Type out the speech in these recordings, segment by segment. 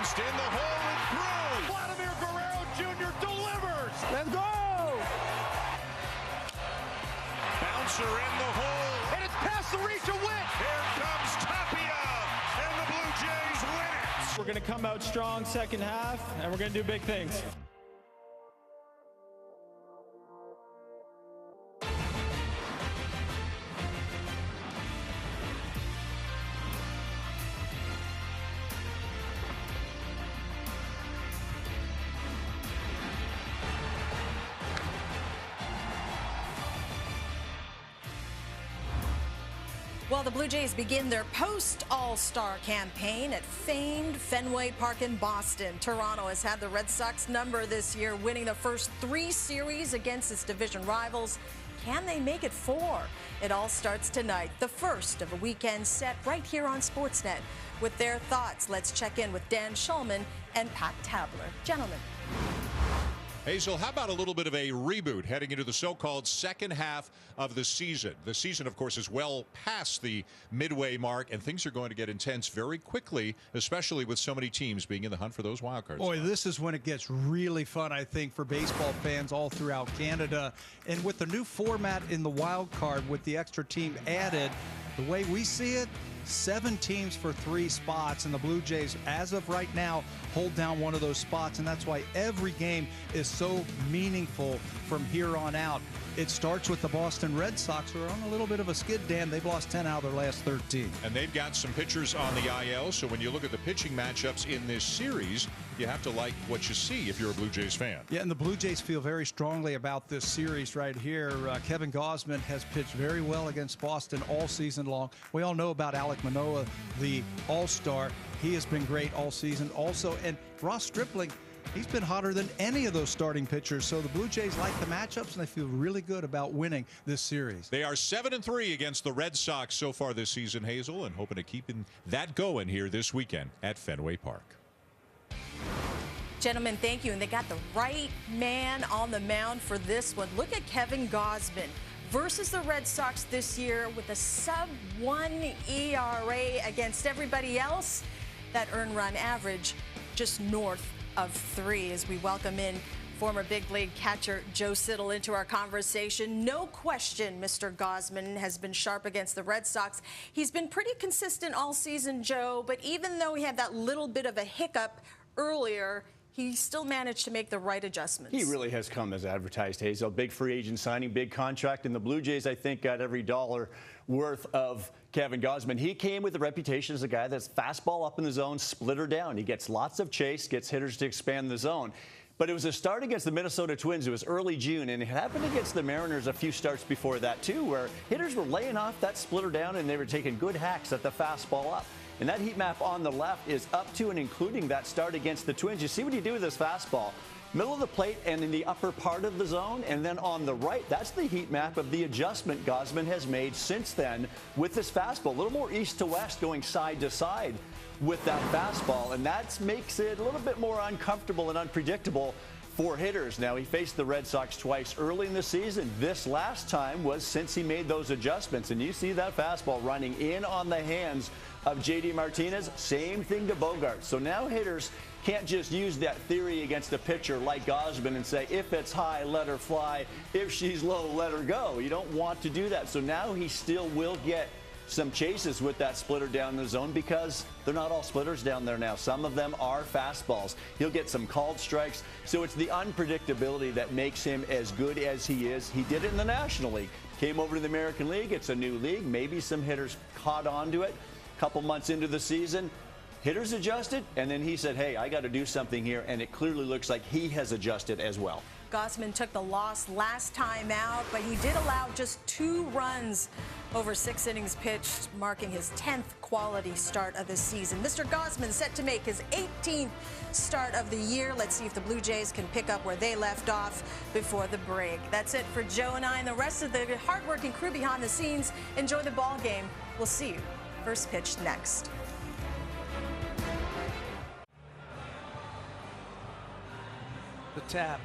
Bounced in the hole and through. Vladimir Guerrero Jr. delivers. Let's go! Bouncer in the hole. And it's past the reach of Witt. Here comes Tapia, and the Blue Jays win it. We're going to come out strong second half, and we're going to do big things. Well, the Blue Jays begin their post-All-Star campaign at famed Fenway Park in Boston. Toronto has had the Red Sox number this year, winning the first 3 series against its division rivals. Can they make it 4? It all starts tonight, the first of a weekend set right here on Sportsnet. With their thoughts, let's check in with Dan Shulman and Pat Tabler. Gentlemen. Hazel, how about a little bit of a reboot heading into the so-called second half of the season? The season, of course, is well past the midway mark, and things are going to get intense very quickly, especially with so many teams being in the hunt for those wild cards. Boy, this is when it gets really fun, I think, for baseball fans all throughout Canada. And with the new format in the wild card, with the extra team added, the way we see it, 7 teams for 3 spots, and the Blue Jays, as of right now, hold down one of those spots, and that's why every game is so meaningful from here on out. It starts with the Boston Red Sox, who are on a little bit of a skid, Dan. They've lost 10 out of their last 13. And they've got some pitchers on the IL, so when you look at the pitching matchups in this series, you have to like what you see if you're a Blue Jays fan. Yeah, and the Blue Jays feel very strongly about this series right here. Kevin Gausman has pitched very well against Boston all season long. We all know about Alek Manoah, the All-Star. He has been great all season also. And Ross Stripling, he's been hotter than any of those starting pitchers. So the Blue Jays like the matchups, and they feel really good about winning this series. They are 7-3 against the Red Sox so far this season, Hazel, and hoping to keep that going here this weekend at Fenway Park. Gentlemen, thank you. And they got the right man on the mound for this one. Look at Kevin Gausman versus the Red Sox this year with a sub-1 ERA against everybody else. That earned run average just north of 3 as we welcome in former big league catcher Joe Siddall into our conversation. No question Mr. Gausman has been sharp against the Red Sox. He's been pretty consistent all season, Joe, but even though he had that little bit of a hiccup earlier, he still managed to make the right adjustments. He really has come as advertised, Hazel. Big free agent signing, big contract, and the Blue Jays, I think, got every dollar worth of Kevin Gausman. He came with a reputation as a guy that's fastball up in the zone, splitter down. He gets lots of chase, gets hitters to expand the zone. But it was a start against the Minnesota Twins. It was early June, and it happened against the Mariners a few starts before that, too, where hitters were laying off that splitter down, and they were taking good hacks at the fastball up. And that heat map on the left is up to and including that start against the Twins. You see what he did with his fastball. Middle of the plate and in the upper part of the zone, and then on the right, that's the heat map of the adjustment Gausman has made since then with this fastball. A little more east to west, going side to side with that fastball, and that makes it a little bit more uncomfortable and unpredictable for hitters. Now, he faced the Red Sox twice early in the season. This last time was since he made those adjustments, and you see that fastball running in on the hands of J.D. Martinez. Same thing to Bogart. So now hitters can't just use that theory against a pitcher like Gausman and say, if it's high, let her fly. If she's low, let her go. You don't want to do that. So now he still will get some chases with that splitter down the zone because they're not all splitters down there now. Some of them are fastballs. He'll get some called strikes. So it's the unpredictability that makes him as good as he is. He did it in the National League. Came over to the American League. It's a new league. Maybe some hitters caught on to it. A couple months into the season, hitters adjusted, and then he said, hey, I got to do something here, and it clearly looks like he has adjusted as well. Gausman took the loss last time out, but he did allow just 2 runs over 6 innings pitched, marking his 10th quality start of the season. Mr. Gausman set to make his 18th start of the year. Let's see if the Blue Jays can pick up where they left off before the break. That's it for Joe and I and the rest of the hardworking crew behind the scenes. Enjoy the ball game. We'll see you first pitch next. The tap.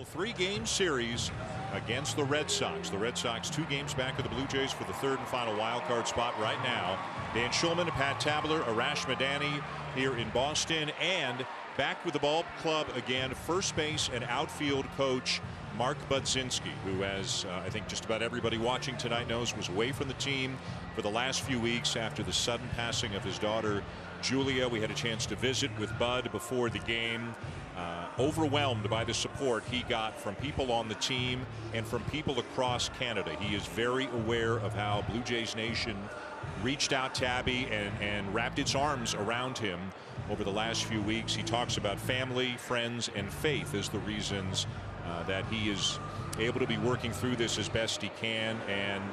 3-game series against the Red Sox. The Red Sox 2 games back of the Blue Jays for the 3rd and final wild card spot right now. Dan Shulman, Pat Tabler, Arash Madani here in Boston, and back with the ball club again, first base and outfield coach Mark Budzinski, who, as I think just about everybody watching tonight knows, was away from the team for the last few weeks after the sudden passing of his daughter Julia. We had a chance to visit with Bud before the game. Overwhelmed by the support he got from people on the team and from people across Canada. He is very aware of how Blue Jays Nation reached out to Abby and wrapped its arms around him over the last few weeks. He talks about family, friends, and faith as the reasons that he is able to be working through this as best he can, and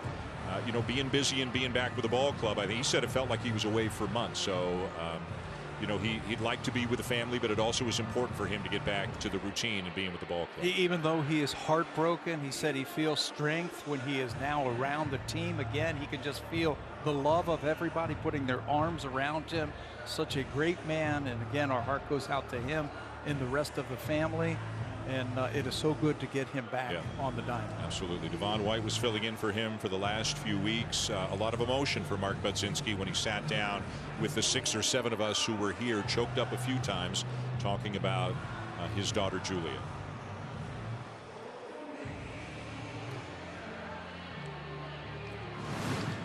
you know, being busy and being back with the ball club. I think he said it felt like he was away for months. So you know, he'd like to be with the family, but it also is important for him to get back to the routine and being with the ball club. Even though he is heartbroken, he said he feels strength when he is now around the team again. He can just feel the love of everybody putting their arms around him. Such a great man, and again, our heart goes out to him and the rest of the family. And it is so good to get him back on the diamond. Absolutely. Devon White was filling in for him for the last few weeks. A lot of emotion for Mark Budzinski when he sat down with the 6 or 7 of us who were here, choked up a few times talking about his daughter Julia.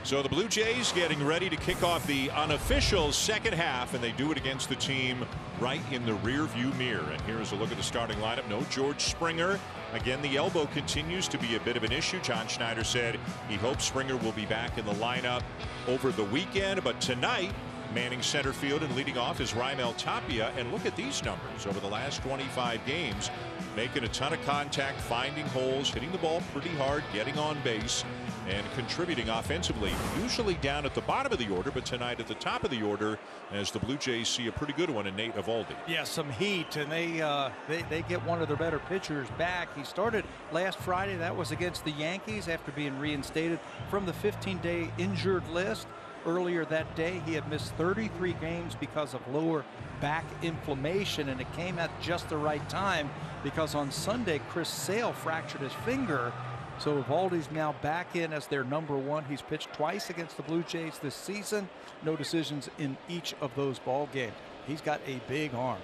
So the Blue Jays getting ready to kick off the unofficial second half, and they do it against the team right in the rear-view mirror. And here's a look at the starting lineup. No George Springer. Again, the elbow continues to be a bit of an issue. John Schneider said he hopes Springer will be back in the lineup over the weekend, but tonight, manning center field and leading off is Raimel Tapia. And look at these numbers over the last 25 games, making a ton of contact, finding holes, hitting the ball pretty hard, getting on base, and contributing offensively. Usually down at the bottom of the order, but tonight at the top of the order as the Blue Jays see a pretty good one in Nate Eovaldi. Yeah, some heat, and they get one of their better pitchers back. He started last Friday. That was against the Yankees after being reinstated from the 15-day injured list. Earlier that day, he had missed 33 games because of lower back inflammation, and it came at just the right time because on Sunday, Chris Sale fractured his finger. So Eovaldi's now back in as their number 1. He's pitched twice against the Blue Jays this season. No decisions in each of those ball games. He's got a big arm.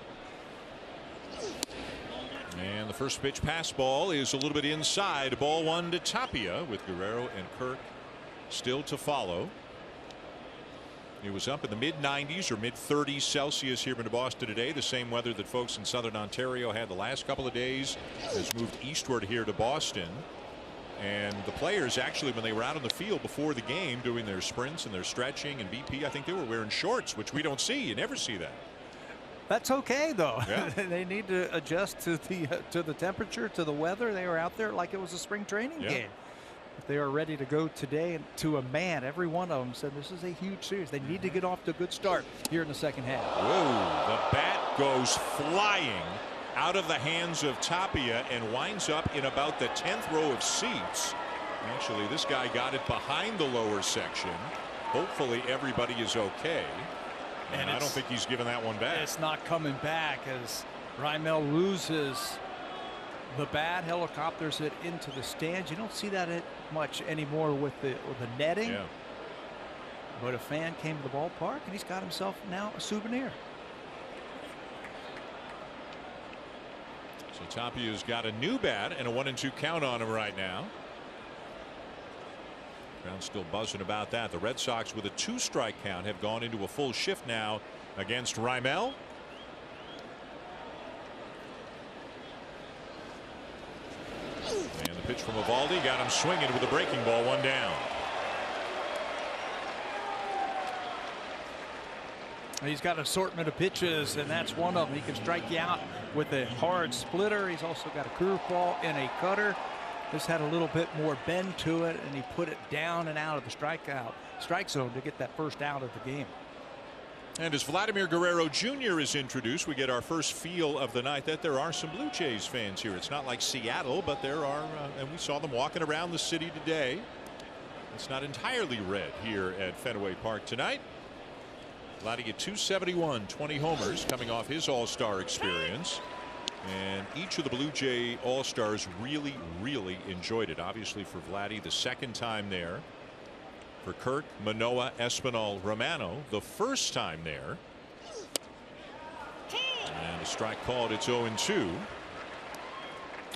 And the first pitch pass ball is a little bit inside. Ball 1 to Tapia with Guerrero and Kirk still to follow. It was up in the mid-90s or mid-30s Celsius here in Boston today. The same weather that folks in southern Ontario had the last couple of days has moved eastward here to Boston. And the players actually, when they were out on the field before the game doing their sprints and their stretching and BP, I think they were wearing shorts, which we don't see. You never see that. That's okay, though. Yeah. They need to adjust to the temperature, to the weather. They were out there like it was a spring training game. If they are ready to go today, and to a man, every one of them said this is a huge series. They need to get off to a good start here in the second half. Whoa, the bat goes flying out of the hands of Tapia and winds up in about the 10th row of seats. Actually, this guy got it behind the lower section. Hopefully everybody is okay. And I don't think he's giving that one back. It's not coming back as Raimel loses the bat, helicopters it into the stands. You don't see that much anymore with the netting. Yeah. But a fan came to the ballpark and he's got himself now a souvenir. So Tapia's got a new bat and a 1-2 count on him right now. Crowd's still buzzing about that. The Red Sox with a 2-strike count have gone into a full shift now against Raimel. And the pitch from Eovaldi got him swinging with a breaking ball, 1 down. He's got an assortment of pitches, and that's one of them. He can strike you out with a hard splitter. He's also got a curveball and a cutter. This had a little bit more bend to it, and he put it down and out of the strike zone to get that first out of the game. And as Vladimir Guerrero Jr. is introduced, we get our first feel of the night that there are some Blue Jays fans here. It's not like Seattle, but there are, and we saw them walking around the city today. It's not entirely red here at Fenway Park tonight. Vladdy at 271, 20 homers, coming off his all-star experience. And each of the Blue Jay All-Stars really enjoyed it. Obviously for Vladdy, the second time there. For Kirk, Manoah, Espinal, Romano, the first time there. And a strike called. It's 0-2.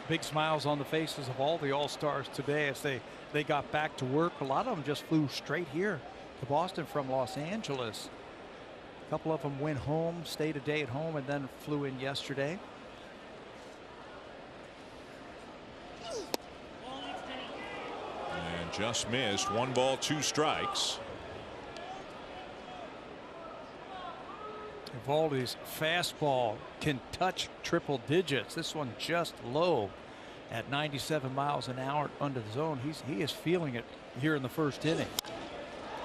Big smiles on the faces of all the All-Stars today as they got back to work. A lot of them just flew straight here to Boston from Los Angeles. A couple of them went home, stayed a day at home, and then flew in yesterday. And just missed. 1 ball, 2 strikes. Eovaldi's fastball can touch triple digits. This one just low at 97 miles an hour under the zone. He is feeling it here in the first inning.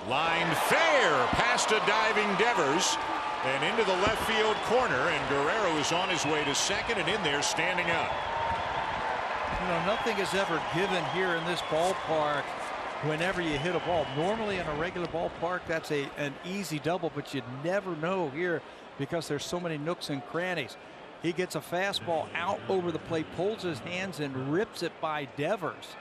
Line fair past a diving Devers and into the left field corner, and Guerrero is on his way to second and in there standing up. You know, nothing is ever given here in this ballpark whenever you hit a ball. Normally in a regular ballpark that's an easy double, but you never know here because there's so many nooks and crannies. He gets a fastball out over the plate, pulls his hands and rips it by Devers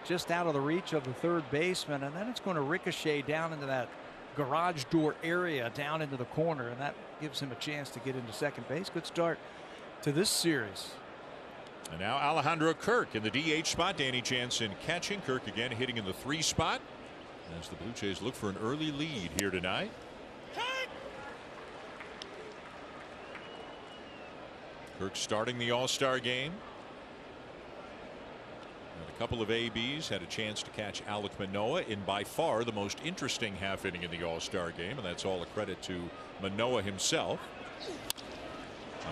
just out of the reach of the third baseman, and then it's going to ricochet down into that garage door area down into the corner, and that gives him a chance to get into second base. Good start to this series. And now Alejandro Kirk in the DH spot. Danny Jansen catching. Kirk again hitting in the 3 spot as the Blue Jays look for an early lead here tonight. Kirk starting the All-Star game. And a couple of ABs had a chance to catch Alek Manoah in by far the most interesting half inning in the All-Star game, and that's all a credit to Manoah himself.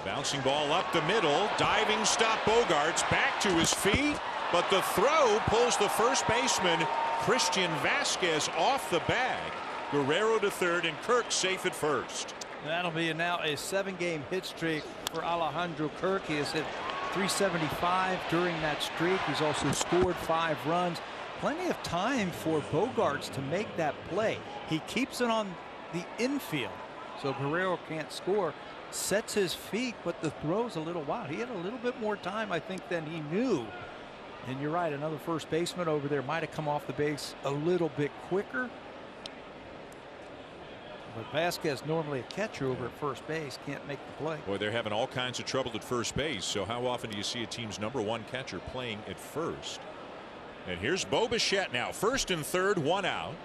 A bouncing ball up the middle, diving stop. Bogarts back to his feet, but the throw pulls the first baseman Christian Vasquez off the bag. Guerrero to third and Kirk safe at first. That'll be now a 7-game hit streak for Alejandro Kirk. He has hit .375 during that streak. He's also scored 5 runs. Plenty of time for Bogarts to make that play. He keeps it on the infield, so Guerrero can't score. Sets his feet, but the throw's a little wild. He had a little bit more time, I think, than he knew. And you're right, another first baseman over there might have come off the base a little bit quicker. But Vasquez, normally a catcher over at first base, can't make the play. Boy, they're having all kinds of trouble at first base. So how often do you see a team's #1 catcher playing at first? And here's Bo Bichette now. First and third, 1 out.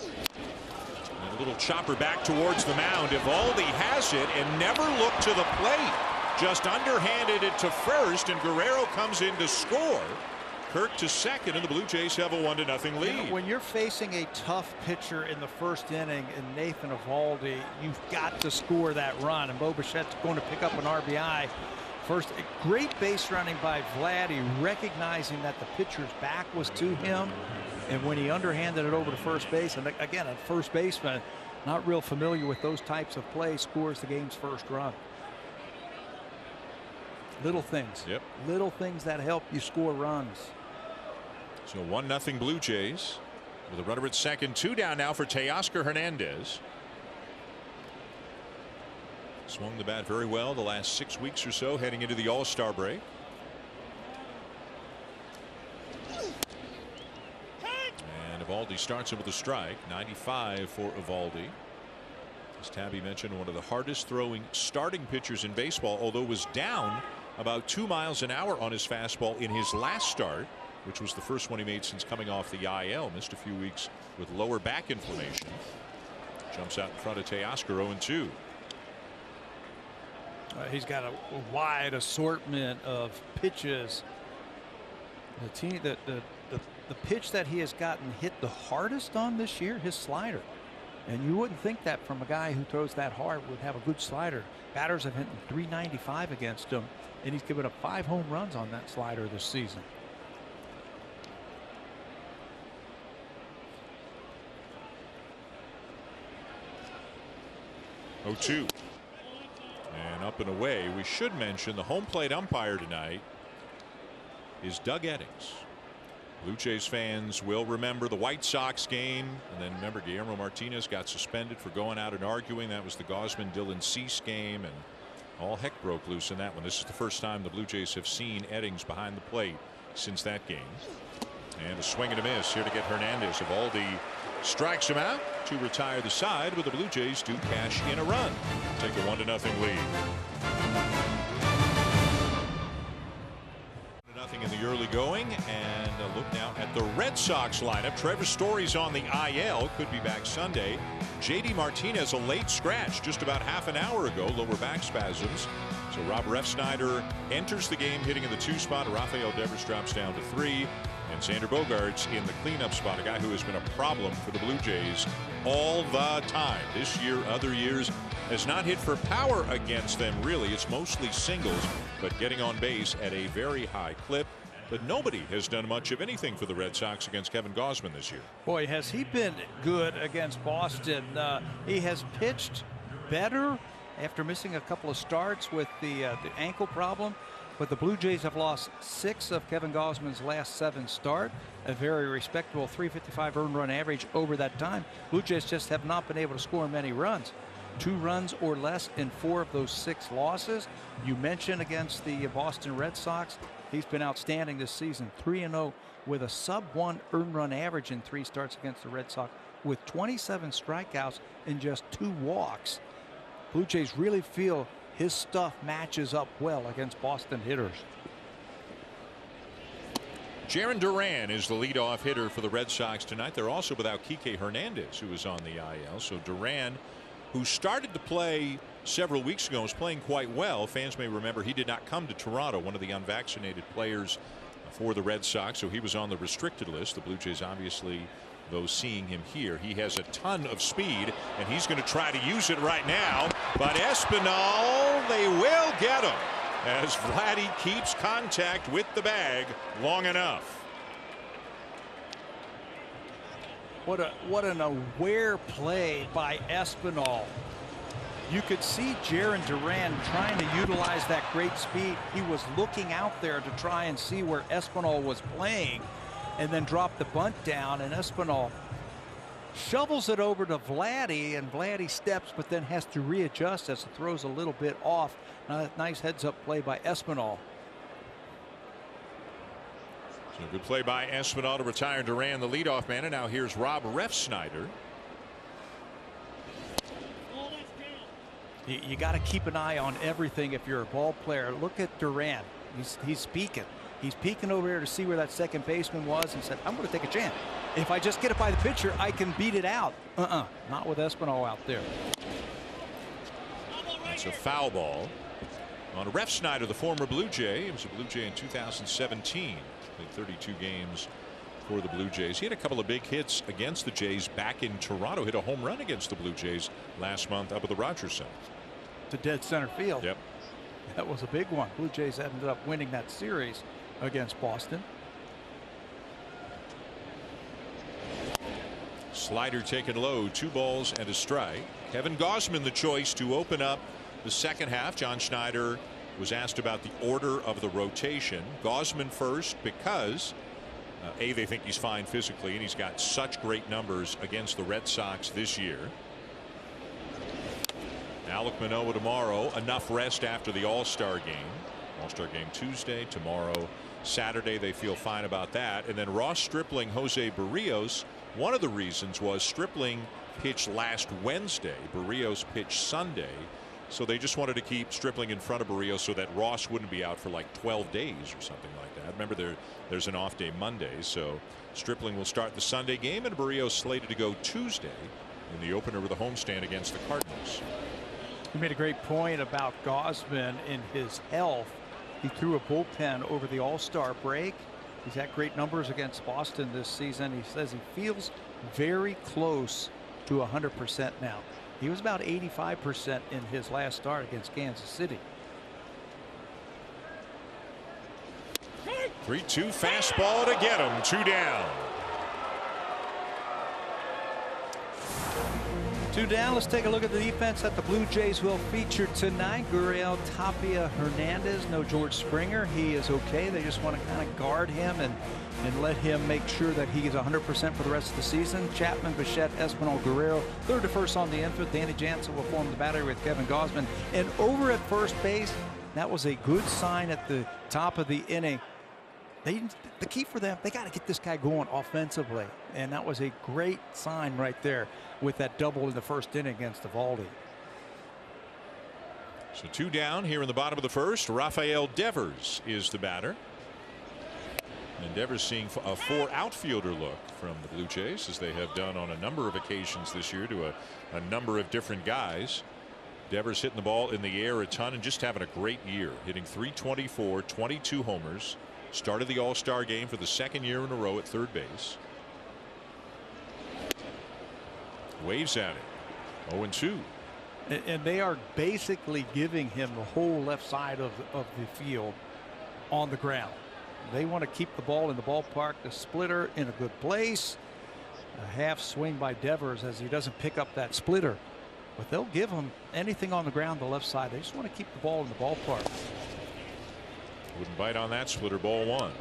And a little chopper back towards the mound. Eovaldi has it and never looked to the plate. Just underhanded it to first, and Guerrero comes in to score. Kirk to second, and the Blue Jays have a 1-0 lead. You know, when you're facing a tough pitcher in the first inning in Nathan Eovaldi, you've got to score that run, and Bo Bichette's going to pick up an RBI. First, a great base running by Vladdy, recognizing that the pitcher's back was to him, and when he underhanded it over to first base, and again, a first baseman not real familiar with those types of plays, scores the game's first run. Little things. Yep. Little things that help you score runs. So 1-0 Blue Jays with a runner at second. 2 down now for Teoscar Hernandez. Swung the bat very well the last 6 weeks or so heading into the All-Star break. And Eovaldi starts him with a strike. 95 for Eovaldi. As Tabby mentioned, one of the hardest throwing starting pitchers in baseball, although was down about 2 miles an hour on his fastball in his last start, which was the first one he made since coming off the IL. Missed a few weeks with lower back inflammation. Jumps out in front of Teoscar, 0-2. He's got a wide assortment of pitches. The pitch that he has gotten hit the hardest on this year, his slider. And you wouldn't think that from a guy who throws that hard would have a good slider. Batters have hit .395 against him, and he's given up 5 home runs on that slider this season. .02. And up and away. We should mention the home plate umpire tonight is Doug Eddings. Blue Jays fans will remember the White Sox game, and then remember Guillermo Martinez got suspended for going out and arguing. That was the Gausman Dylan Cease game, and All heck broke loose in that one. This is the first time the Blue Jays have seen Eddings behind the plate since that game. And a swing and a miss here to get Hernandez. Evaldi strikes him out to retire the side, but the Blue Jays do cash in a run. Take a 1-0 lead. 1-0 in the early going, and a look now at the Red Sox lineup. Trevor Story's on the IL, could be back Sunday. JD Martinez a late scratch just about half an hour ago, lower back spasms. So Rob Refsnyder enters the game hitting in the 2 spot. Rafael Devers drops down to 3. And Xander Bogaerts in the cleanup spot, a guy who has been a problem for the Blue Jays all the time. This year, other years, has not hit for power against them, really. It's mostly singles, but getting on base at a very high clip. But nobody has done much of anything for the Red Sox against Kevin Gausman this year. Boy, has he been good against Boston. He has pitched better after missing a couple of starts with the ankle problem. But the Blue Jays have lost 6 of Kevin Gausman's last 7 starts, a very respectable .355 earned run average over that time. Blue Jays just have not been able to score many runs. 2 runs or less in 4 of those 6 losses. You mentioned against the Boston Red Sox, he's been outstanding this season. 3-0 with a sub-1 earned run average in 3 starts against the Red Sox, with 27 strikeouts and just 2 walks. Blue Jays really feel his stuff matches up well against Boston hitters. Jarren Duran is the leadoff hitter for the Red Sox tonight. They're also without Kike Hernandez, who is on the IL. So Duran, who started to play several weeks ago, was playing quite well. Fans may remember he did not come to Toronto, one of the unvaccinated players for the Red Sox, so he was on the restricted list. The Blue Jays obviously, though, seeing him here. He has a ton of speed, and he's going to try to use it right now. But Espinal, they will get him as Vladdy keeps contact with the bag long enough. What an aware play by Espinal. You could see Jarren Duran trying to utilize that great speed. He was looking out there to try and see where Espinal was playing, and then drop the bunt down, and Espinal shovels it over to Vladdy, and Vladdy steps but then has to readjust as it throws a little bit off. Nice heads-up play by Espinal. So good play by Espinal to retire Duran, the leadoff man, and now here's Rob Refsnyder. You got to keep an eye on everything if you're a ball player. Look at Duran. He's peeking. He's peeking over here to see where that second baseman was and said, I'm going to take a chance. If I just get it by the pitcher, I can beat it out. Not with Espinal out there. It's a foul ball on Refsnyder, the former Blue Jay. He was a Blue Jay in 2017. Played 32 games for the Blue Jays. He had a couple of big hits against the Jays back in Toronto. Hit a home run against the Blue Jays last month up at the Rogers Center. To dead center field. Yep. That was a big one. Blue Jays ended up winning that series against Boston. Slider taken low, 2 balls and a strike. Kevin Gausman the choice to open up the second half. John Schneider was asked about the order of the rotation. Gausman first because they think he's fine physically, and he's got such great numbers against the Red Sox this year. Alek Manoah tomorrow. Enough rest after the All-Star game. All-Star game Tuesday, tomorrow Saturday. They feel fine about that. And then Ross Stripling, Jose Barrios. One of the reasons was Stripling pitched last Wednesday. Barrios pitched Sunday. So they just wanted to keep Stripling in front of Barrios so that Ross wouldn't be out for like 12 days or something like that. Remember, there's an off day Monday. So Stripling will start the Sunday game, and Barrios slated to go Tuesday in the opener with a homestand against the Cardinals. You made a great point about Gausman in his health. He threw a bullpen over the All-Star break. He's had great numbers against Boston this season. He says he feels very close to 100% now. He was about 85% in his last start against Kansas City. 3-2 fastball to get him. 2 down. Two down. Let's take a look at the defense that the Blue Jays will feature tonight. Gurriel, Tapia, Hernandez. No George Springer. He is okay. They just want to kind of guard him and let him make sure that he is 100% for the rest of the season. Chapman, Bichette, Espinal, Guerrero. Third to first on the infield. Danny Jansen will form the battery with Kevin Gausman. And over at first base, that was a good sign at the top of the inning. The key for them, they got to get this guy going offensively. And that was a great sign right there with that double in the first inning against Eovaldi. So two down here in the bottom of the first. Rafael Devers is the batter. And Devers seeing a 4 outfielder look from the Blue Jays, as they have done on a number of occasions this year to a number of different guys. Devers hitting the ball in the air a ton and just having a great year, hitting .324, 22 homers. Started the All-Star game for the second year in a row at third base. Waves at it. 0-2. And they are basically giving him the whole left side of the field on the ground. They want to keep the ball in the ballpark. The splitter in a good place. A half swing by Devers as he doesn't pick up that splitter. But they'll give him anything on the ground the left side. They just want to keep the ball in the ballpark. Wouldn't bite on that splitter. Ball 1.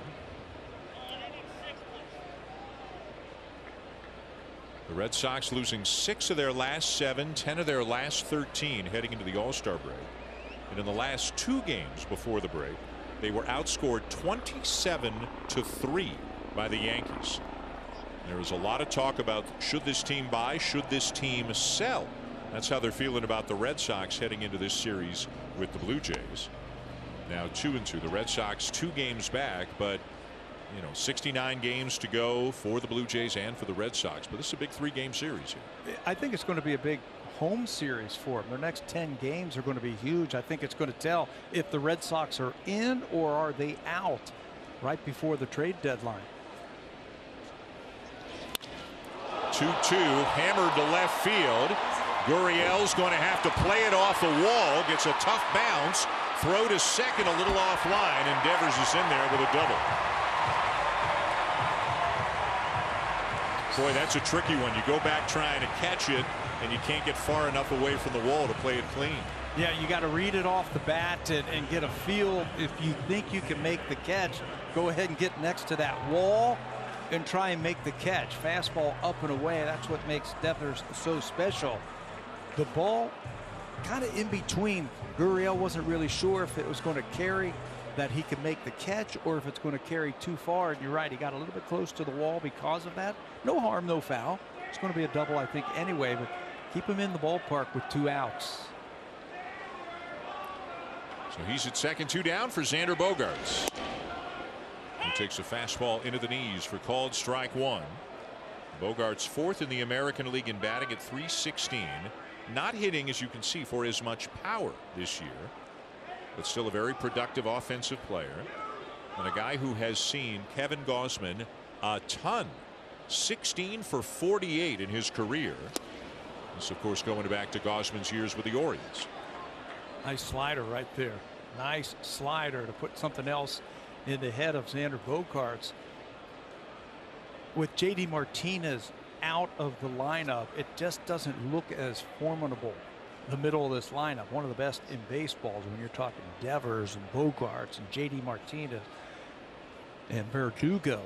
The Red Sox losing 6 of their last 7, 10 of their last 13 heading into the All-Star break. And in the last 2 games before the break, they were outscored 27-3 by the Yankees. There was a lot of talk about, should this team buy, should this team sell? That's how they're feeling about the Red Sox heading into this series with the Blue Jays. Now 2-2. The Red Sox 2 games back, but 69 games to go for the Blue Jays and for the Red Sox. But this is a big 3-game series here. I think it's going to be a big home series for them. Their next 10 games are going to be huge. I think it's going to tell if the Red Sox are in or are they out right before the trade deadline. 2-2, hammered to left field. Gurriel's going to have to play it off the wall. Gets a tough bounce. Throw to second a little offline, and Devers is in there with a double. Boy, that's a tricky one. You go back trying to catch it, and you can't get far enough away from the wall to play it clean. Yeah, you got to read it off the bat and get a feel. If you think you can make the catch, go ahead and get next to that wall and try and make the catch. Fastball up and away. That's what makes Devers so special. The ball kind of in between. Gurriel wasn't really sure if it was going to carry, that he could make the catch, or if it's going to carry too far. And you're right, he got a little bit close to the wall because of that. No harm, no foul. It's going to be a double, I think, anyway, but keep him in the ballpark with 2 outs. So he's at second, 2 down for Xander Bogaerts. He takes a fastball into the knees for called strike 1. Bogaerts 4th in the American League in batting at .316. Not hitting, as you can see, for as much power this year, but still a very productive offensive player, and a guy who has seen Kevin Gausman a ton. 16 for 48 in his career. This, of course, going back to Gausman's years with the Orioles. Nice slider right there. Nice slider to put something else in the head of Xander Bogaerts. With J.D. Martinez out of the lineup, it just doesn't look as formidable. The middle of this lineup, one of the best in baseball, when you're talking Devers and Bogaerts and J.D. Martinez and Verdugo.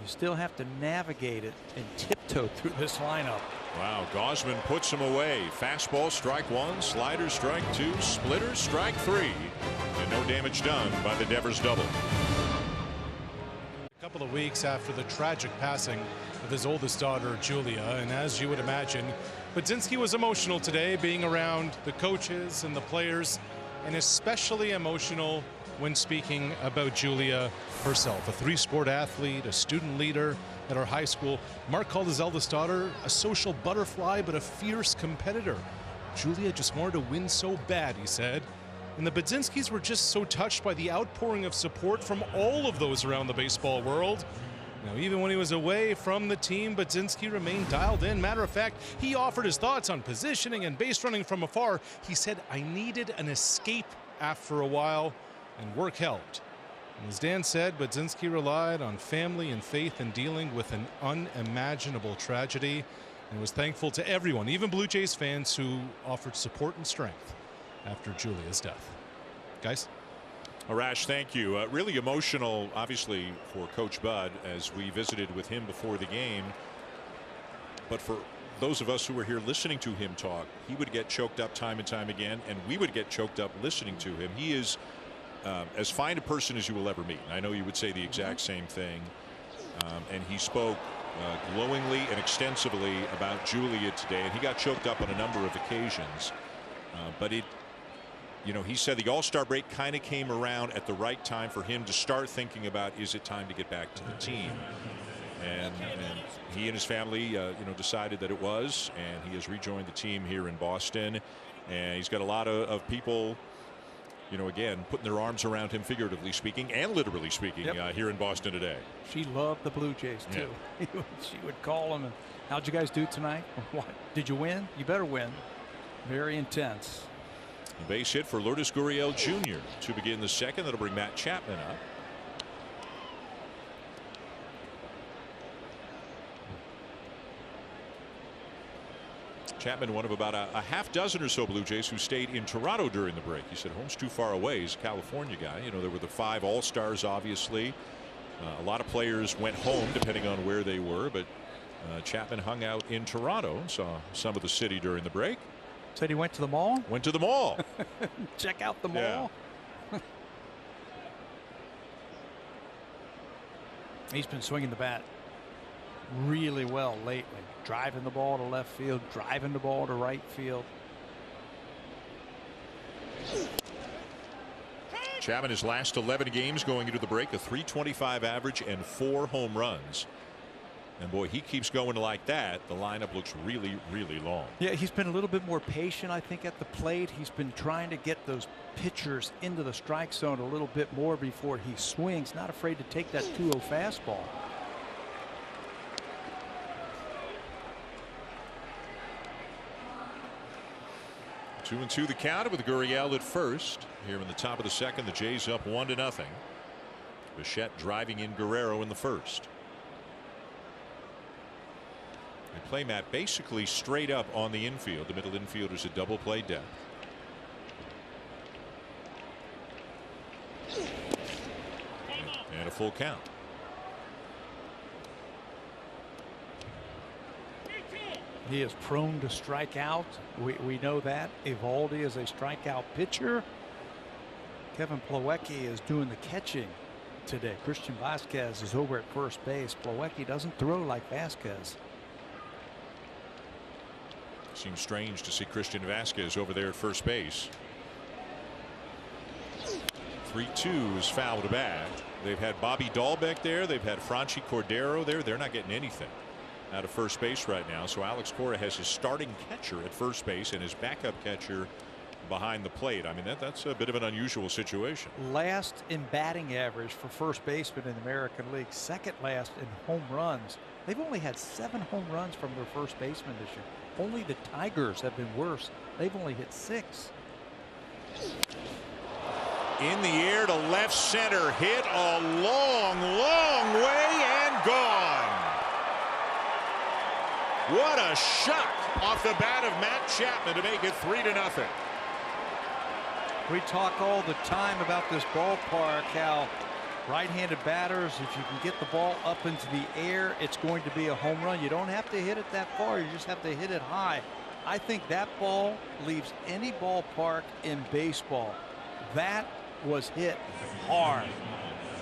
You still have to navigate it and tiptoe through this lineup. Wow, Gausman puts him away. Fastball strike 1, slider strike 2, splitter strike 3, and no damage done by the Devers double. A couple of weeks after the tragic passing of his oldest daughter, Julia, and as you would imagine, Budzinski was emotional today, being around the coaches and the players, and especially emotional when speaking about Julia herself. A 3-sport athlete, a student leader at our high school. Mark called his eldest daughter a social butterfly, but a fierce competitor. Julia just wanted to win so bad, he said. And the Budzinskis were just so touched by the outpouring of support from all of those around the baseball world. Now, even when he was away from the team, Budzinski remained dialed in. Matter of fact, he offered his thoughts on positioning and base running from afar. He said, "I needed an escape after a while, and work helped." And as Dan said, Budzinski relied on family and faith in dealing with an unimaginable tragedy. and was thankful to everyone, even Blue Jays fans, who offered support and strength after Julia's death. Guys? Arash, thank you. Really emotional, obviously, for Coach Bud as we visited with him before the game. But for those of us who were here listening to him talk, he would get choked up time and time again, and we would get choked up listening to him. He is as fine a person as you will ever meet. I know you would say the exact same thing. And he spoke glowingly and extensively about Julia today, and he got choked up on a number of occasions. But he said the All-Star break kind of came around at the right time for him to start thinking about, is it time to get back to the team? And he and his family, decided that it was, and he has rejoined the team here in Boston. And he's got a lot of people, again, putting their arms around him, figuratively speaking and literally speaking, here in Boston today. She loved the Blue Jays, too. Yeah. She would call him, and how'd you guys do tonight? What? Did you win? You better win. Very intense. A base hit for Lourdes Gurriel Jr. to begin the second. That'll bring Matt Chapman up. Chapman, one of about a half dozen or so Blue Jays who stayed in Toronto during the break. He said home's too far away. He's a California guy. There were the 5 All-Stars, obviously. A lot of players went home depending on where they were, but Chapman hung out in Toronto and saw some of the city during the break. Said he went to the mall? Went to the mall. Check out the mall. Yeah. He's been swinging the bat really well lately. Driving the ball to left field, driving the ball to right field. Chapman, his last 11 games going into the break, a .325 average and 4 home runs. And boy, he keeps going like that. The lineup looks really, really long. Yeah, he's been a little bit more patient, I think, at the plate. He's been trying to get those pitchers into the strike zone a little bit more before he swings. Not afraid to take that 2-0 fastball. Two and two the count with Gurriel at first. Here in the top of the second, the Jays up 1-0. Bichette driving in Guerrero in the first. They play Matt basically straight up on the infield. The middle infielders a double play depth. And a full count. He is prone to strike out. We know that. Evaldi is a strikeout pitcher. Kevin Plawecki is doing the catching today. Christian Vasquez is over at first base. Plawecki doesn't throw like Vasquez. Seems strange to see Christian Vasquez over there at first base. 3-2 is fouled back. They've had Bobby Dahlbeck there. They've had Franchi Cordero there. They're not getting anything out of first base right now. So Alex Cora has his starting catcher at first base and his backup catcher behind the plate. I mean, that's a bit of an unusual situation. Last in batting average for first baseman in the American League. Second last in home runs. They've only had 7 home runs from their first baseman this year. Only the Tigers have been worse. They've only hit 6. In the air to left center. Hit a long, long way and gone. What a shot off the bat of Matt Chapman to make it 3-0. We talk all the time about this ballpark, how right-handed batters, if you can get the ball up into the air, it's going to be a home run. You don't have to hit it that far. You just have to hit it high. I think that ball leaves any ballpark in baseball. That was hit hard.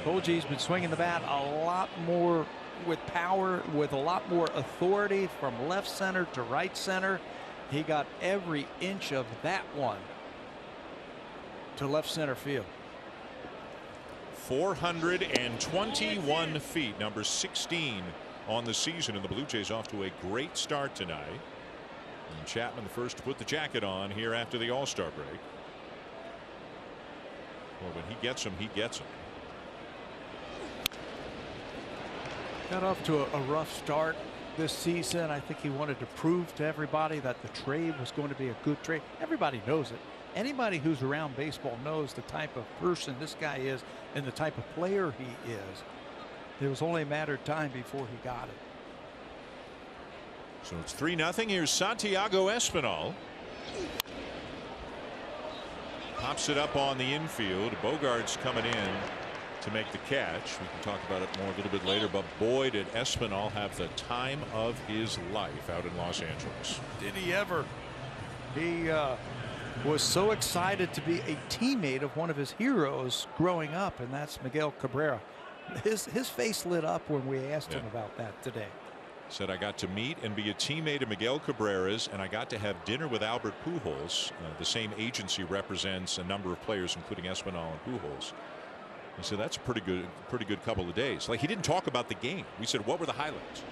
Bogey's been swinging the bat a lot more with power, with a lot more authority from left center to right center. He got every inch of that one to left center field. 421 feet, number 16 on the season, and the Blue Jays off to a great start tonight. And Chapman the first to put the jacket on here after the All-Star break. Well, when he gets them, he gets them. Got off to a rough start this season. I think he wanted to prove to everybody that the trade was going to be a good trade. Everybody knows it. Anybody who's around baseball knows the type of person this guy is and the type of player he is. It was only a matter of time before he got it. So it's 3-0. Here's Santiago Espinal. Pops it up on the infield. Bogart's coming in to make the catch. We can talk about it more a little bit later, but boy, did Espinal have the time of his life out in Los Angeles. Did he ever? He was so excited to be a teammate of one of his heroes growing up, and that's Miguel Cabrera. His face lit up when we asked him about that today. Said, I got to meet and be a teammate of Miguel Cabrera's, and I got to have dinner with Albert Pujols. The same agency represents a number of players, including Espinal and Pujols. He said, that's a pretty good couple of days. Like, he didn't talk about the game. We said, what were the highlights?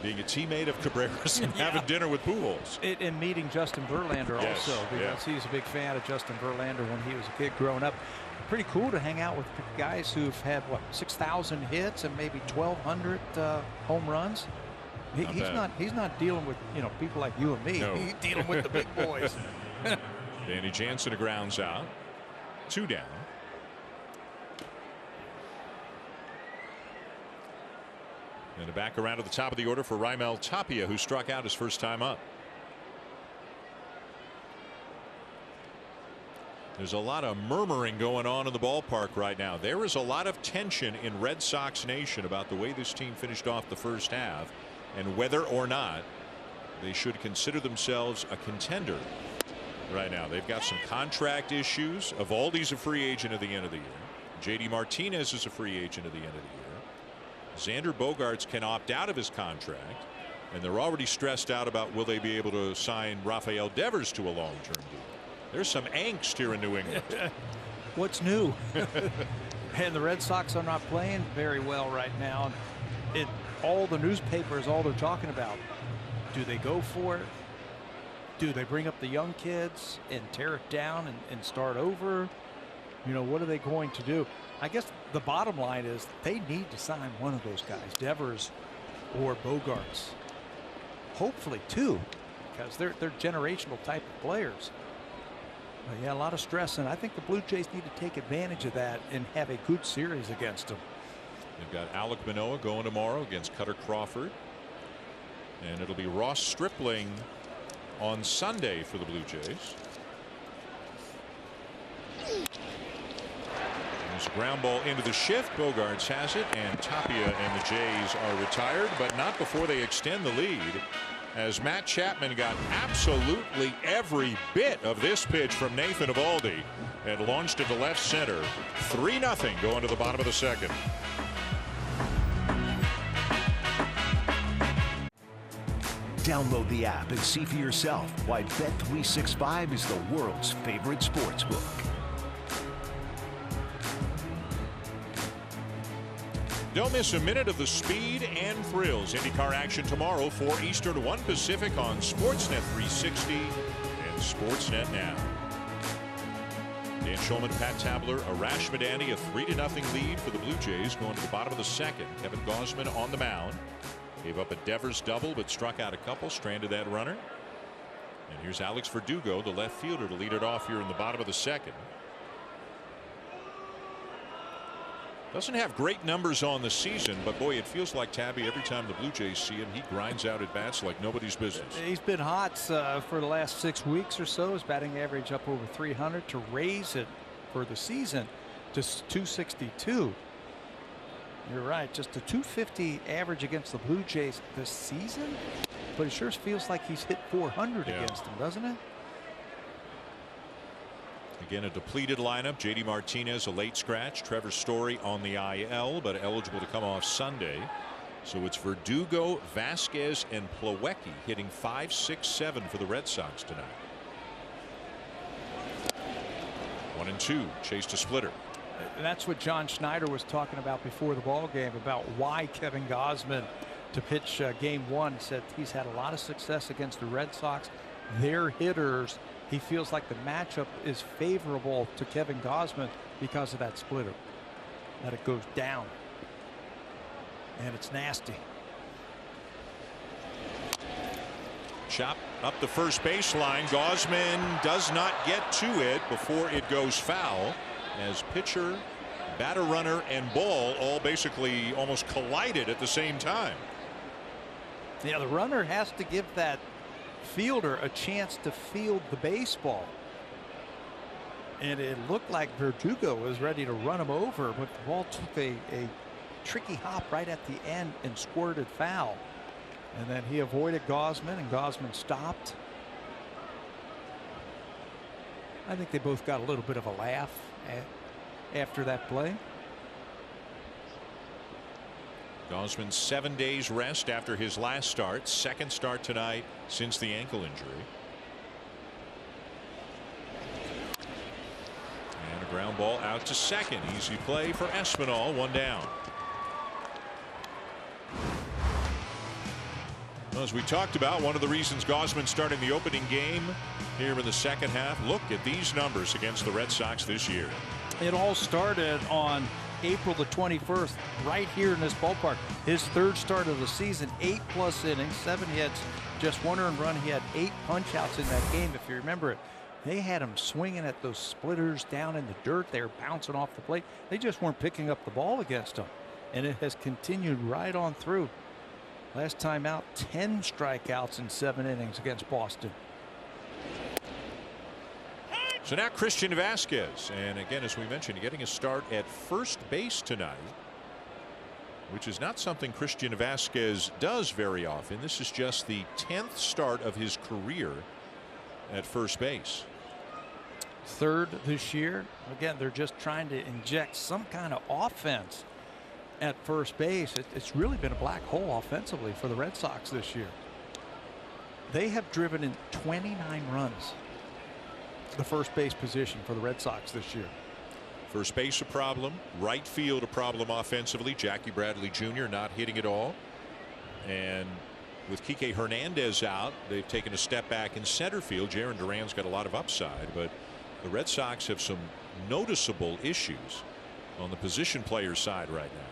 Being a teammate of Cabrera's and having dinner with Pujols. And meeting Justin Verlander also, because he's a big fan of Justin Verlander when he was a kid growing up. Pretty cool to hang out with guys who've had, what, 6,000 hits and maybe 1,200 home runs. He's not dealing with, people like you and me. No. He's dealing with the big boys. Danny Jansen, a grounds out. 2 down. And back around to the top of the order for Raimel Tapia, who struck out his first time up. There's a lot of murmuring going on in the ballpark right now. There is a lot of tension in Red Sox Nation about the way this team finished off the first half and whether or not they should consider themselves a contender right now. They've got some contract issues. Evaldi's a free agent at the end of the year. JD Martinez is a free agent at the end of the year. Xander Bogaerts can opt out of his contract, and they're already stressed out about will they be able to sign Rafael Devers to a long-term deal. There's some angst here in New England. What's new? And the Red Sox are not playing very well right now. All the newspapers, all they're talking about, do they go for it? Do they bring up the young kids and tear it down and start over? What are they going to do? I guess the bottom line is they need to sign one of those guys, Devers or Bogaerts. Hopefully two, because they're generational type of players. But yeah, a lot of stress, and I think the Blue Jays need to take advantage of that and have a good series against them. They've got Alek Manoah going tomorrow against Cutter Crawford, and it'll be Ross Stripling on Sunday for the Blue Jays. There's a ground ball into the shift. Bogaerts has it, and Tapia and the Jays are retired, but not before they extend the lead, as Matt Chapman got absolutely every bit of this pitch from Nathan Eovaldi and launched it to left center. 3-0 going to the bottom of the second. Download the app and see for yourself why Bet365 is the world's favorite sports book. Don't miss a minute of the speed and thrills. IndyCar action tomorrow, 4 Eastern, 1 Pacific on Sportsnet 360 and Sportsnet Now. Dan Shulman, Pat Tabler, Arash Madani, a 3-0 lead for the Blue Jays going to the bottom of the second. Kevin Gausman on the mound. Gave up a Devers double, but struck out a couple, stranded that runner. And here's Alex Verdugo, the left fielder, to lead it off here in the bottom of the second. Doesn't have great numbers on the season, but boy, it feels like Tabby every time the Blue Jays see him, he grinds out at bats like nobody's business. He's been hot for the last 6 weeks or so. His batting average up over 300 to raise it for the season to 262. You're right, just a 250 average against the Blue Jays this season, but it sure feels like he's hit 400 against them, doesn't it? Again, a depleted lineup. JD Martinez, a late scratch. Trevor Story on the IL, but eligible to come off Sunday. So it's Verdugo, Vasquez, and Plawecki hitting 5, 6, 7 for the Red Sox tonight. 1-2, chase to splitter. And that's what John Schneider was talking about before the ball game, about why Kevin Gausman to pitch game 1. Said he's had a lot of success against the Red Sox. Their hitters, he feels like the matchup is favorable to Kevin Gausman because of that splitter, that it goes down, and it's nasty. Chop up the first baseline. Gausman does not get to it before it goes foul, as pitcher, batter, runner, and ball all basically almost collided at the same time. Yeah, the runner has to give that fielder a chance to field the baseball. And it looked like Verdugo was ready to run him over, but the ball took a tricky hop right at the end and squirted foul. And then he avoided Gausman, and Gausman stopped. I think they both got a little bit of a laugh after that play. Gausman 7 days rest after his last start. Second start tonight since the ankle injury. And a ground ball out to second. Easy play for Espinal. One down. Well, as we talked about, one of the reasons Gausman started the opening game here in the second half. Look at these numbers against the Red Sox this year. It all started on April the 21st, right here in this ballpark. His third start of the season, 8+ innings, 7 hits, just 1 earned run. He had 8 punch-outs in that game, if you remember it. They had him swinging at those splitters down in the dirt. They were bouncing off the plate. They just weren't picking up the ball against him. And it has continued right on through. Last time out, 10 strikeouts in 7 innings against Boston. So now Christian Vasquez, and again, as we mentioned, getting a start at first base tonight, which is not something Christian Vasquez does very often. This is just the 10th start of his career at first base. Third this year. Again, they're just trying to inject some kind of offense at first base. It's really been a black hole offensively for the Red Sox this year. They have driven in 29 runs. The first base position for the Red Sox this year. First base a problem, right field a problem offensively. Jackie Bradley Jr. not hitting it all, and with Kike Hernandez out, they've taken a step back in center field. Jarren Duran's got a lot of upside, but the Red Sox have some noticeable issues on the position player side right now.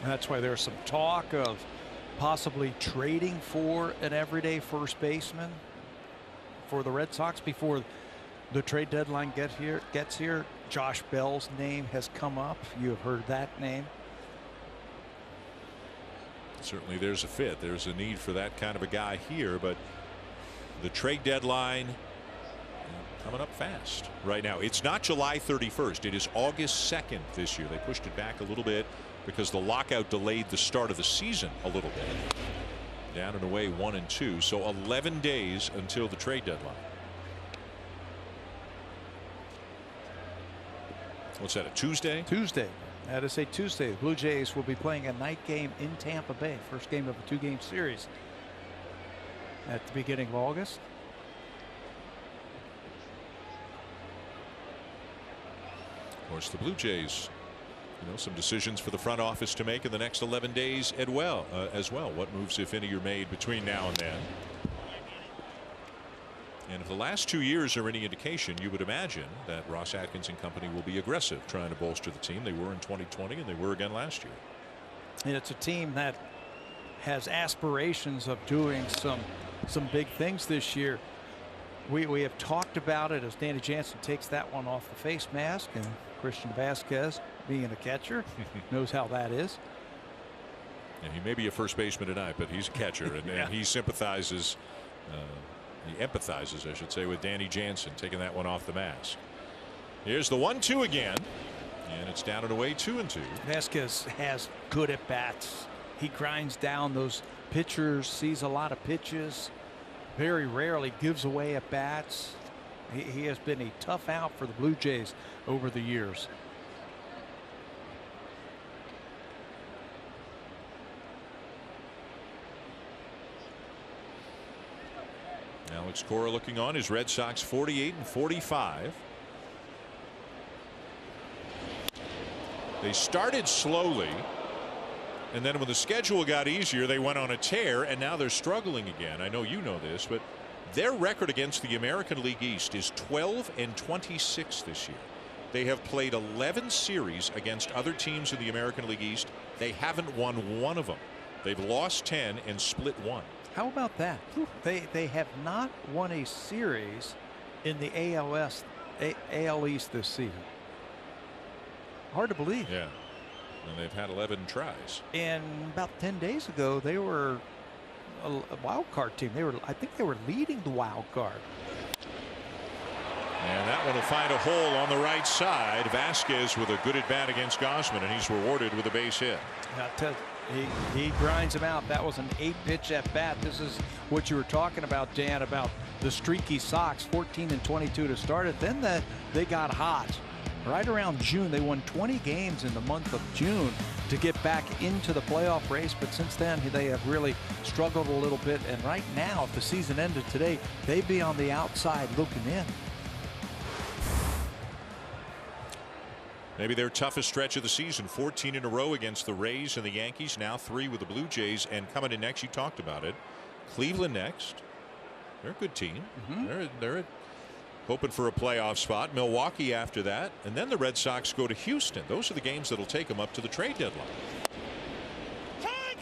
That's why there's some talk of possibly trading for an everyday first baseman for the Red Sox before the trade deadline gets here. Josh Bell's name has come up. You have heard that name. Certainly there's a fit. There's a need for that kind of a guy here, but the trade deadline coming up fast right now. It's not July 31st. It is August 2nd this year. They pushed it back a little bit because the lockout delayed the start of the season a little bit. Down and away 1-2, so 11 days until the trade deadline. What's that, a Tuesday? Tuesday. I had to say Tuesday. The Blue Jays will be playing a night game in Tampa Bay. First game of a 2-game series at the beginning of August. Of course, the Blue Jays, some decisions for the front office to make in the next 11 days as well. What moves, if any, are made between now and then? And if the last 2 years are any indication, you would imagine that Ross Atkins and company will be aggressive trying to bolster the team. They were in 2020 and they were again last year. And it's a team that has aspirations of doing some big things this year. We have talked about it as Danny Jansen takes that one off the face mask, and Christian Vasquez, being a catcher, knows how that is. And he may be a first baseman tonight, but he's a catcher, and, yeah. and he sympathizes. He empathizes, I should say, with Danny Jansen taking that one off the mask. Here's the 1-2 again, and it's down and away 2-2. Vasquez has good at bats. He grinds down those pitchers, sees a lot of pitches, very rarely gives away at bats. He has been a tough out for the Blue Jays over the years. Alex Cora looking on. His Red Sox 48 and 45. They started slowly, and then when the schedule got easier, they went on a tear, and now they're struggling again. I know you know this, but their record against the American League East is 12 and 26 this year. They have played 11 series against other teams in the American League East. They haven't won one of them. They've lost 10 and split 1. How about that? They have not won a series in the AL East this season. Hard to believe. Yeah. And they've had 11 tries. And about 10 days ago, they were a wild card team. I think they were leading the wild card. And that one will find a hole on the right side. Vasquez with a good at bat against Gausman, and he's rewarded with a base hit. He grinds him out. That was an 8-pitch at bat. This is what you were talking about, Dan, about the streaky Sox, 14 and 22 to start it. Then they got hot. Right around June, they won 20 games in the month of June to get back into the playoff race. But since then, they have really struggled a little bit. And right now, if the season ended today, they'd be on the outside looking in. Maybe their toughest stretch of the season, 14 in a row against the Rays and the Yankees, now 3 with the Blue Jays, and coming in next, you talked about it, Cleveland next. They're a good team. They're hoping for a playoff spot. Milwaukee after that, and then the Red Sox go to Houston. Those are the games that'll take them up to the trade deadline.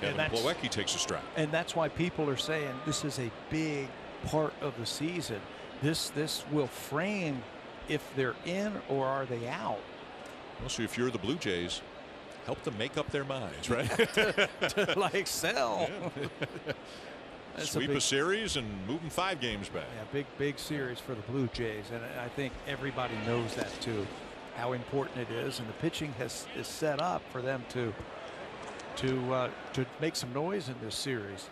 Kevin Plawecki takes a strike. And that's why people are saying this is a big part of the season. This will frame if they're in or are they out. Also, if you're the Blue Jays, help them make up their minds, right? to like sell. Yeah. Sweep a series and move them 5 games back. Yeah, big series for the Blue Jays, and I think everybody knows that too, how important it is, and the pitching is set up for them to make some noise in this series.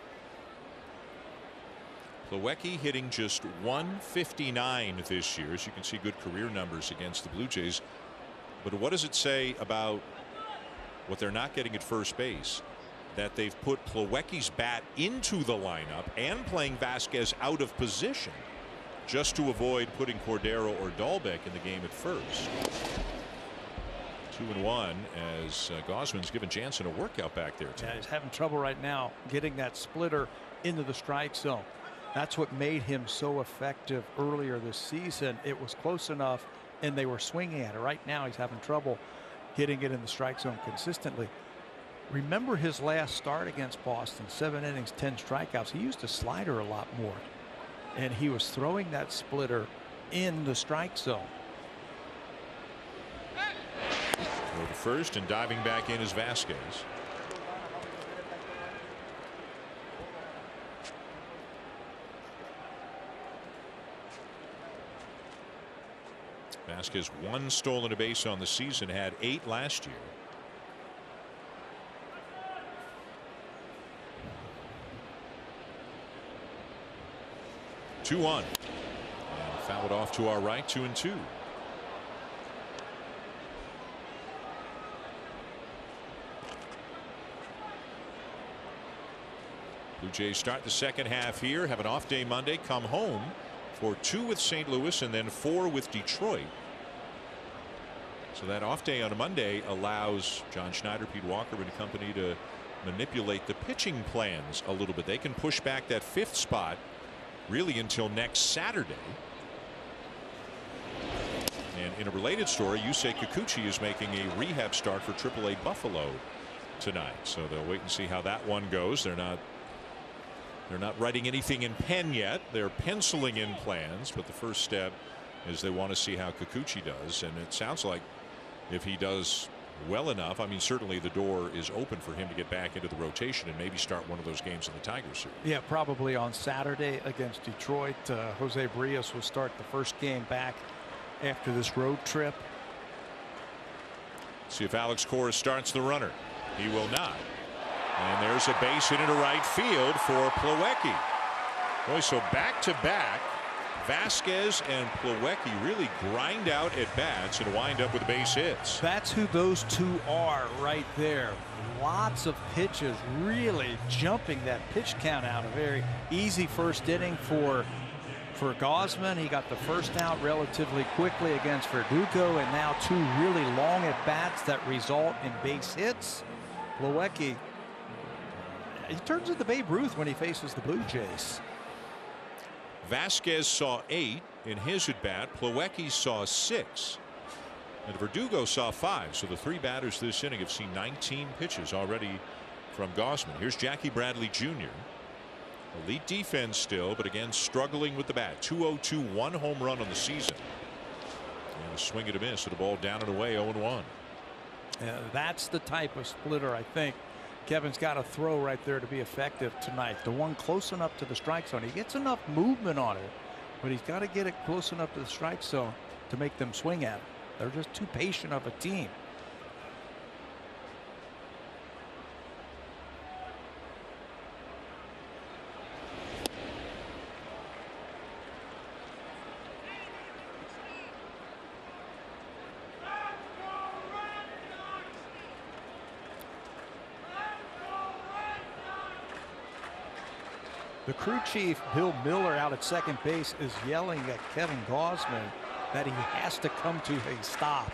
Plawecki hitting just .159 this year, as you can see, good career numbers against the Blue Jays. But what does it say about what they're not getting at first base? That they've put Plawecki's bat into the lineup and playing Vasquez out of position just to avoid putting Cordero or Dahlbeck in the game at first. 2-1 as Gausman's given Jansen a workout back there. Yeah, he's having trouble right now getting that splitter into the strike zone. That's what made him so effective earlier this season. It was close enough, and they were swinging at it. Right now, he's having trouble getting it in the strike zone consistently. Remember his last start against Boston, 7 innings, 10 strikeouts. He used a slider a lot more, and he was throwing that splitter in the strike zone. Go to first, and diving back in is Vasquez. Vasquez 1 stolen a base on the season, had 8 last year. Two on, and fouled off to our right. 2-2. Blue Jays start the second half here, have an off day Monday, come home for 2 with St. Louis and then 4 with Detroit. So that off day on a Monday allows John Schneider, Pete Walker and company to manipulate the pitching plans a little bit. They can push back that 5th spot really until next Saturday. And in a related story, Yusei Kikuchi is making a rehab start for AAA Buffalo tonight. So they'll wait and see how that one goes. They're not writing anything in pen yet. They're penciling in plans, but the first step is they want to see how Kikuchi does, and it sounds like if he does well enough, I mean, certainly the door is open for him to get back into the rotation and maybe start one of those games in the Tigers series. Yeah, probably on Saturday against Detroit. Jose Barrios will start the first game back after this road trip. See if Alex Cora starts the runner. He will not. And there's a base hit into right field for Plawecki. Boy, so back-to-back, Vasquez and Plawecki really grind out at bats and wind up with base hits. That's who those two are right there. Lots of pitches, really jumping that pitch count out. A very easy first inning for Gausman. He got the first out relatively quickly against Verdugo, and now 2 really long at bats that result in base hits. Plawecki, he turns into Babe Ruth when he faces the Blue Jays. Vasquez saw 8 in his at bat. Plawecki saw 6. And Verdugo saw 5. So the 3 batters this inning have seen 19 pitches already from Gausman. Here's Jackie Bradley Jr. Elite defense still, but again struggling with the bat. 202, 1 home run on the season. And a swing and a miss at a ball down and away, 0-1. That's the type of splitter I think Kevin's got to throw right there to be effective tonight. The one close enough to the strike zone. He gets enough movement on it, but he's got to get it close enough to the strike zone to make them swing at him. They're just too patient of a team. The crew chief, Bill Miller, out at second base, is yelling at Kevin Gausman that he has to come to a stop.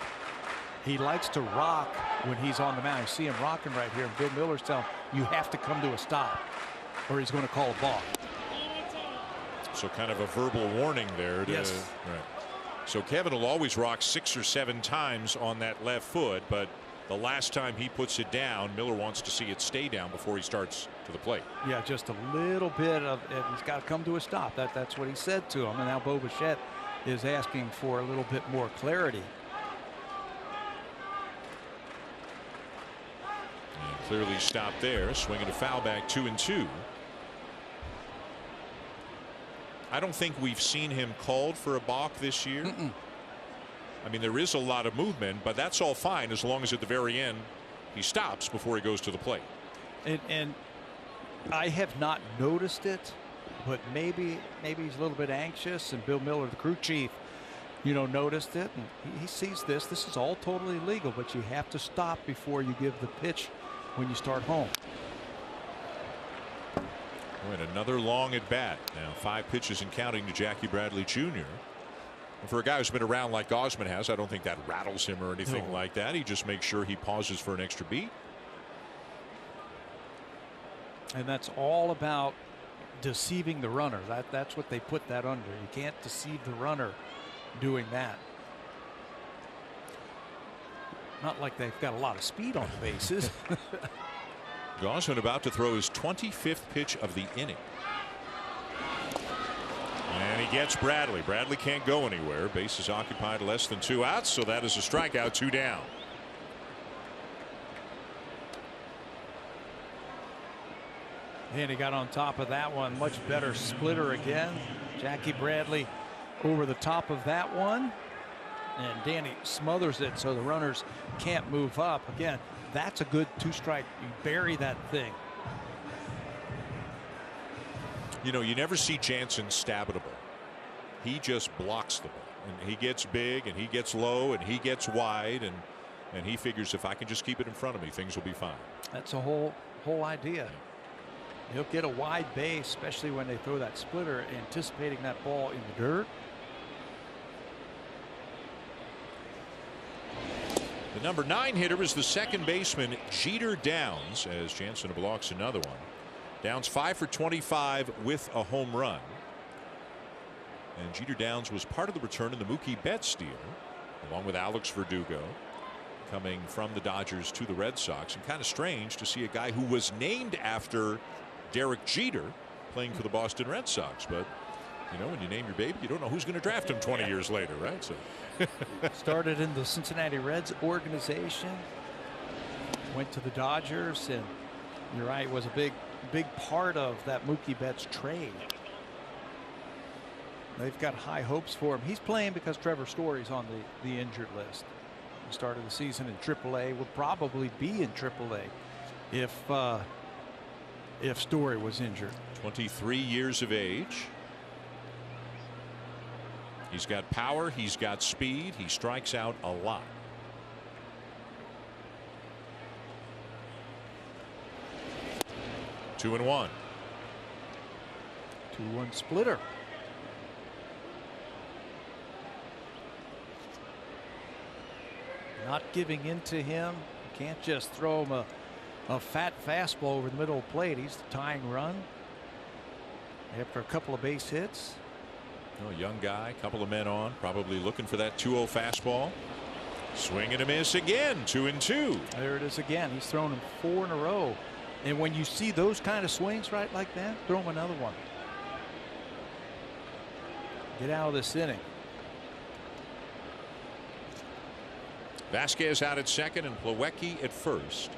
He likes to rock when he's on the mound. You see him rocking right here, and Bill Miller's telling him, you have to come to a stop, or he's going to call a ball. So kind of a verbal warning there. Yes. Right. So Kevin will always rock 6 or 7 times on that left foot, but the last time he puts it down, Miller wants to see it stay down before he starts to the plate. Yeah, just a little bit of it. He's got to come to a stop. That's what he said to him. And now Bo Bichette is asking for a little bit more clarity. And clearly stopped there. Swinging a foul back, 2-2. I don't think we've seen him called for a balk this year. I mean, there is a lot of movement, but that's all fine as long as at the very end he stops before he goes to the plate. And I have not noticed it, but maybe he's a little bit anxious, and Bill Miller, the crew chief, noticed it, and he sees this. This is all totally legal, but you have to stop before you give the pitch when you start home. And another long at bat. Now 5 pitches and counting to Jackie Bradley Jr. And for a guy who's been around like Gausman has, I don't think that rattles him or anything like that. He just makes sure he pauses for an extra beat. And that's all about deceiving the runner. That's what they put that under. You can't deceive the runner doing that. Not like they've got a lot of speed on the bases. Gausman about to throw his 25th pitch of the inning. And he gets Bradley. Bradley can't go anywhere. Base is occupied, less than 2 outs, so that is a strikeout, 2 down. And he got on top of that one. Much better splitter again. Jackie Bradley over the top of that one. And Danny smothers it so the runners can't move up. Again, that's a good 2-strike. You bury that thing. You never see Jansen stab at a ball. He just blocks the ball. And he gets big, and he gets low, and he gets wide, and he figures if I can just keep it in front of me, things will be fine. That's the whole idea. He'll get a wide base, especially when they throw that splitter, anticipating that ball in the dirt. The number 9 hitter is the second baseman, Jeter Downs, as Jansen blocks another one. Downs 5 for 25 with a home run. And Jeter Downs was part of the return in the Mookie Betts deal, along with Alex Verdugo, coming from the Dodgers to the Red Sox. And kind of strange to see a guy who was named after Derek Jeter playing for the Boston Red Sox. But, when you name your baby, you don't know who's going to draft him 20 years later, right? So started in the Cincinnati Reds organization, went to the Dodgers, and you're right, was a big part of that Mookie Betts trade. They've got high hopes for him. He's playing because Trevor Story's on the injured list. He started the season in AAA, will probably be in AAA if Story was injured. 23 years of age. He's got power, he's got speed, he strikes out a lot. Two and 1. 2-1 splitter. Not giving in to him. You can't just throw him a fat fastball over the middle of the plate. He's the tying run after a couple of base hits. A young guy, couple of men on, probably looking for that 2-0 fastball. Swing and a miss again, 2-2. There it is again. He's thrown him 4 in a row. And when you see those kind of swings right like that, throw him another one. Get out of this inning. Vasquez out at second and Plawecki at first.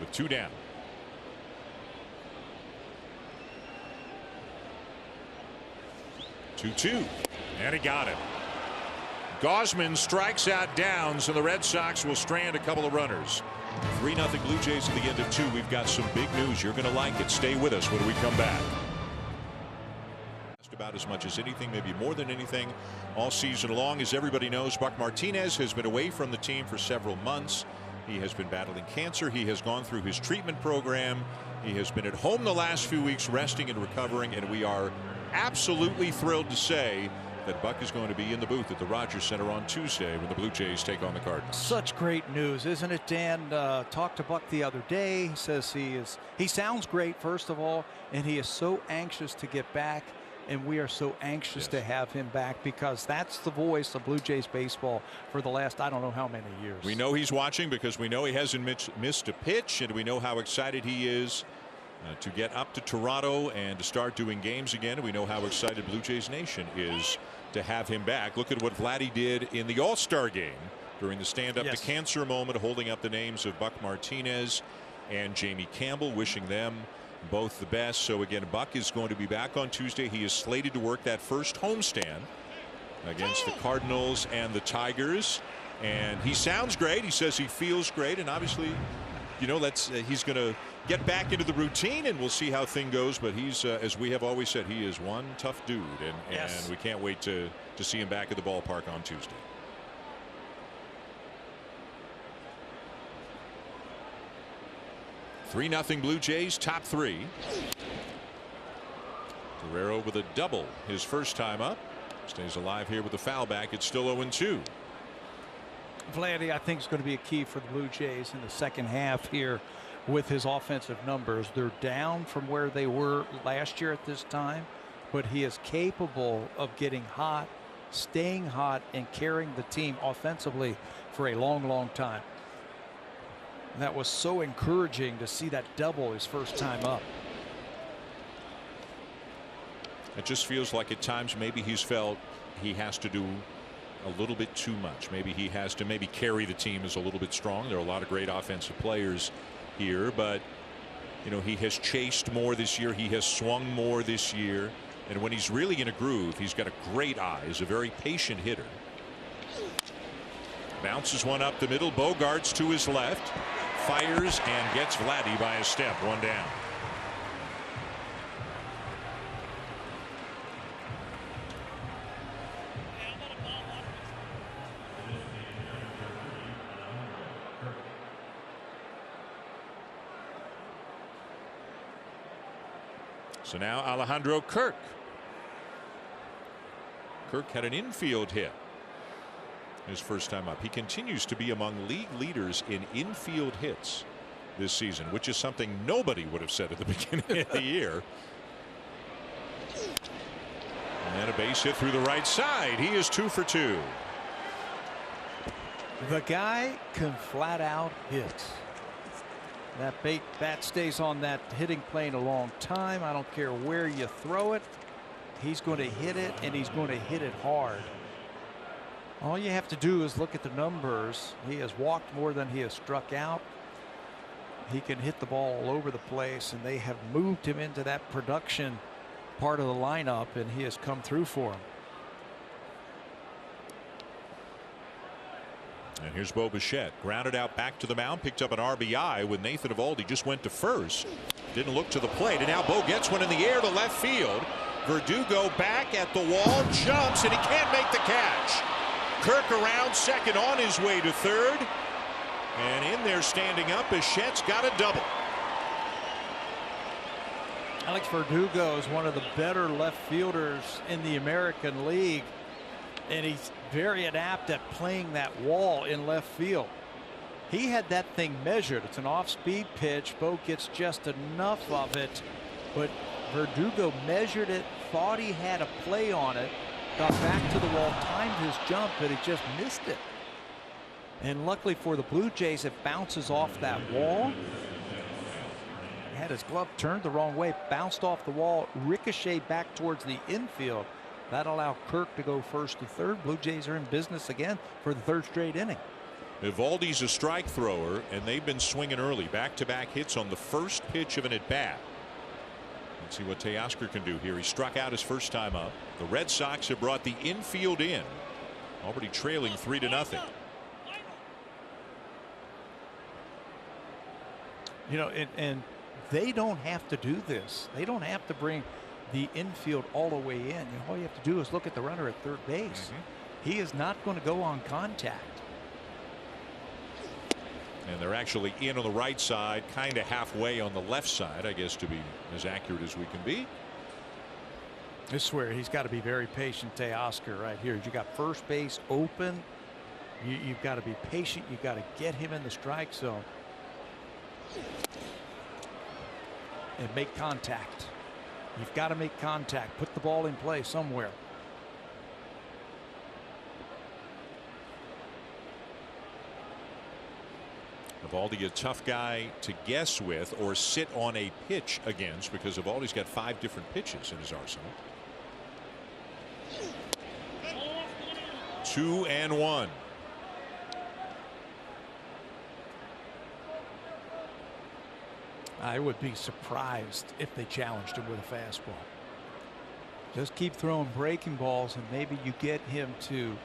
With 2 down. Two, and he got it. Gausman strikes out Downs, and the Red Sox will strand a couple of runners. 3-0 Blue Jays at the end of 2. We've got some big news. You're going to like it. Stay with us when we come back. About as much as anything, maybe more than anything, all season long. As everybody knows, Buck Martinez has been away from the team for several months. He has been battling cancer. He has gone through his treatment program. He has been at home the last few weeks resting and recovering, and we are absolutely thrilled to say that Buck is going to be in the booth at the Rogers Center on Tuesday when the Blue Jays take on the Cardinals. Such great news, isn't it, Dan? Talked to Buck the other day. He says he sounds great, first of all, and he is so anxious to get back. And we are so anxious to have him back, because that's the voice of Blue Jays baseball for the last I don't know how many years. We know he's watching because we know he hasn't missed a pitch, and we know how excited he is to get up to Toronto and to start doing games again. We know how excited Blue Jays Nation is to have him back. Look at what Vladdy did in the All-Star game during the stand-up to cancer moment, holding up the names of Buck Martinez and Jamie Campbell, wishing them both the best. So again, Buck is going to be back on Tuesday. He is slated to work that first homestand against the Cardinals and the Tigers, and he sounds great. He says he feels great, and obviously, you know, he's going to get back into the routine, and we'll see how thing goes. But he's as we have always said, he is one tough dude, and we can't wait to see him back at the ballpark on Tuesday. Three 0 Blue Jays, top 3. Guerrero with a double his first time up. Stays alive here with the foul back. It's still 0-2. Vladdy, I think, is going to be a key for the Blue Jays in the second half here with his offensive numbers. They're down from where they were last year at this time, but he is capable of getting hot, staying hot, and carrying the team offensively for a long, long time. And that was so encouraging to see that double his first time up. It just feels like at times maybe he's felt he has to do a little bit too much. Maybe he has to carry the team is a little bit strong. There are a lot of great offensive players here, but you know, he has chased more this year. He has swung more this year, and when he's really in a groove, he's got a great eye. He's a very patient hitter. Bounces one up the middle. Bogarts to his left, fires and gets Vladdy by a step. 1 down. So now Alejandro Kirk. Kirk had an infield hit his first time up. He continues to be among league leaders in infield hits this season, which is something nobody would have said at the beginning of the year. And then a base hit through the right side. He is 2 for 2. The guy can flat out hit. That bat stays on that hitting plane a long time. I don't care where you throw it. He's going to hit it, and he's going to hit it hard. All you have to do is look at the numbers. He has walked more than he has struck out. He can hit the ball all over the place, and they have moved him into that production part of the lineup, and he has come through for him. And here's Bo Bichette, grounded out back to the mound, picked up an RBI when Nathan Eovaldi just went to first. Didn't look to the plate, and now Bo gets one in the air to left field. Verdugo back at the wall, jumps, and he can't make the catch. Kirk around second, on his way to third, and in there standing up, Bichette's got a double. Alex Verdugo is one of the better left fielders in the American League, and he's very adept at playing that wall in left field. He had that thing measured. It's an off-speed pitch. Bo gets just enough of it, but Verdugo measured it, thought he had a play on it, got back to the wall, timed his jump, but he just missed it. And luckily for the Blue Jays, it bounces off that wall. He had his glove turned the wrong way, bounced off the wall, ricocheted back towards the infield, That'll allow Kirk to go first to third. Blue Jays are in business again for the third straight inning. Evaldi's a strike thrower, and they've been swinging early. Back-to-back hits on the first pitch of an at-bat. Let's see what Teoscar can do here. He struck out his first time up. The Red Sox have brought the infield in, already trailing 3-0. You know, and they don't have to do this. They don't have to bring the infield all the way in. All you have to do is look at the runner at third base. He is not going to go on contact. And they're actually in on the right side, kind of halfway on the left side, I guess, to be as accurate as we can be. This is where he's got to be very patient, Teoscar, right here. You got first base open. You've got to be patient. You've got to get him in the strike zone and make contact. You've got to make contact. Put the ball in play somewhere. Evaldi, a tough guy to guess with or sit on a pitch against, because Evaldi's got 5 different pitches in his arsenal. 2-1. I would be surprised if they challenged him with a fastball. Just keep throwing breaking balls, and maybe you get him to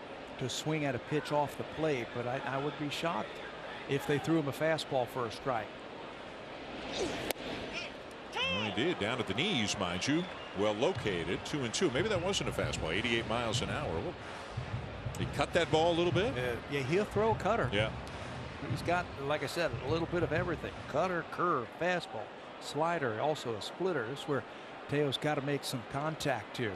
swing at a pitch off the plate. But I would be shocked if they threw him a fastball for a strike. Well, he did, down at the knees, mind you. Well located. 2-2. Maybe that wasn't a fastball. 88 miles an hour. Well, he cut that ball a little bit. Yeah, he'll throw a cutter. Yeah. He's got, like I said, a little bit of everything. Cutter, curve, fastball, slider, also a splitter. This is where Teo's got to make some contact here.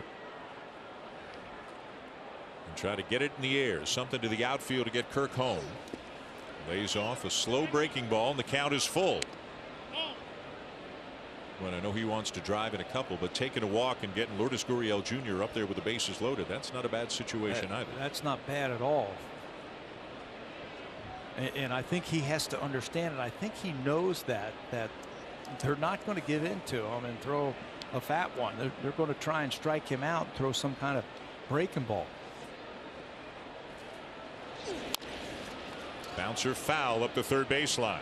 And try to get it in the air. Something to the outfield to get Kirk home. Lays off a slow breaking ball, and the count is full. Well, I know he wants to drive in a couple, but taking a walk and getting Lourdes Gurriel Jr. up there with the bases loaded, that's not a bad situation either. That's not bad at all. And I think he has to understand it. I think he knows that they're not going to give in to him and throw a fat one. They're going to try and strike him out, throw some kind of breaking ball. Bouncer foul up the third baseline.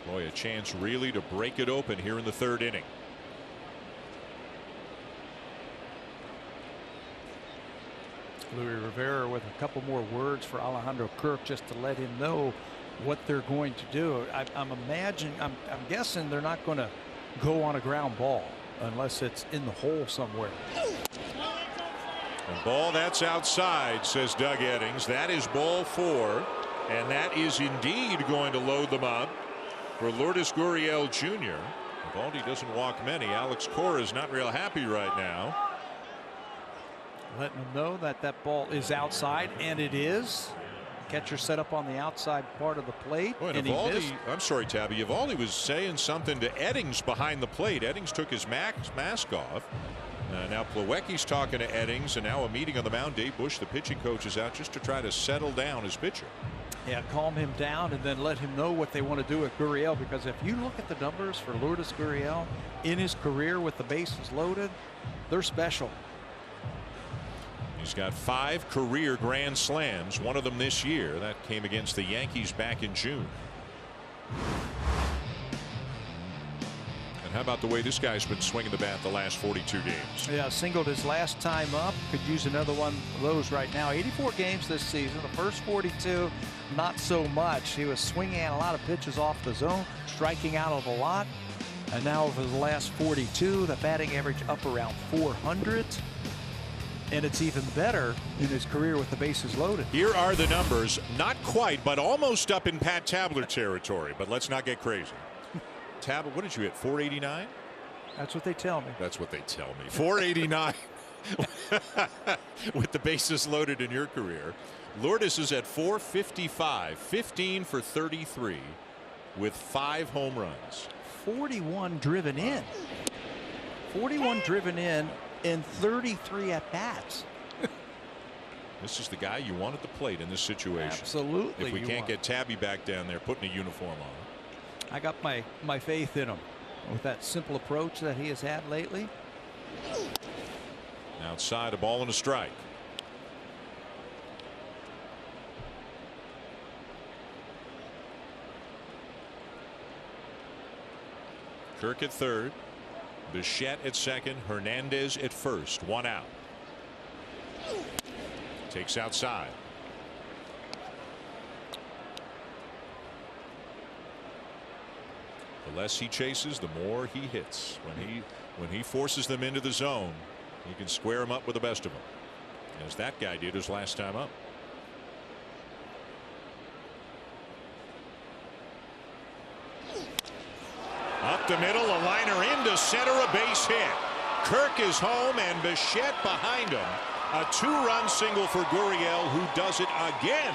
Boy, a chance really to break it open here in the third inning. Luis Rivera with a couple more words for Alejandro Kirk, just to let him know what they're going to do. I'm guessing they're not going to go on a ground ball unless it's in the hole somewhere. A ball that's outside, says Doug Eddings. That is ball 4, and that is indeed going to load them up for Lourdes Gurriel Jr. Evaldi doesn't walk many. Alex Cora is not real happy right now. Letting them know that ball is outside, and it is. Catcher set up on the outside part of the plate. Boy, and Evaldi, I'm sorry, Tabby. Evaldi was saying something to Eddings behind the plate. Eddings took his mask off. Now Plawecki's talking to Eddings, and now a meeting on the mound. Dave Bush, the pitching coach, is out just to try to settle down his pitcher. Yeah, calm him down and then let him know what they want to do with Gurriel, because if you look at the numbers for Lourdes Gurriel in his career with the bases loaded, they're special. He's got 5 career grand slams, one of them this year. That came against the Yankees back in June. And how about the way this guy's been swinging the bat the last 42 games? Yeah, singled his last time up. Could use another one of those right now. 84 games this season. The first 42, not so much. He was swinging at a lot of pitches off the zone, striking out of a lot. And now over the last 42, the batting average up around 400. And it's even better in his career with the bases loaded. Here are the numbers. Not quite, but almost up in Pat Tabler territory. But let's not get crazy. Tabler, what did you hit? 489? That's what they tell me. That's what they tell me. 489 with the bases loaded in your career. Lourdes is at 455, 15 for 33 with 5 home runs. 41 driven in. 41 driven in 33 at bats. This is the guy you want at the plate in this situation. Absolutely. If we can't get Tabby back down there putting a uniform on. I got my faith in him with that simple approach that he has had lately. Outside, a ball and a strike. Kirk at third, Bichette at second, Hernandez at first. One out. Takes outside. The less he chases, the more he hits. When he forces them into the zone, he can square them up with the best of them, as that guy did his last time up. Up the middle, a liner into center, a base hit. Kirk is home and Bichette behind him. A 2-run single for Gurriel, who does it again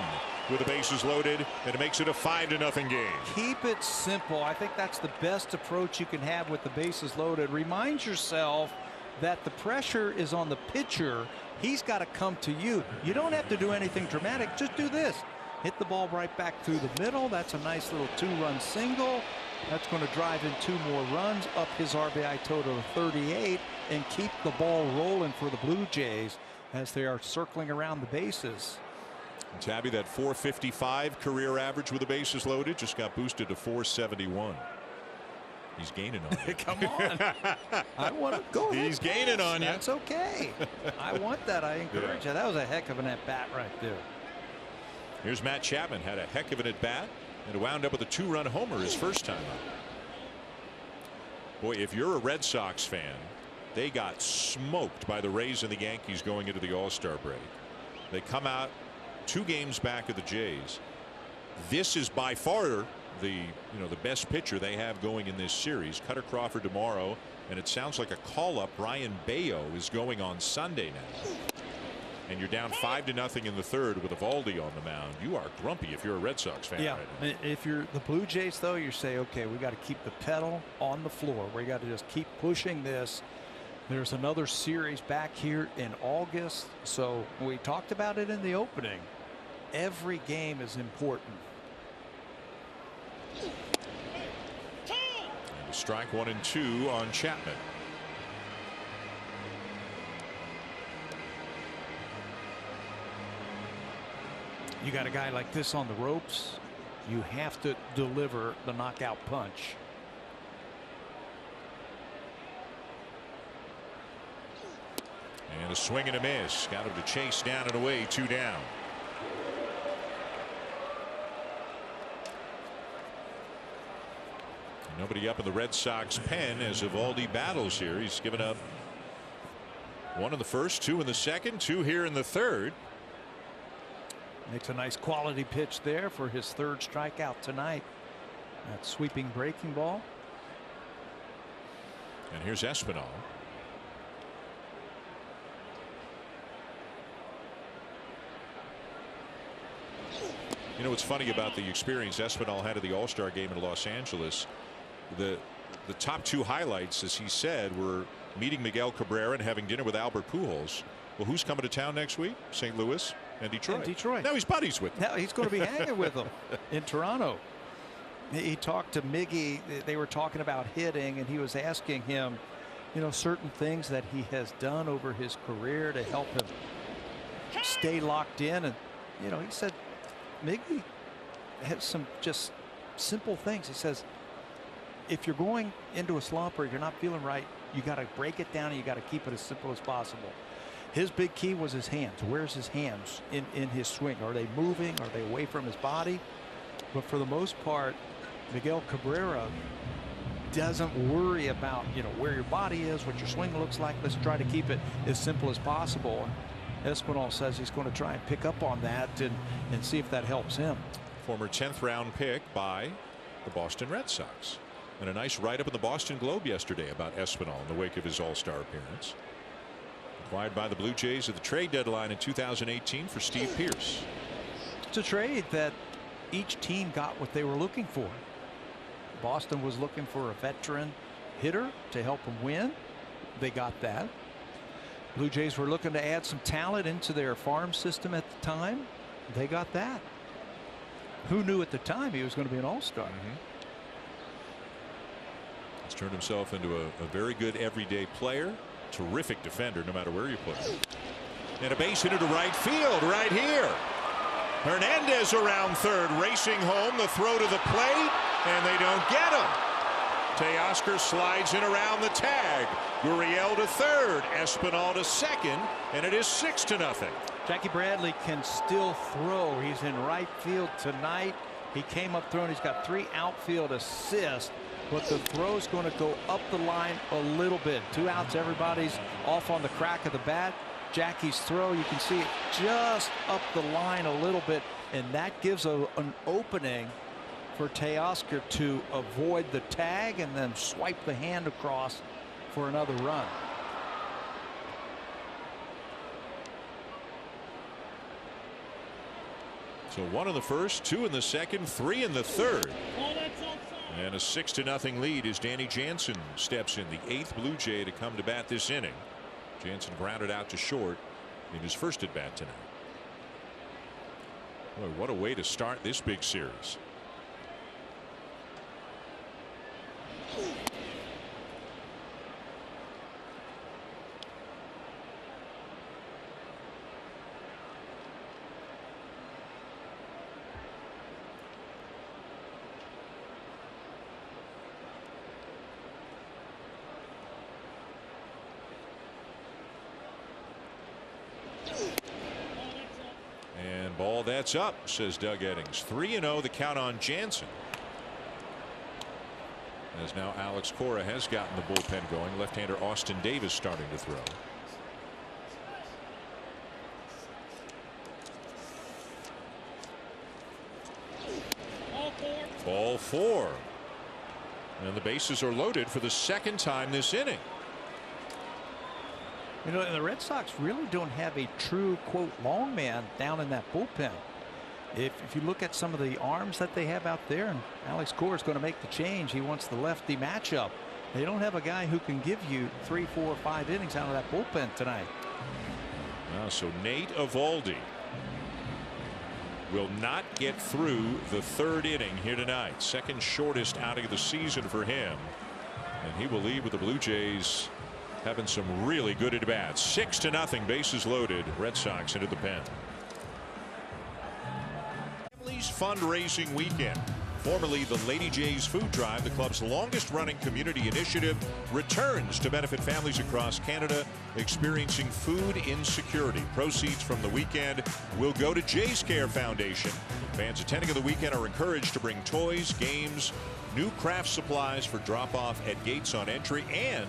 with the bases loaded, and it makes it a 5-0 game. Keep it simple. I think that's the best approach you can have with the bases loaded. Remind yourself that the pressure is on the pitcher. He's got to come to you. You don't have to do anything dramatic. Just do this. Hit the ball right back through the middle. That's a nice little 2-run single. That's going to drive in 2 more runs, up his RBI total to 38, and keep the ball rolling for the Blue Jays as they are circling around the bases. And Tabby, that .455 career average with the bases loaded just got boosted to .471. He's gaining on you. Come on. I want to go ahead. He's gaining on you. That's okay. I want that. I encourage that. That was a heck of an at-bat right there. Here's Matt Chapman, had a heck of an at-bat and wound up with a 2-run homer his first time up. Boy, if you're a Red Sox fan, they got smoked by the Rays and the Yankees going into the All-Star break. They come out 2 games back of the Jays. This is by far the best pitcher they have going in this series. Cutter Crawford tomorrow, and it sounds like a call-up. Ryan Baio is going on Sunday now. And you're down 5-0 in the third with Eovaldi on the mound. You are grumpy if you're a Red Sox fan. Yeah, right now. If you're the Blue Jays, though, you say, okay, we got to keep the pedal on the floor. We got to just keep pushing this. There's another series back here in August, so we talked about it in the opening. Every game is important. And a strike 1 and 2 on Chapman. You got a guy like this on the ropes, you have to deliver the knockout punch. And a swing and a miss. Got him to chase down and away. 2 down. Nobody up in the Red Sox pen as Eovaldi battles here. He's given up 1 in the first, 2 in the second, 2 here in the third. Makes a nice quality pitch there for his 3rd strikeout tonight. That sweeping breaking ball. And here's Espinal. You know what's funny about the experience Espinal had at the All-Star game in Los Angeles? The top 2 highlights, as he said, were meeting Miguel Cabrera and having dinner with Albert Pujols. Well, who's coming to town next week? St. Louis and Detroit. Now he's buddies with them. Now he's going to be hanging with them in Toronto. He talked to Miggy. They were talking about hitting, and he was asking him, certain things that he has done over his career to help him stay locked in. And, he said, Miggy has some just simple things. He says, if you're going into a slump or you're not feeling right, you got to break it down and you got to keep it as simple as possible. His big key was his hands. Where's his hands in his swing? Are they moving? Are they away from his body? But for the most part, Miguel Cabrera doesn't worry about where your body is, what your swing looks like. Let's try to keep it as simple as possible. Espinal says he's going to try and pick up on that and see if that helps him. Former 10th round pick by the Boston Red Sox. And a nice write-up in the Boston Globe yesterday about Espinal in the wake of his All-Star appearance. Acquired by the Blue Jays at the trade deadline in 2018 for Steve Pearce. It's a trade that each team got what they were looking for. Boston was looking for a veteran hitter to help them win. They got that. Blue Jays were looking to add some talent into their farm system at the time. They got that. Who knew at the time he was going to be an all-star? He's turned himself into a very good everyday player. Terrific defender no matter where you put him. And a base hit into right field right here. Hernandez around third, racing home, the throw to the plate, and they don't get him. Teoscar slides in around the tag. Gurriel to third, Espinal to second, and it is 6-0. Jackie Bradley can still throw. He's in right field tonight. He came up throwing. He's got 3 outfield assists, but the throw's going to go up the line a little bit. 2 outs, everybody's off on the crack of the bat. Jackie's throw, you can see it just up the line a little bit, and that gives an opening for Teoscar to avoid the tag and then swipe the hand across for another run. So 1 in the first, 2 in the second, 3 in the third. And a 6-0 lead as Danny Jansen steps in, the 8th Blue Jay to come to bat this inning. Jansen grounded out to short in his first at bat tonight. Boy, what a way to start this big series. And ball that's up, says Doug Eddings. 3-0 the count on Jansen. As now Alex Cora has gotten the bullpen going. Left-hander Austin Davis starting to throw. Ball 4. And the bases are loaded for the second time this inning. You know, and the Red Sox really don't have a true, quote, long man down in that bullpen. If you look at some of the arms that they have out there, and Alex Cora is going to make the change. He wants the lefty matchup. They don't have a guy who can give you 3, 4, 5 innings out of that bullpen tonight. So Nate Eovaldi will not get through the 3rd inning here tonight. Second shortest outing of the season for him. And he will leave with the Blue Jays having some really good at bats. 6-0, bases loaded. Red Sox into the pen. Family's fundraising weekend. Formerly the Lady Jays Food Drive, the club's longest running community initiative, returns to benefit families across Canada experiencing food insecurity. Proceeds from the weekend will go to Jays Care Foundation. Fans attending the weekend are encouraged to bring toys, games, new craft supplies for drop-off at gates on entry, and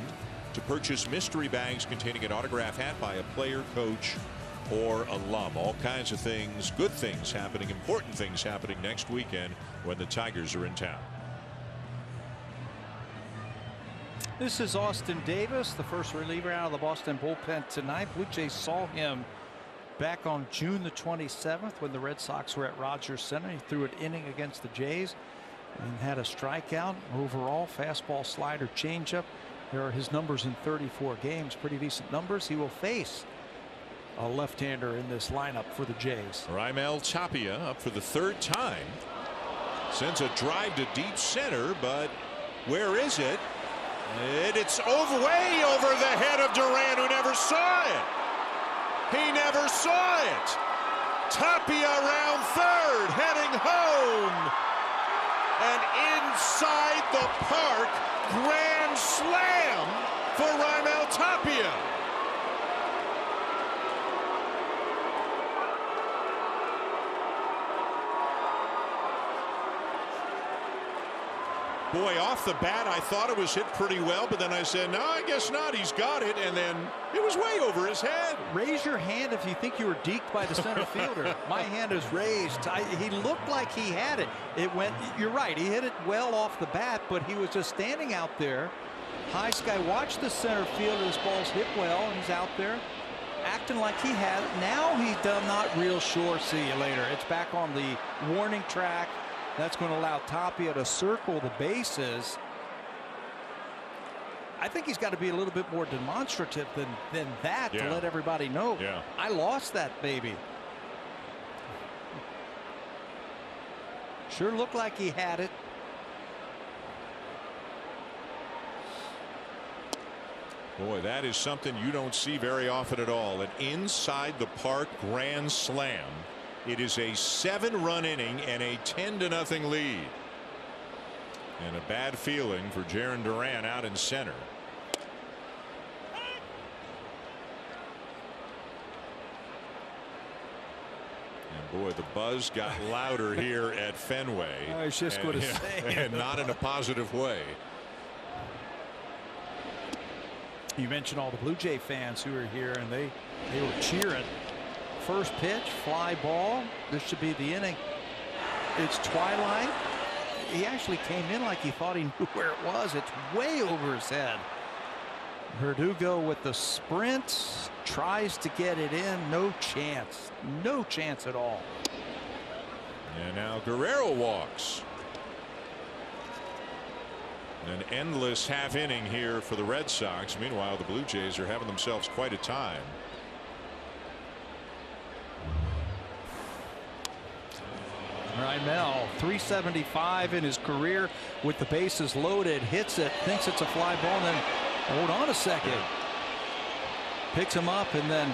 to purchase mystery bags containing an autograph hat by a player, coach, or alum. All kinds of things, good things happening, important things happening next weekend when the Tigers are in town. This is Austin Davis, the first reliever out of the Boston bullpen tonight. Blue Jays saw him back on June the 27th when the Red Sox were at Rogers Center. He threw an inning against the Jays and had a strikeout. Overall, fastball, slider, changeup. There are his numbers in 34 games. Pretty decent numbers. He will face a left-hander in this lineup for the Jays. Raimel Tapia up for the 3rd time. Sends a drive to deep center, but where is it? It's way over the head of Duran, who never saw it. He never saw it. Tapia around third, heading home. And inside the park, grand slam for Raimel Tapia. Boy, off the bat, I thought it was hit pretty well, but then I said, no, I guess not. He's got it, and then it was way over his head. Raise your hand if you think you were deked by the center fielder. My hand is raised. He looked like he had it. It went, you're right, he hit it well off the bat, but he was just standing out there. High sky, watch the center fielder. His ball's hit well, and he's out there acting like he had it. Now he's not real sure. See you later. It's back on the warning track. That's going to allow Tapia to circle the bases. I think he's got to be a little bit more demonstrative than that to let everybody know. Yeah. I lost that baby. Sure looked like he had it. Boy, that is something you don't see very often at all. An inside the park grand slam. It is a 7-run inning and a 10-0 lead. And a bad feeling for Jarren Duran out in center. And boy, the buzz got louder here at Fenway. I was just going to say. And not in a positive way. You mentioned all the Blue Jay fans who are here, and they were cheering. First pitch, fly ball. This should be the inning. It's twilight. He actually came in like he thought he knew where it was. It's way over his head. Verdugo with the sprint, tries to get it in. No chance. No chance at all. And now Guerrero walks. An endless half inning here for the Red Sox. Meanwhile, the Blue Jays are having themselves quite a time. Rymel, 375 in his career with the bases loaded, hits it, thinks it's a fly ball, and then hold on a second. Picks him up, and then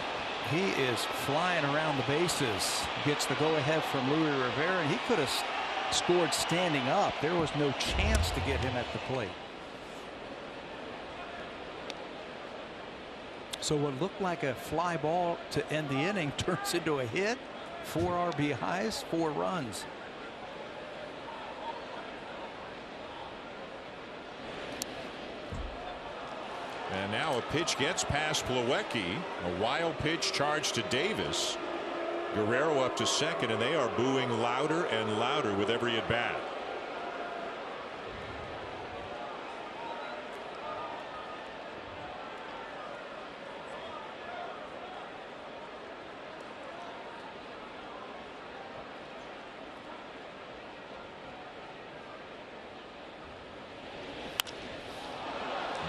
he is flying around the bases. Gets the go-ahead from Louis Rivera, and he could have scored standing up. There was no chance to get him at the plate. So what looked like a fly ball to end the inning turns into a hit. 4 RBIs, 4 runs. And now a pitch gets past Plawecki. A wild pitch charged to Davis. Guerrero up to second, and they are booing louder and louder with every at bat.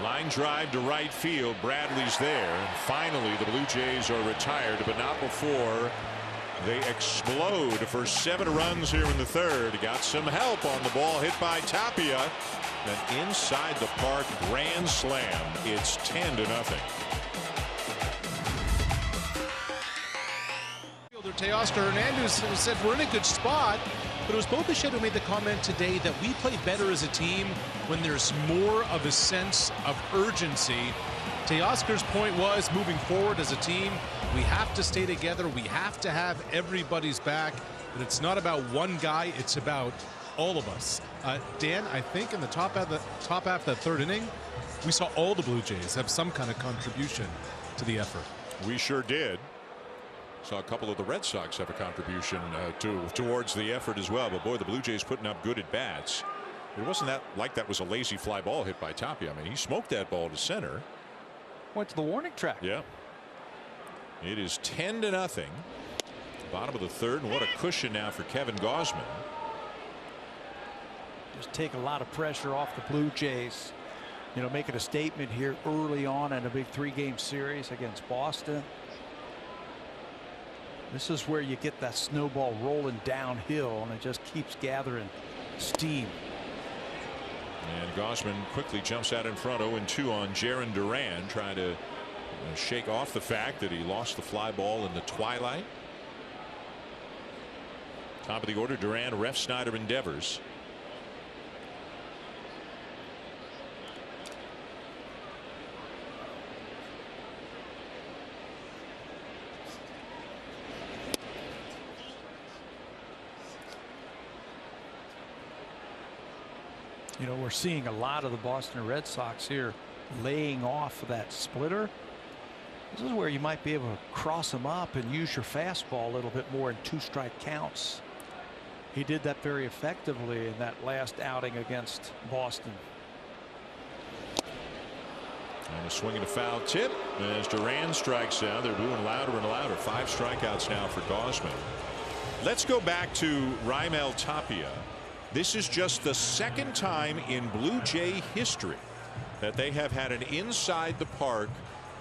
Line drive to right field. Bradley's there. Finally, the Blue Jays are retired, but not before they explode for 7 runs here in the third. Got some help on the ball hit by Tapia. An inside the park grand slam. It's 10-0. Teoscar Hernandez said we're in a good spot, but it was Bobichet who made the comment today that we play better as a team when there's more of a sense of urgency. Teoscar's point was, moving forward as a team, we have to stay together. We have to have everybody's back. But it's not about one guy. It's about all of us. Dan, I think in the top half of the third inning, we saw all the Blue Jays have some kind of contribution to the effort. We sure did. Saw a couple of the Red Sox have a contribution towards the effort as well. But boy, the Blue Jays putting up good at bats. It wasn't that was a lazy fly ball hit by Tapia. I mean, he smoked that ball to center. Went to the warning track. Yeah. It is 10-0. Bottom of the third, and what a cushion now for Kevin Gausman. Just take a lot of pressure off the Blue Jays. You know, making a statement here early on in a big 3-game series against Boston. This is where you get that snowball rolling downhill, and it just keeps gathering steam. And Gausman quickly jumps out in front. 0-2 on Jarren Duran, trying to shake off the fact that he lost the fly ball in the twilight. Top of the order, Duran, Ref Snyder endeavors. You know, we're seeing a lot of the Boston Red Sox here laying off of that splitter. This is where you might be able to cross them up and use your fastball a little bit more in 2-strike counts. He did that very effectively in that last outing against Boston. And a swing and a foul tip as Duran strikes out. They're booing louder and louder. 5 strikeouts now for Gausman. Let's go back to Rymel Tapia. This is just the 2nd time in Blue Jay history that they have had an inside the park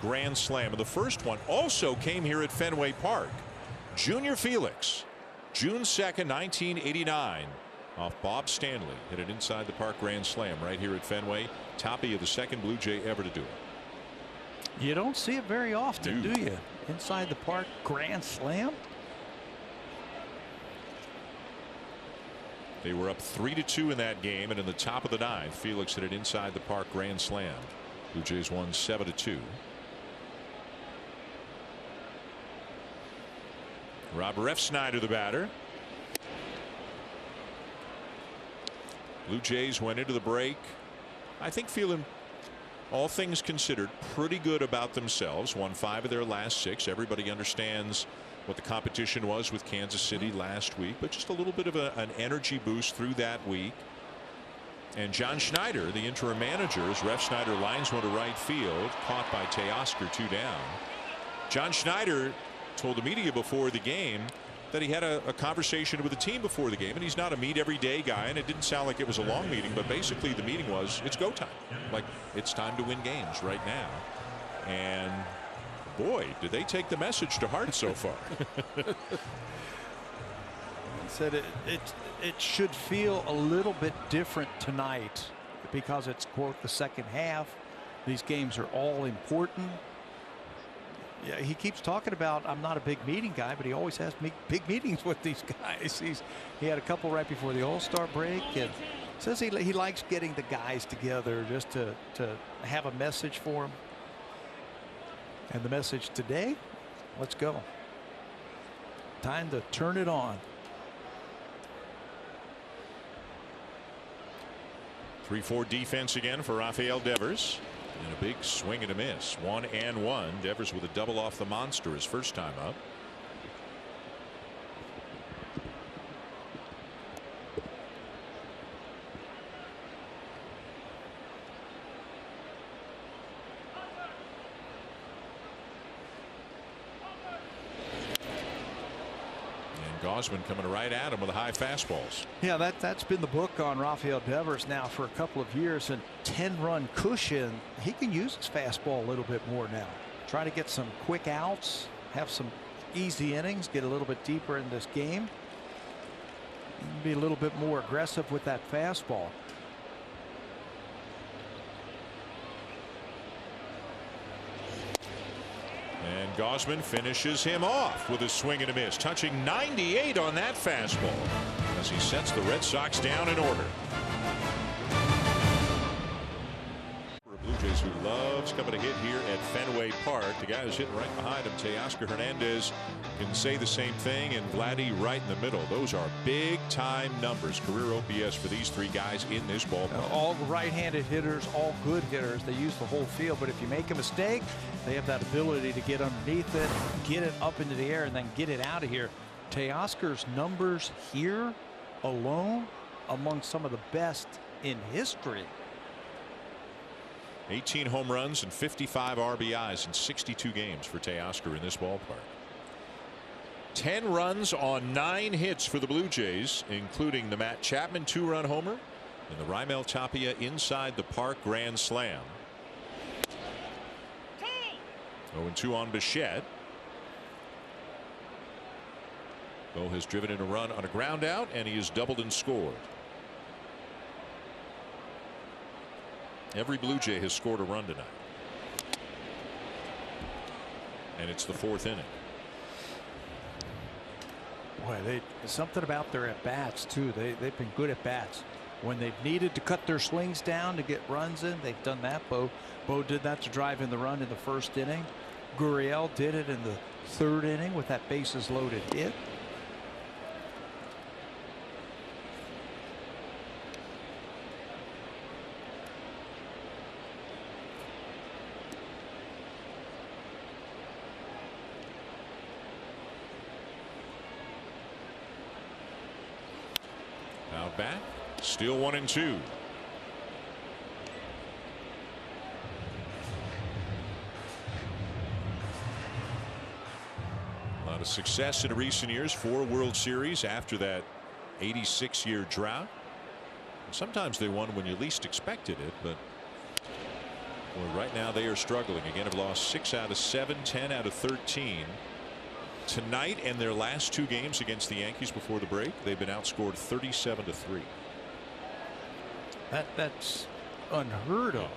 grand slam. And the first one also came here at Fenway Park. Junior Felix, June 2nd, 1989, off Bob Stanley, hit an inside the park grand slam right here at Fenway. Toppy of the second Blue Jay ever to do it. You don't see it very often, do you? Inside the park grand slam. They were up 3-2 in that game, and in the top of the ninth, Felix hit an inside the park grand slam. Blue Jays won 7-2. Rob Refsnyder, the batter. Blue Jays went into the break, I think, feeling, all things considered, pretty good about themselves. Won 5 of their last 6. Everybody understands what the competition was with Kansas City last week, but just a little bit of an energy boost through that week. And John Schneider, the interim manager, as Refsnyder lines one to right field, caught by Teoscar, 2 down. John Schneider told the media before the game that he had a conversation with the team before the game, and he's not a meet every day guy, and it didn't sound like it was a long meeting, but basically the meeting was, it's go time. Like, it's time to win games right now. And boy, did they take the message to heart so far. He said it should feel a little bit different tonight because it's, quote, the second half. These games are all important. Yeah, he keeps talking about, I'm not a big meeting guy, but he always has big meetings with these guys. He had a couple right before the All-Star break, and says he likes getting the guys together just to have a message for them. And the message today, let's go. Time to turn it on. 3-4 defense again for Rafael Devers. And a big swing and a miss. 1-1. Devers with a double off the monster his first time up. Gausman coming right at him with the high fastballs. Yeah, that's been the book on Rafael Devers now for a couple of years, and 10-run cushion. He can use his fastball a little bit more now. Try to get some quick outs, have some easy innings, get a little bit deeper in this game. Be a little bit more aggressive with that fastball. And Gausman finishes him off with a swing and a miss, touching 98 on that fastball as he sets the Red Sox down in order. For a Blue Jays who loves coming to hit here at Fenway Park. The guy who's hitting right behind him, Teoscar Hernandez, can say the same thing, and Vladdy right in the middle. Those are big time numbers. Career OPS for these 3 guys in this ballpark. All right-handed hitters, all good hitters. They use the whole field, but if you make a mistake, they have that ability to get underneath it, get it up into the air, and then get it out of here. Teoscar's numbers here alone among some of the best in history. 18 home runs and 55 RBIs in 62 games for Teoscar in this ballpark. 10 runs on 9 hits for the Blue Jays, including the Matt Chapman 2-run homer and the Raimel Tapia inside the park grand slam. 0-2 on Bichette. Bo has driven in a run on a ground out, and he has doubled and scored. Every Blue Jay has scored a run tonight. And it's the 4th inning. Boy, something about their at-bats, too. They've been good at-bats. When they've needed to cut their slings down to get runs in, they've done that. Bo did that to drive in the run in the 1st inning. Gurriel did it in the 3rd inning with that bases loaded hit. Out back, still 1-2. A lot of success in recent years, 4 World Series after that 86-year drought. Sometimes they won when you least expected it, but Well, right now they are struggling. Again, have lost 6 out of 7, 10 out of 13. Tonight and their last 2 games against the Yankees before the break, they've been outscored 37-3. That's unheard of.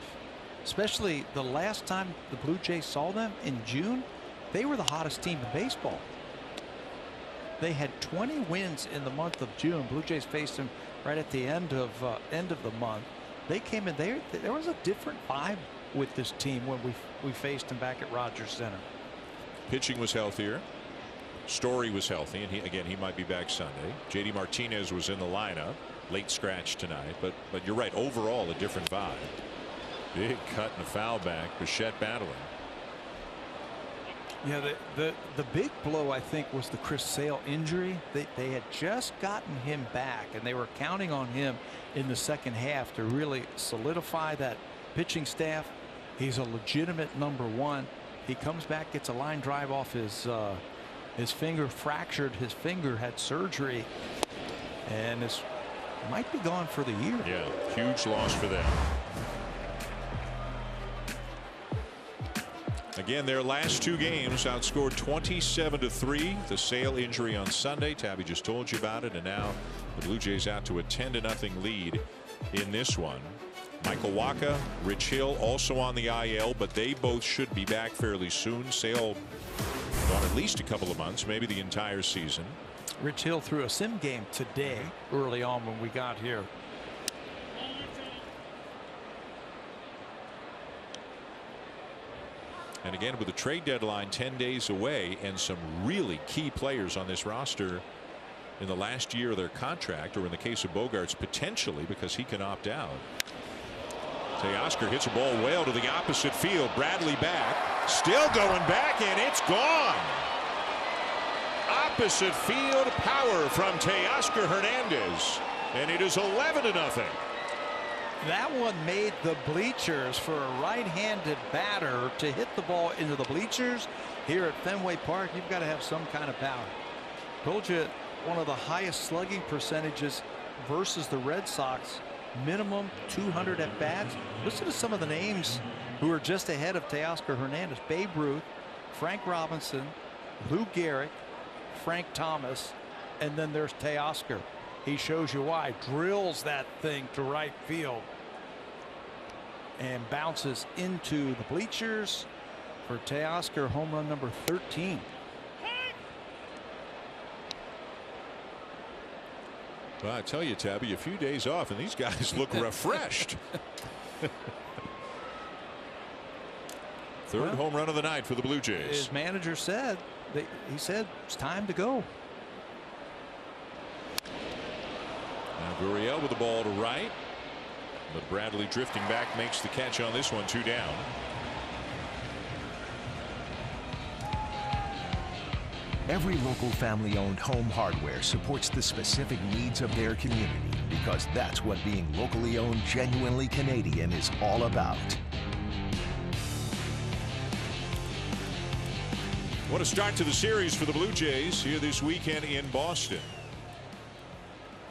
Especially the last time the Blue Jays saw them in June, they were the hottest team in baseball. They had 20 wins in the month of June. Blue Jays faced them right at the end of the month. They came in there. There was a different vibe with this team when we faced them back at Rogers Center. Pitching was healthier. Story was healthy, and he might be back Sunday. JD Martinez was in the lineup, late scratch tonight, but you're right. Overall, a different vibe. Big cut and a foul back. Bichette battling. Yeah, the big blow, I think, was the Chris Sale injury. They had just gotten him back, and they were counting on him in the second half to really solidify that pitching staff. He's a legitimate #1. He comes back, gets a line drive off his finger, fractured his finger, had surgery, and might be gone for the year. Yeah, huge loss for them. Again, their last 2 games outscored 27-3. The Sale injury on Sunday. Tabby just told you about it, and now the Blue Jays out to a 10-0 lead in this one. Michael Wacha, Rich Hill also on the IL, but they both should be back fairly soon. Sale gone at least a couple of months, maybe the entire season. Rich Hill threw a sim game today early on when we got here. And again, with the trade deadline 10 days away and some really key players on this roster in the last year of their contract, or in the case of Bogaerts, potentially, because he can opt out. Teoscar hits a ball well to the opposite field. Bradley back, still going back, and it's gone. Opposite field power from Teoscar Hernandez, and it is 11-0. That one made the bleachers for a right-handed batter to hit the ball into the bleachers here at Fenway Park. You've got to have some kind of power. Told you, one of the highest slugging percentages versus the Red Sox. Minimum 200 at bats. Listen to some of the names who are just ahead of Teoscar Hernandez. Babe Ruth, Frank Robinson, Lou Gehrig, Frank Thomas, and then there's Teoscar. He shows you why. Drills that thing to right field and bounces into the bleachers for Teoscar, home run number 13. Well, I tell you, Tabby, a few days off, and these guys look refreshed. Third home run of the night for the Blue Jays. His manager said, he said it's time to go. Now Gurriel with the ball to right, but Bradley drifting back makes the catch on this one. 2 down. Every local family-owned home hardware supports the specific needs of their community, because that's what being locally owned, genuinely Canadian is all about. What a start to the series for the Blue Jays here this weekend in Boston.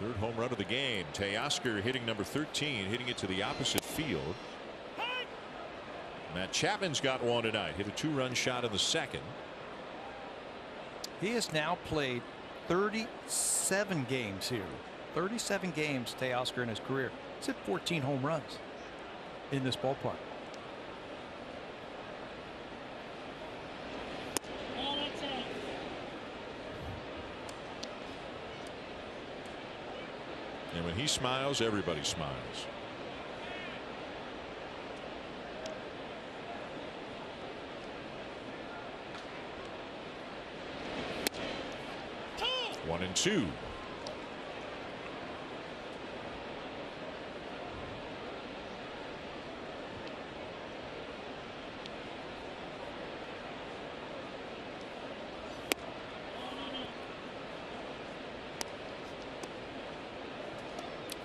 Third home run of the game. Teoscar hitting number 13, hitting it to the opposite field. Matt Chapman's got one tonight. Hit a 2-run shot in the second. He has now played 37 games here. 37 games, Teoscar, in his career. He's hit 14 home runs in this ballpark. And when he smiles, everybody smiles. One and two.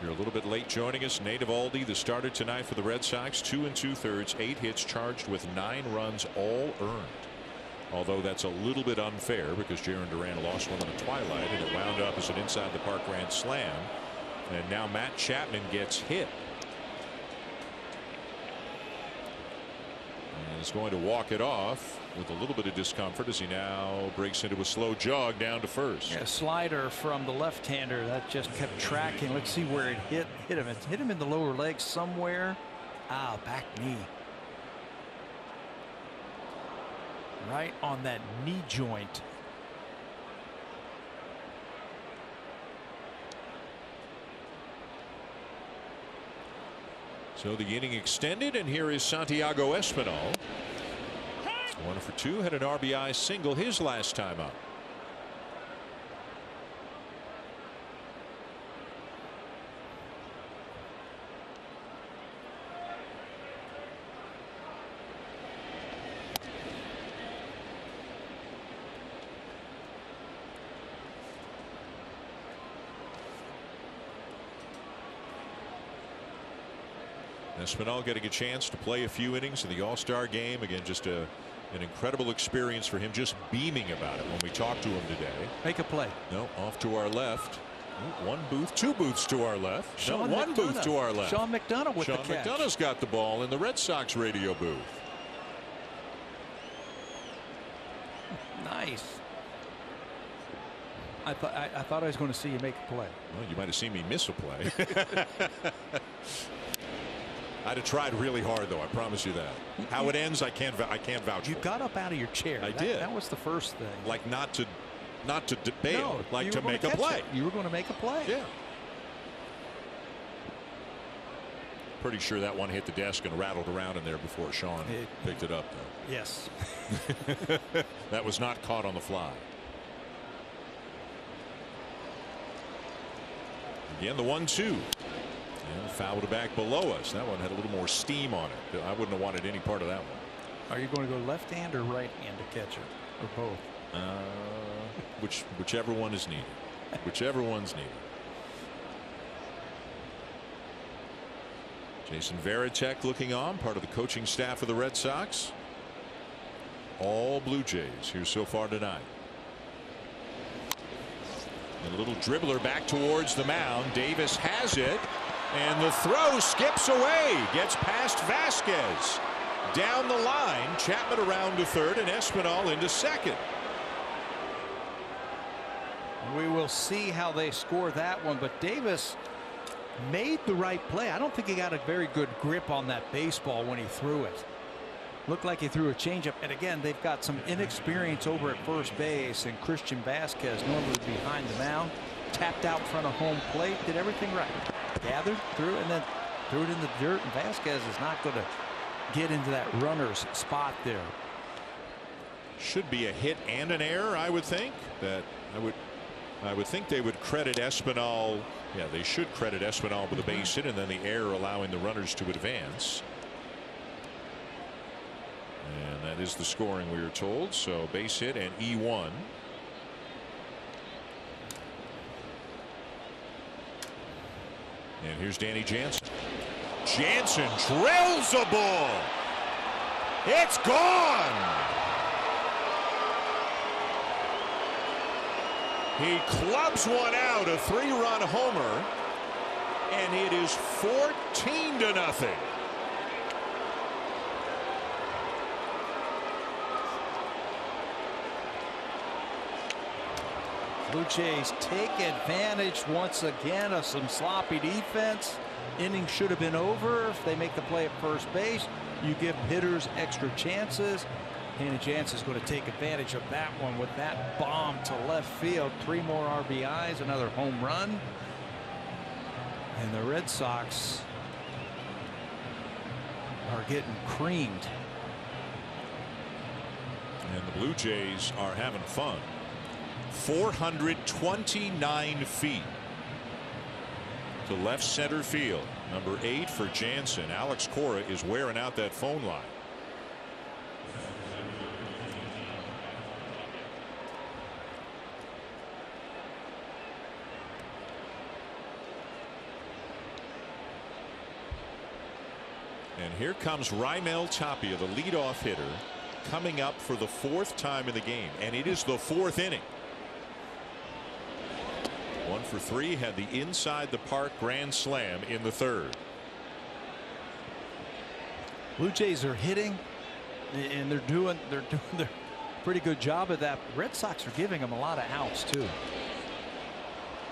You're a little bit late joining us. Nate Eovaldi, the starter tonight for the Red Sox. 2 2/3, 8 hits, charged with 9 runs, all earned. Although that's a little bit unfair because Jarren Duran lost one in the twilight, and it wound up as an inside the park grand slam. And now Matt Chapman gets hit. He's going to walk it off with a little bit of discomfort as he now breaks into a slow jog down to first. Yeah, slider from the left-hander that just kept tracking. Let's see where it hit him. It hit him in the lower leg somewhere. Back knee. Right on that knee joint. So the inning extended, and here is Santiago Espinal. 1 for 2, had an RBI single his last time up. Espinal getting a chance to play a few innings in the All-Star game. Again, just an incredible experience for him, just beaming about it when we talked to him today. Make a play. No, off to our left. One booth, two booths to our left. No, one booth to our left. Sean McDonough with the catch. Sean McDonough's got the ball in the Red Sox radio booth. Nice. I thought I was going to see you make a play. Well, you might have seen me miss a play. I'd have tried really hard, though. I promise you that. How it ends, I can't vouch You for. got up out of your chair. I did. That was the first thing. Like not to bail, no, like to make a play. It. You were going to make a play. Yeah. Pretty sure that one hit the desk and rattled around in there before Sean picked it up, though. Yes. That was not caught on the fly. Again, the 1-2. And fouled it back below us. That one had a little more steam on it. I wouldn't have wanted any part of that one. Are you going to go left hand or right hand to catch it, or both? Whichever one is needed. Whichever one's needed. Jason Varitek looking on, part of the coaching staff of the Red Sox. All Blue Jays here so far tonight. And a little dribbler back towards the mound. Davis has it. And the throw skips away, gets past Vasquez. Down the line, Chapman around to third and Espinal into second. We will see how they score that one, but Davis made the right play. I don't think he got a very good grip on that baseball when he threw it. Looked like he threw a changeup, and again, they've got some inexperience over at first base, and Christian Vasquez normally behind the mound. Tapped out in front of home plate, did everything right. Gathered, threw, and then threw it in the dirt, and Vasquez is not going to get into that runner's spot there. Should be a hit and an error, I would think. That I would think they would credit Espinal. Yeah, they should credit Espinal with a base hit, and then the error allowing the runners to advance. And that is the scoring we were told. So base hit and E1. And here's Danny Jansen. Jansen drills a ball. It's gone. He clubs one out, a 3-run homer, and it is 14-0. Blue Jays take advantage once again of some sloppy defense. Inning should have been over. If they make the play at first base, you give hitters extra chances. Danny Jansen's going to take advantage of that one with that bomb to left field. 3 more RBIs, another home run. And the Red Sox are getting creamed. And the Blue Jays are having fun. 429 feet to left center field. Number 8 for Jansen. Alex Cora is wearing out that phone line. And here comes Raimel Tapia, the leadoff hitter, coming up for the 4th time in the game, and it is the 4th inning. 1 for 3, had the inside the park grand slam in the 3rd. Blue Jays are hitting And they're doing their pretty good job of that. Red Sox are giving them a lot of outs too.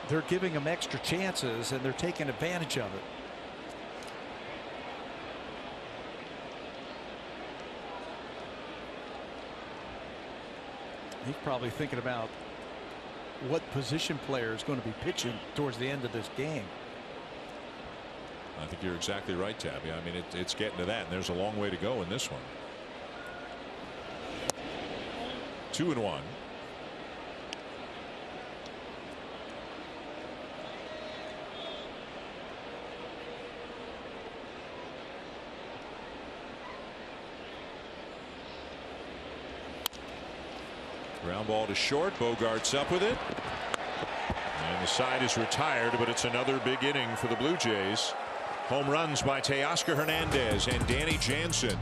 They're giving them extra chances and they're taking advantage of it. He's probably thinking about what position player is going to be pitching towards the end of this game. I think you're exactly right, Tabby. I mean, it's getting to that, and there's a long way to go in this one. 2-1. Ground ball to short. Bogart's up with it. And the side is retired, but it's another big inning for the Blue Jays. Home runs by Teoscar Hernandez and Danny Jansen.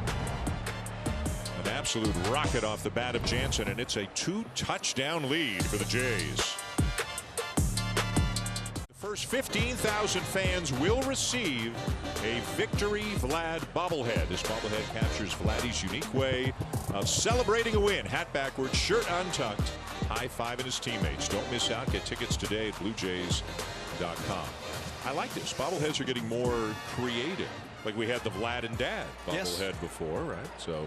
An absolute rocket off the bat of Jansen, and it's a 2-touchdown lead for the Jays. The first 15,000 fans will receive a Victory Vlad bobblehead. This bobblehead captures Vladdy's unique way of celebrating a win. Hat backwards, shirt untucked, high-fiving his teammates. Don't miss out. Get tickets today at BlueJays.com. I like this. Bobbleheads are getting more creative. Like we had the Vlad and Dad bobblehead before, right? So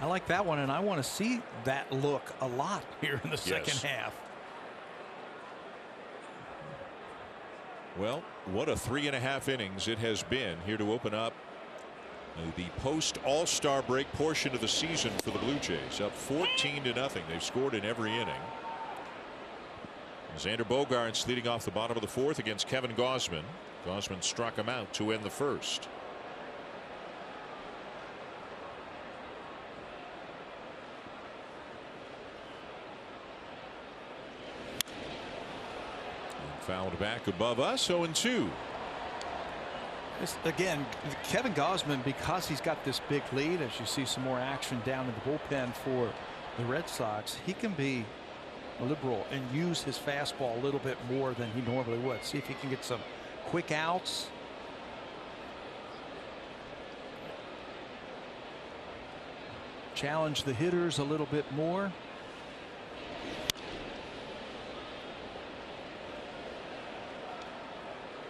I like that one, and I want to see that look a lot here in the second half. Well, what a 3.5 innings it has been here to open up the post All-Star break portion of the season for the Blue Jays. Up 14-0. They've scored in every inning. Xander Bogaerts leading off the bottom of the fourth against Kevin Gausman. Gausman struck him out to end the first. And fouled back above us. 0-2. Again, Kevin Gausman, because he's got this big lead, as you see some more action down in the bullpen for the Red Sox, he can be liberal and use his fastball a little bit more than he normally would. See if he can get some quick outs. Challenge the hitters a little bit more.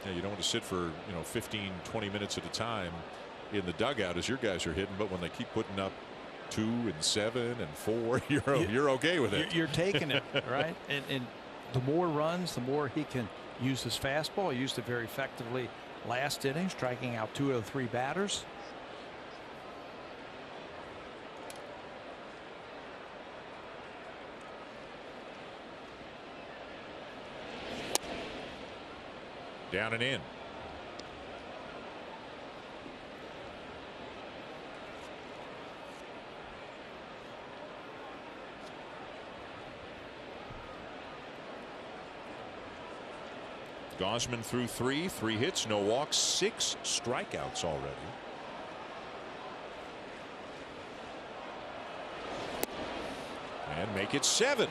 Yeah, you don't want to sit for 15-20 minutes at a time in the dugout as your guys are hitting, but when they keep putting up 2 and 7 and 4, you're okay with it. You're taking it, right? And the more runs, the more he can use his fastball. He used it very effectively last inning, striking out 2 of the 3 batters. Down and in. Gausman threw 3 hits, no walks, 6 strikeouts already. And make it 7.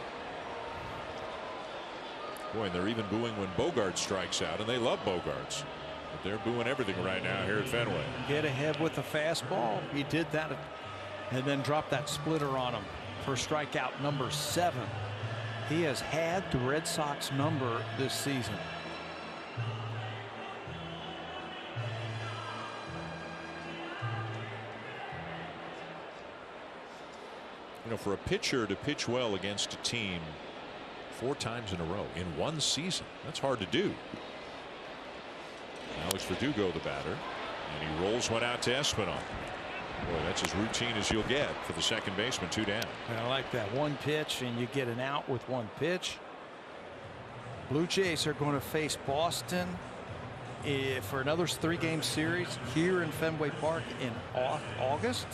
Boy, and they're even booing when Bogaerts strikes out, and they love Bogaerts. But they're booing everything right now here at Fenway. Get ahead with the fastball. He did that and then dropped that splitter on him for strikeout number 7. He has had the Red Sox number this season. For a pitcher to pitch well against a team 4 times in a row in one season, that's hard to do. Alex Verdugo, the batter, and he rolls one out to Espinal. Boy, that's as routine as you'll get for the second baseman. 2 down. And I like that. 1 pitch and you get an out with 1 pitch. Blue Jays are going to face Boston for another 3-game series here in Fenway Park in August.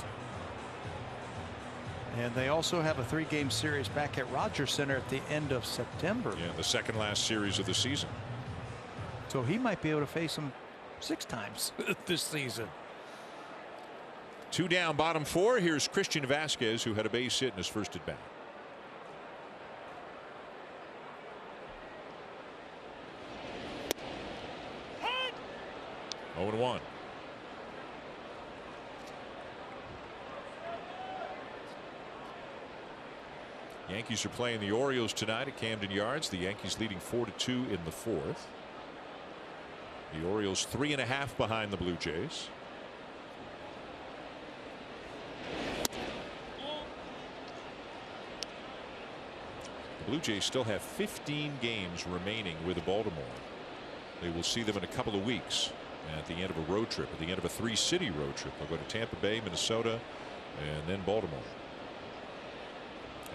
And they also have a 3-game series back at Rogers Center at the end of September. Yeah, the second last series of the season. So he might be able to face them 6 times this season. 2 down, bottom 4. Here's Christian Vasquez, who had a base hit in his first at bat. Hit! 0-1. Yankees are playing the Orioles tonight at Camden Yards. The Yankees leading 4-2 in the fourth. The Orioles 3.5 behind the Blue Jays. The Blue Jays still have 15 games remaining with Baltimore. They will see them in a couple of weeks at the end of a road trip, at the end of a 3-city road trip. They'll go to Tampa Bay, Minnesota, and then Baltimore.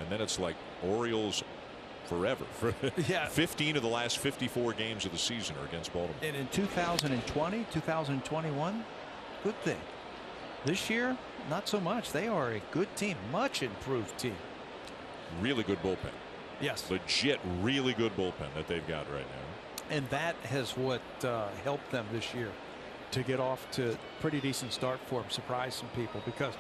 And then it's like Orioles forever. Yeah. 15 of the last 54 games of the season are against Baltimore. And in 2020, 2021, good thing. This year, not so much. They are a good team, much improved team. Really good bullpen. Yes. Legit, really good bullpen that they've got right now. And that has what helped them this year to get off to a pretty decent start for them, surprise some people, because,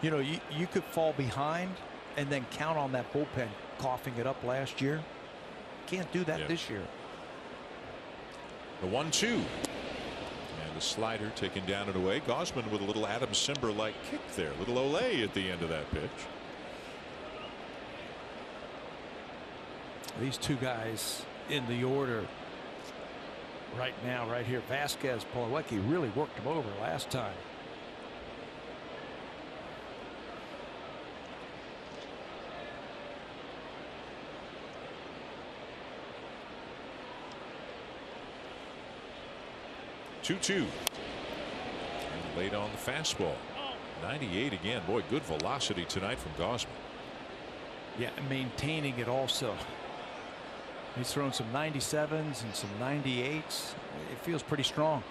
you know, you could fall behind and then count on that bullpen coughing it up last year. Can't do that this year. The 1-2. And the slider taken down and away. Gausman with a little Adam Simber-like kick there. Little Olay at the end of that pitch. These two guys in the order right now, right here. Vasquez, Plawecki really worked him over last time. Two. Late on the fastball. 98 again. Boy, good velocity tonight from Gausman. Yeah, and maintaining it also. He's thrown some 97s and some 98s. It feels pretty strong.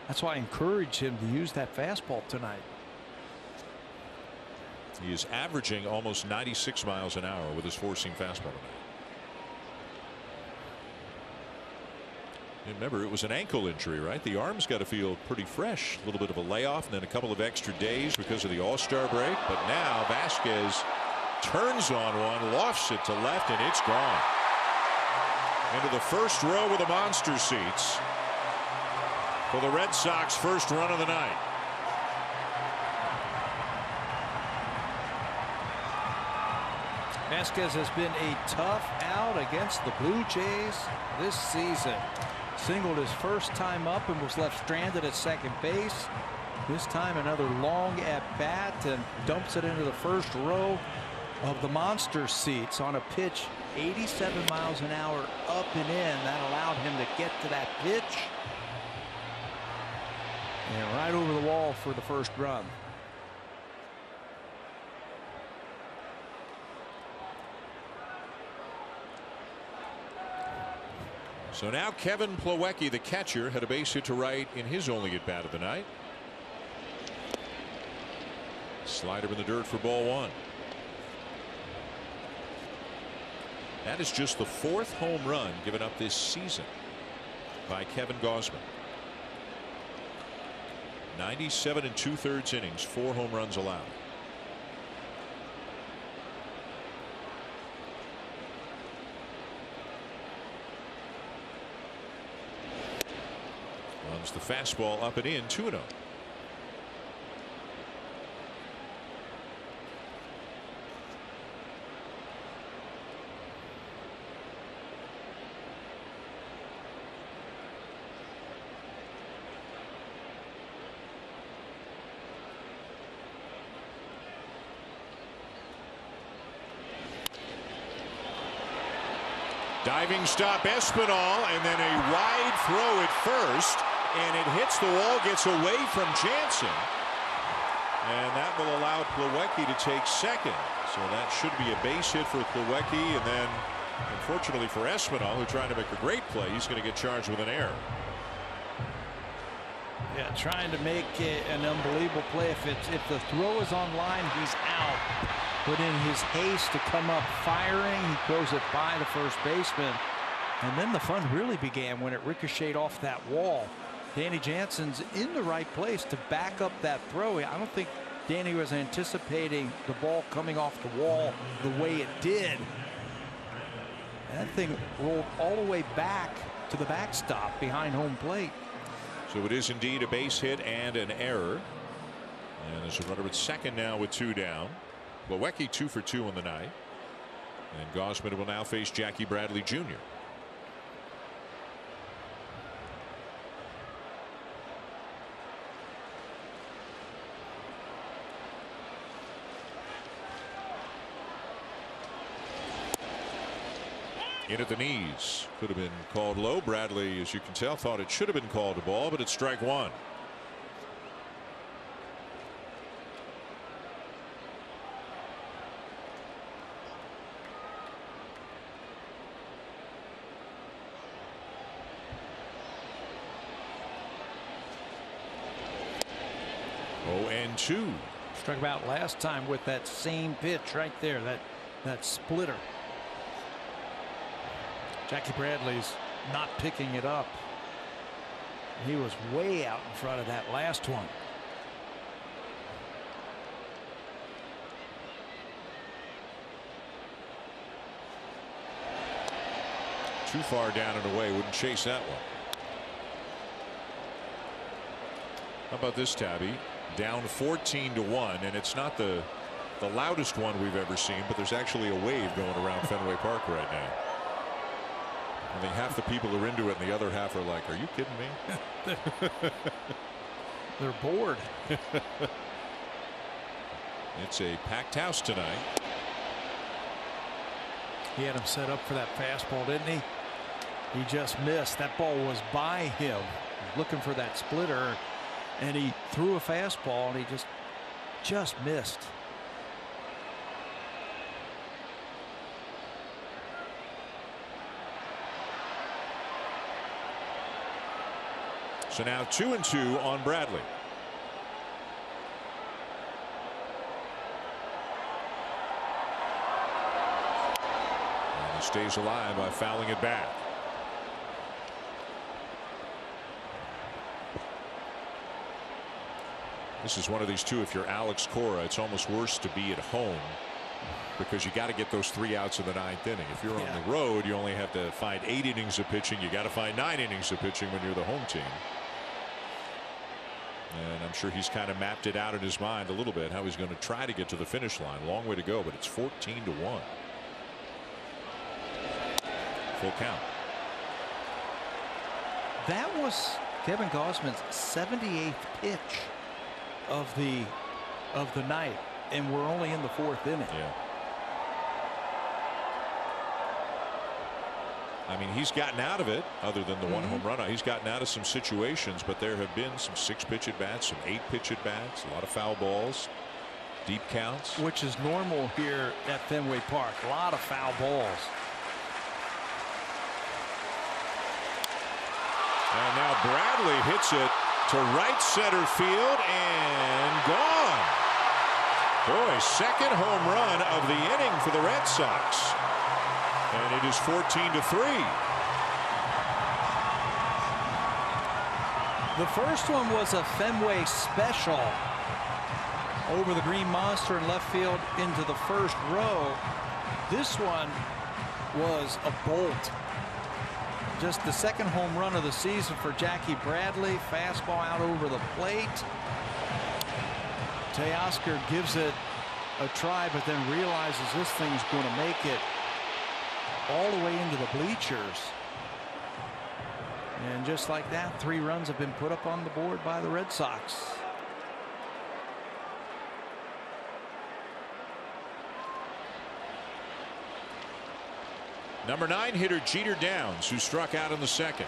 That's why I encourage him to use that fastball tonight. He is averaging almost 96 miles an hour with his four-seam fastball tonight. And remember, it was an ankle injury, right? The arm's got to feel pretty fresh. A little bit of a layoff and then a couple of extra days because of the All-Star break. But now Vasquez turns on one, lofts it to left, and it's gone. Into the first row with the monster seats for the Red Sox first run of the night. Vasquez has been a tough out against the Blue Jays this season. Singled his first time up and was left stranded at second base. This time another long at bat and dumps it into the first row of the monster seats on a pitch 87 miles an hour up and in. That allowed him to get to that pitch and right over the wall for the first run. So now Kevin Plawecki, the catcher, had a base hit to right in his only at bat of the night. Slider in the dirt for ball one. That is just the fourth home run given up this season by Kevin Gausman. 97 2/3 innings, 4 home runs allowed. Runs the fastball up and in, 2-0. Diving stop Espinal, and then a wide throw at first, and it hits the wall, gets away from Jansen, and that will allow Plawecki to take second. So that should be a base hit for Plawecki, and then unfortunately for Espinal, who's trying to make a great play, he's going to get charged with an error. Yeah, trying to make an unbelievable play. If the throw is on line, he's out. But in his haste to come up firing, he throws it by the first baseman. And then the fun really began when it ricocheted off that wall. Danny Jansen's in the right place to back up that throw. I don't think Danny was anticipating the ball coming off the wall the way it did. That thing rolled all the way back to the backstop behind home plate. So it is indeed a base hit and an error. And there's a runner at second now with 2 down. Plawecki 2 for 2 on the night. And Gausman will now face Jackie Bradley Jr. In at the knees. Could have been called low. Bradley, as you can tell, thought it should have been called a ball, but it's strike one. Oh, and 2. Struck him out last time with that same pitch right there, that splitter. Jackie Bradley's not picking it up. He was way out in front of that last one. Too far down and away. Wouldn't chase that one. How about this, Tabby? Down 14-1, and it's not the loudest one we've ever seen, but there's actually a wave going around Fenway Park right now. I think half the people are into it, and the other half are like, "Are you kidding me?" They're bored. It's a packed house tonight. He had him set up for that fastball, didn't he? He just missed. That ball was by him, looking for that splitter, and he threw a fastball, and he just missed. So now 2-2 on Bradley. And he stays alive by fouling it back. This is one of these two. If you're Alex Cora, it's almost worse to be at home because you got to get those 3 outs in the 9th inning. If you're on the road, you only have to find 8 innings of pitching. You got to find 9 innings of pitching when you're the home team. And I'm sure he's kind of mapped it out in his mind a little bit how he's going to try to get to the finish line. Long way to go, but it's 14-1. Full count. That was Kevin Gausman's 78th pitch of the night, and we're only in the 4th inning. Yeah. I mean, he's gotten out of it, other than the one home run. He's gotten out of some situations, but there have been some 6-pitch at bats, some 8-pitch at bats, a lot of foul balls, deep counts, which is normal here at Fenway Park. A lot of foul balls. And now Bradley hits it to right center field and gone. Boy, second home run of the inning for the Red Sox. And it is 14-3. The first one was a Fenway special over the Green Monster in left field into the first row. This one was a bolt. Just the second home run of the season for Jackie Bradley. Fastball out over the plate. Teoscar gives it a try, but then realizes this thing's going to make it all the way into the bleachers. And just like that, 3 runs have been put up on the board by the Red Sox. Number 9 hitter Jeter Downs, who struck out in the second.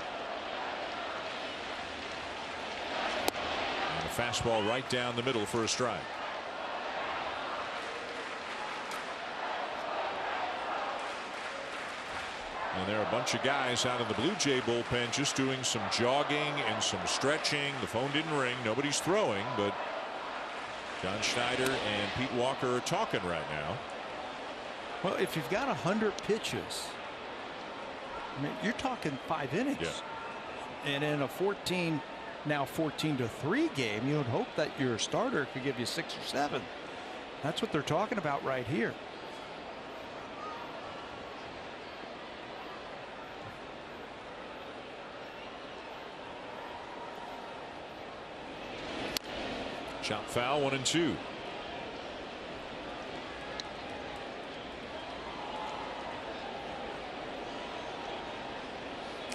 And a fastball right down the middle for a strike. And there are a bunch of guys out of the Blue Jay bullpen just doing some jogging and some stretching. The phone didn't ring. Nobody's throwing, but John Schneider and Pete Walker are talking right now. Well, if you've got 100 pitches, I mean, you're talking 5 innings. Yeah. And in a 14-3 game, you would hope that your starter could give you 6 or 7. That's what they're talking about right here. Chop foul, 1-2.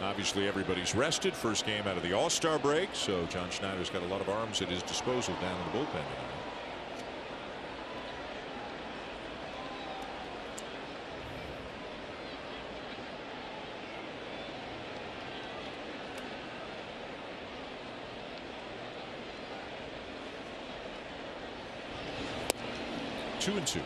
Obviously, everybody's rested. First game out of the All-Star break, so John Schneider's got a lot of arms at his disposal down in the bullpen tonight. Two and two.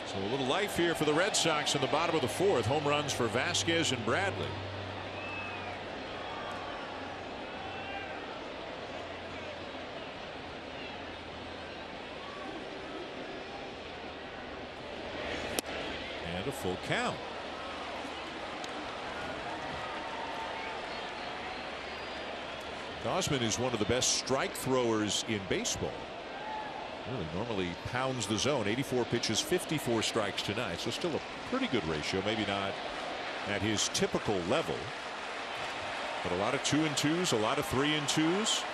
So a little life here for the Red Sox in the bottom of the fourth. Home runs for Vasquez and Bradley. And a full count. Gausman is one of the best strike throwers in baseball. Really normally pounds the zone. 84 pitches, 54 strikes tonight. So still a pretty good ratio. Maybe not at his typical level. But a lot of 2 and 2s, a lot of 3 and 2s.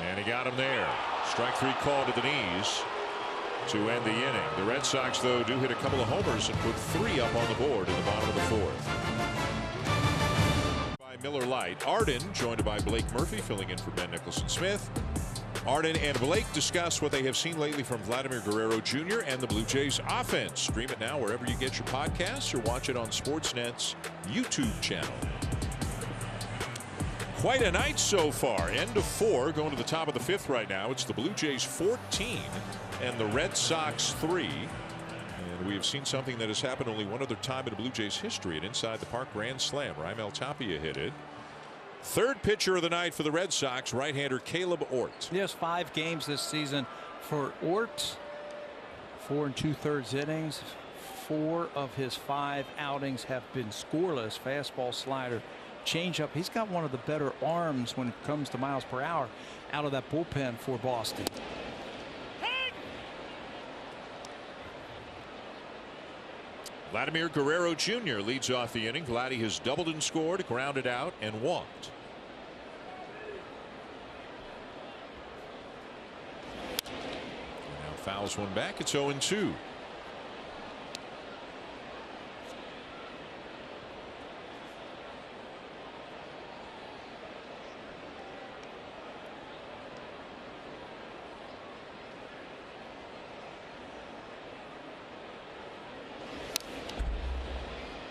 And he got him there. Strike 3 call to the knees to end the inning. The Red Sox, though, do hit a couple of homers and put 3 up on the board in the bottom of the fourth. By Miller Lite. Arden, joined by Blake Murphy, filling in for Ben Nicholson-Smith. Arden and Blake discuss what they have seen lately from Vladimir Guerrero Jr. and the Blue Jays offense. Stream it now wherever you get your podcasts or watch it on Sportsnet's YouTube channel. Quite a night so far. End of 4, going to the top of the 5th right now. It's the Blue Jays 14 and the Red Sox 3. And we have seen something that has happened only one other time in the Blue Jays history, an inside the park grand slam. Raimel Tapia hit it. Third pitcher of the night for the Red Sox, right-hander Caleb Ort. Yes, 5 games this season for Ort. 4 2/3 innings. 4 of his 5 outings have been scoreless. Fastball, slider, changeup. He's got one of the better arms when it comes to miles per hour out of that bullpen for Boston. Vladimir Guerrero Jr. leads off the inning. Vladdy has doubled and scored, grounded out, and walked. And now fouls one back. It's 0-2.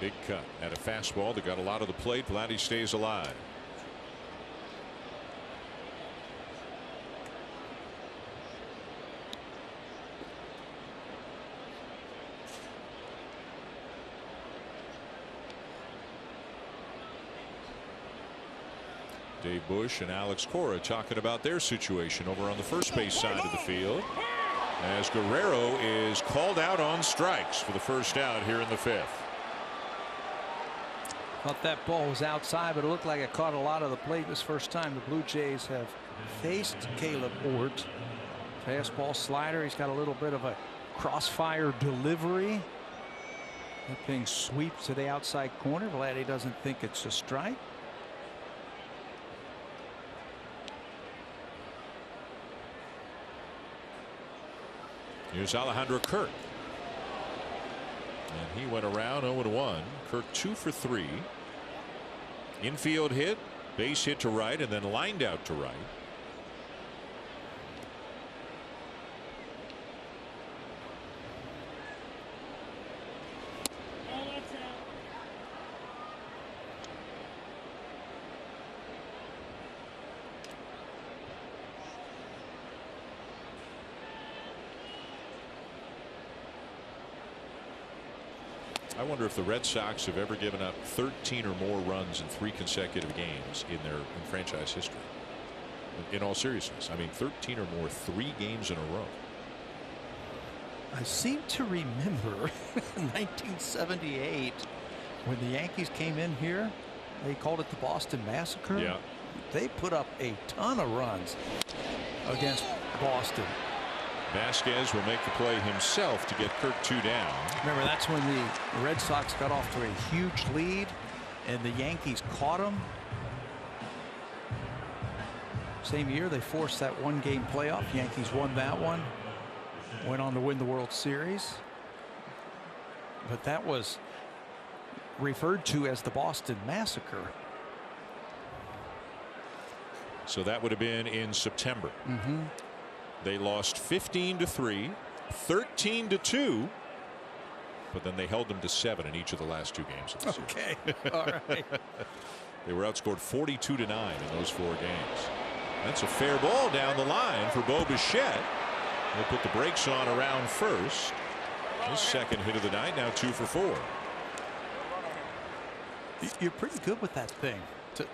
Big cut at a fastball that got a lot of the plate. Vladdy stays alive. Dave Bush and Alex Cora talking about their situation over on the first base side of the field, as Guerrero is called out on strikes for the first out here in the 5th. Thought that ball was outside, but it looked like it caught a lot of the plate this first time the Blue Jays have faced Caleb Ort. Fastball, slider. He's got a little bit of a crossfire delivery. That thing sweeps to the outside corner. Vladdy doesn't think it's a strike. Here's Alejandro Kirk. And he went around 0-1. Kirk 2 for 3. Infield hit, base hit to right, and then lined out to right. I wonder if the Red Sox have ever given up 13 or more runs in 3 consecutive games in franchise history. In all seriousness, I mean 13 or more 3 games in a row. I seem to remember 1978 when the Yankees came in here. They called it the Boston Massacre. Yeah. They put up a ton of runs against Boston. Vasquez will make the play himself to get Kirk 2 down. Remember, that's when the Red Sox got off to a huge lead and the Yankees caught them. Same year, they forced that one-game playoff. Yankees won that one. Went on to win the World Series. But that was referred to as the Boston Massacre. So that would have been in September. They lost 15-3, 13-2, but then they held them to 7 in each of the last 2 games of the season. Okay, all right. They were outscored 42-9 in those 4 games. That's a fair ball down the line for Bo Bichette. They put the brakes on around first. His second hit of the night, now 2 for 4. You're pretty good with that thing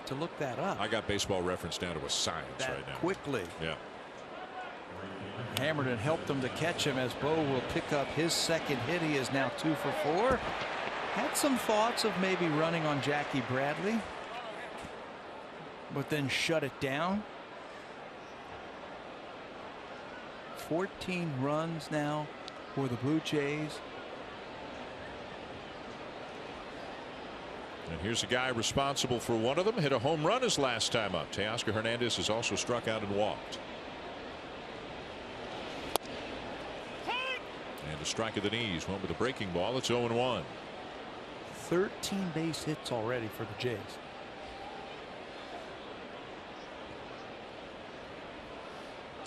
to look that up. I got Baseball Reference down to a science that right now. Quickly. Yeah. Hammered and helped them to catch him as Bo will pick up his second hit. He is now 2 for 4. Had some thoughts of maybe running on Jackie Bradley, but then shut it down. 14 runs now for the Blue Jays. And here's a guy responsible for one of them. Hit a home run his last time up. Teoscar Hernandez has also struck out and walked. And a strike of the knees. Went with a breaking ball. It's 0-1. 13 base hits already for the Jays.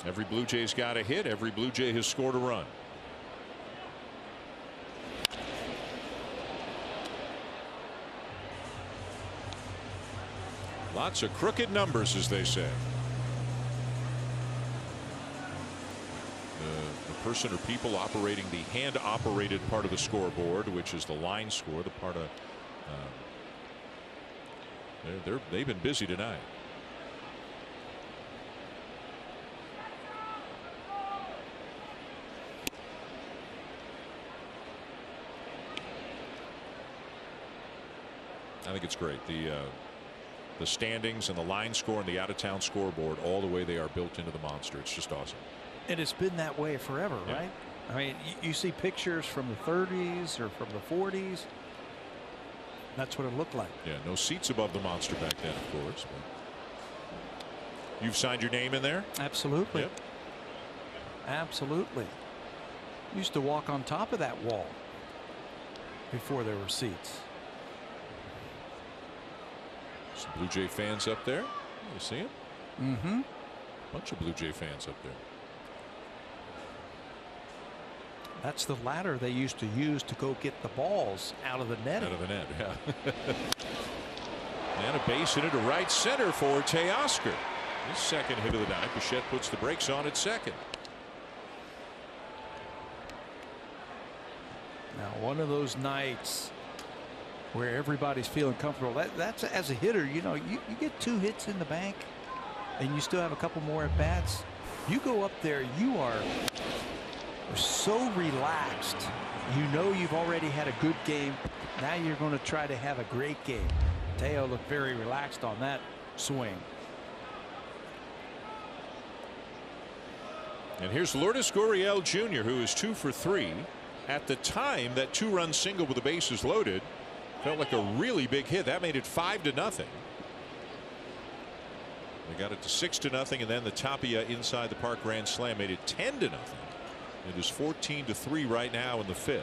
Every Blue Jay's got a hit. Every Blue Jay has scored a run. Lots of crooked numbers, as they say. The person or people operating the hand-operated part of the scoreboard, which is the line score, the part of they've been busy tonight. I think it's great. The standings and the line score and the out-of-town scoreboard, all the way they are built into the monster. It's just awesome. And it's been that way forever, yeah. right? I mean, you see pictures from the 30s or from the 40s. That's what it looked like. Yeah, no seats above the monster back then, of course. But you've signed your name in there? Absolutely. Yep. Absolutely. Used to walk on top of that wall before there were seats. Some Blue Jay fans up there. You see them? Mm-hmm. Bunch of Blue Jay fans up there. That's the ladder they used to use to go get the balls out of the net. Out of the net, yeah. And a base hit into right center for Teoscar. His second hit of the night. Bichette puts the brakes on at second. Now, one of those nights where everybody's feeling comfortable. That's as a hitter, you know, you get 2 hits in the bank and you still have a couple more at bats. You go up there, you are so relaxed. You know you've already had a good game. Now you're going to try to have a great game. Teo looked very relaxed on that swing. And here's Lourdes Gurriel Jr., who is 2 for 3. At the time, that 2-run single with the bases loaded felt like a really big hit. That made it 5-0. They got it to 6-0, and then the Tapia inside the park grand slam made it 10-0. It is 14-3 right now in the 5th.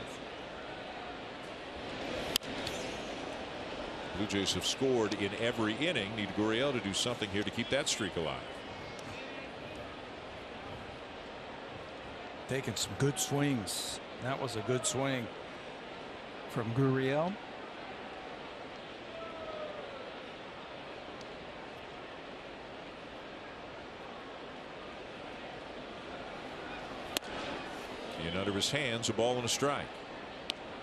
Blue Jays have scored in every inning. Need Gurriel to do something here to keep that streak alive. Taking some good swings. That was a good swing from Gurriel. In under his hands, a ball and a strike.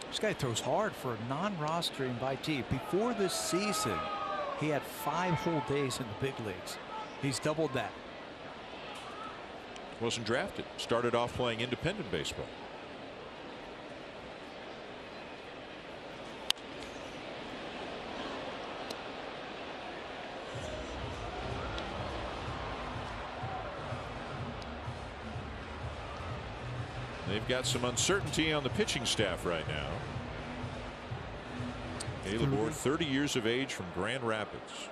This guy throws hard for a non-roster invitee. Before this season, he had 5 whole days in the big leagues. He's doubled that. Wasn't drafted. Started off playing independent baseball. They've got some uncertainty on the pitching staff right now. Caleb Ward, 30 years of age, from Grand Rapids.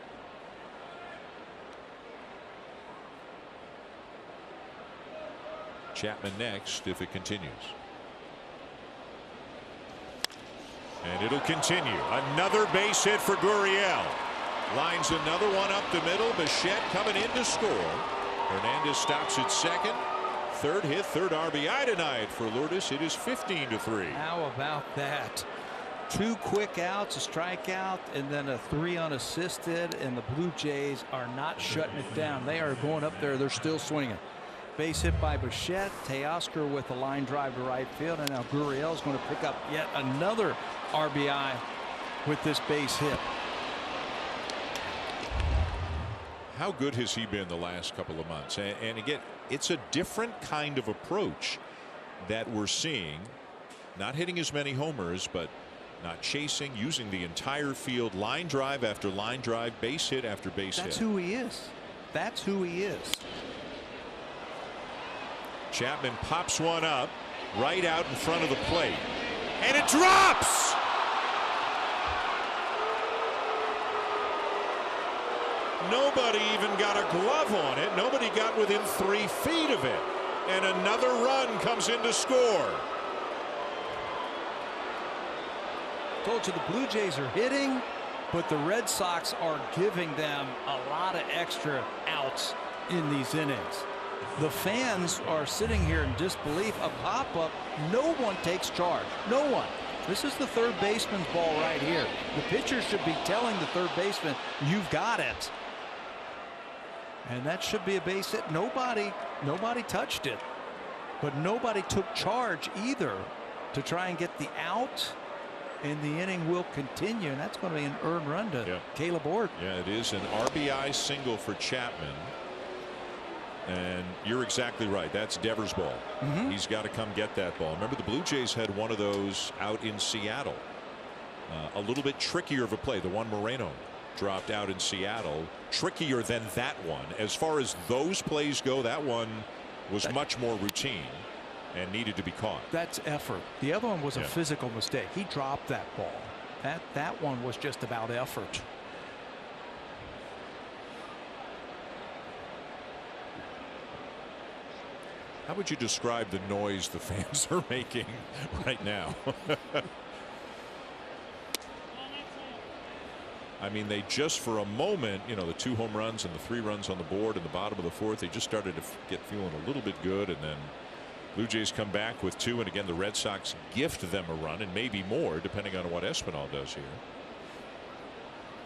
Chapman next if it continues. And it'll continue. Another base hit for Gurriel. Lines another one up the middle. Bichette coming in to score. Hernandez stops at second. Third hit, third RBI tonight for Lourdes. It is 15-3. How about that? 2 quick outs, a strikeout, and then a 3 unassisted, and the Blue Jays are not shutting it down. They are going up there. They're still swinging. Base hit by Bichette. Teoscar with a line drive to right field, and now Gurriel is going to pick up yet another RBI with this base hit. How good has he been the last couple of months? And again, it's a different kind of approach that we're seeing. Not hitting as many homers, but not chasing, using the entire field, line drive after line drive, base hit after base hit. That's who he is. That's who he is. Chapman pops one up right out in front of the plate, and it drops. Nobody even got a glove on it. Nobody got within 3 feet of it, and another run comes in to score. Told you the Blue Jays are hitting, but the Red Sox are giving them a lot of extra outs in these innings. The fans are sitting here in disbelief. A pop-up, no one takes charge. No one. This is the third baseman's ball right here. The pitcher should be telling the third baseman, you've got it. And that should be a base hit. Nobody touched it, but nobody took charge either to try and get the out. And the inning will continue, and that's going to be an earned run to Caleb Ort. Yeah, it is an RBI single for Chapman. And you're exactly right. That's Devers' ball. He's got to come get that ball. Remember, the Blue Jays had one of those out in Seattle. A little bit trickier of a play. The one Moreno dropped out in Seattle. Trickier than that one. As far as those plays go, that one was much more routine and needed to be caught. That's effort. The other one was a physical mistake. He dropped that ball. That one was just about effort. How would you describe the noise the fans are making right now? I mean, they just for a moment, you know, the 2 home runs and the 3 runs on the board in the bottom of the 4th, they just started to get feeling a little bit good, and then Blue Jays come back with 2, and again the Red Sox gift them a run and maybe more depending on what Espinal does here.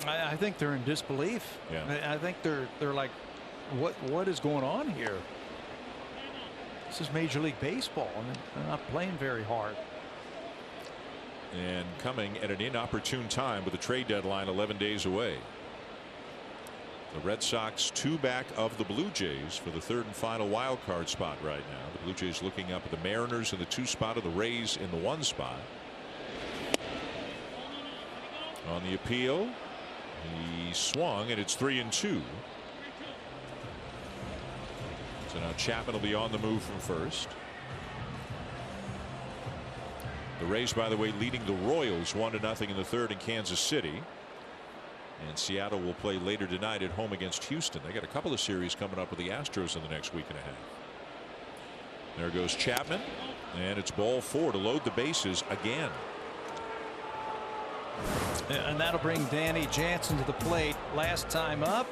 I think they're in disbelief. I think they're like, what is going on here? This is Major League Baseball, and they're not playing very hard. And coming at an inopportune time with the trade deadline 11 days away. The Red Sox 2 back of the Blue Jays for the 3rd and final wild card spot right now. The Blue Jays looking up at the Mariners in the 2 spot of the Rays in the 1 spot. On the appeal, he swung, and it's 3-2. So now Chapman will be on the move from first. The Rays, by the way, leading the Royals 1-0 in the 3rd in Kansas City. And Seattle will play later tonight at home against Houston. They got a couple of series coming up with the Astros in the next week and a half. There goes Chapman, and it's ball 4 to load the bases again. And that'll bring Danny Jansen to the plate. Last time up,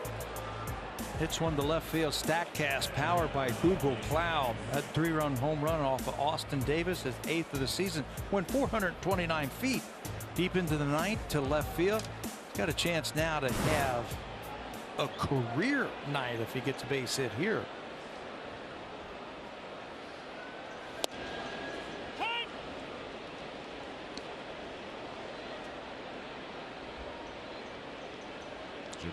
hits one to left field. Statcast powered by Google Cloud. That 3-run home run off of Austin Davis, his 8th of the season. Went 429 feet deep into the 9th to left field. He's got a chance now to have a career night if he gets a base hit here.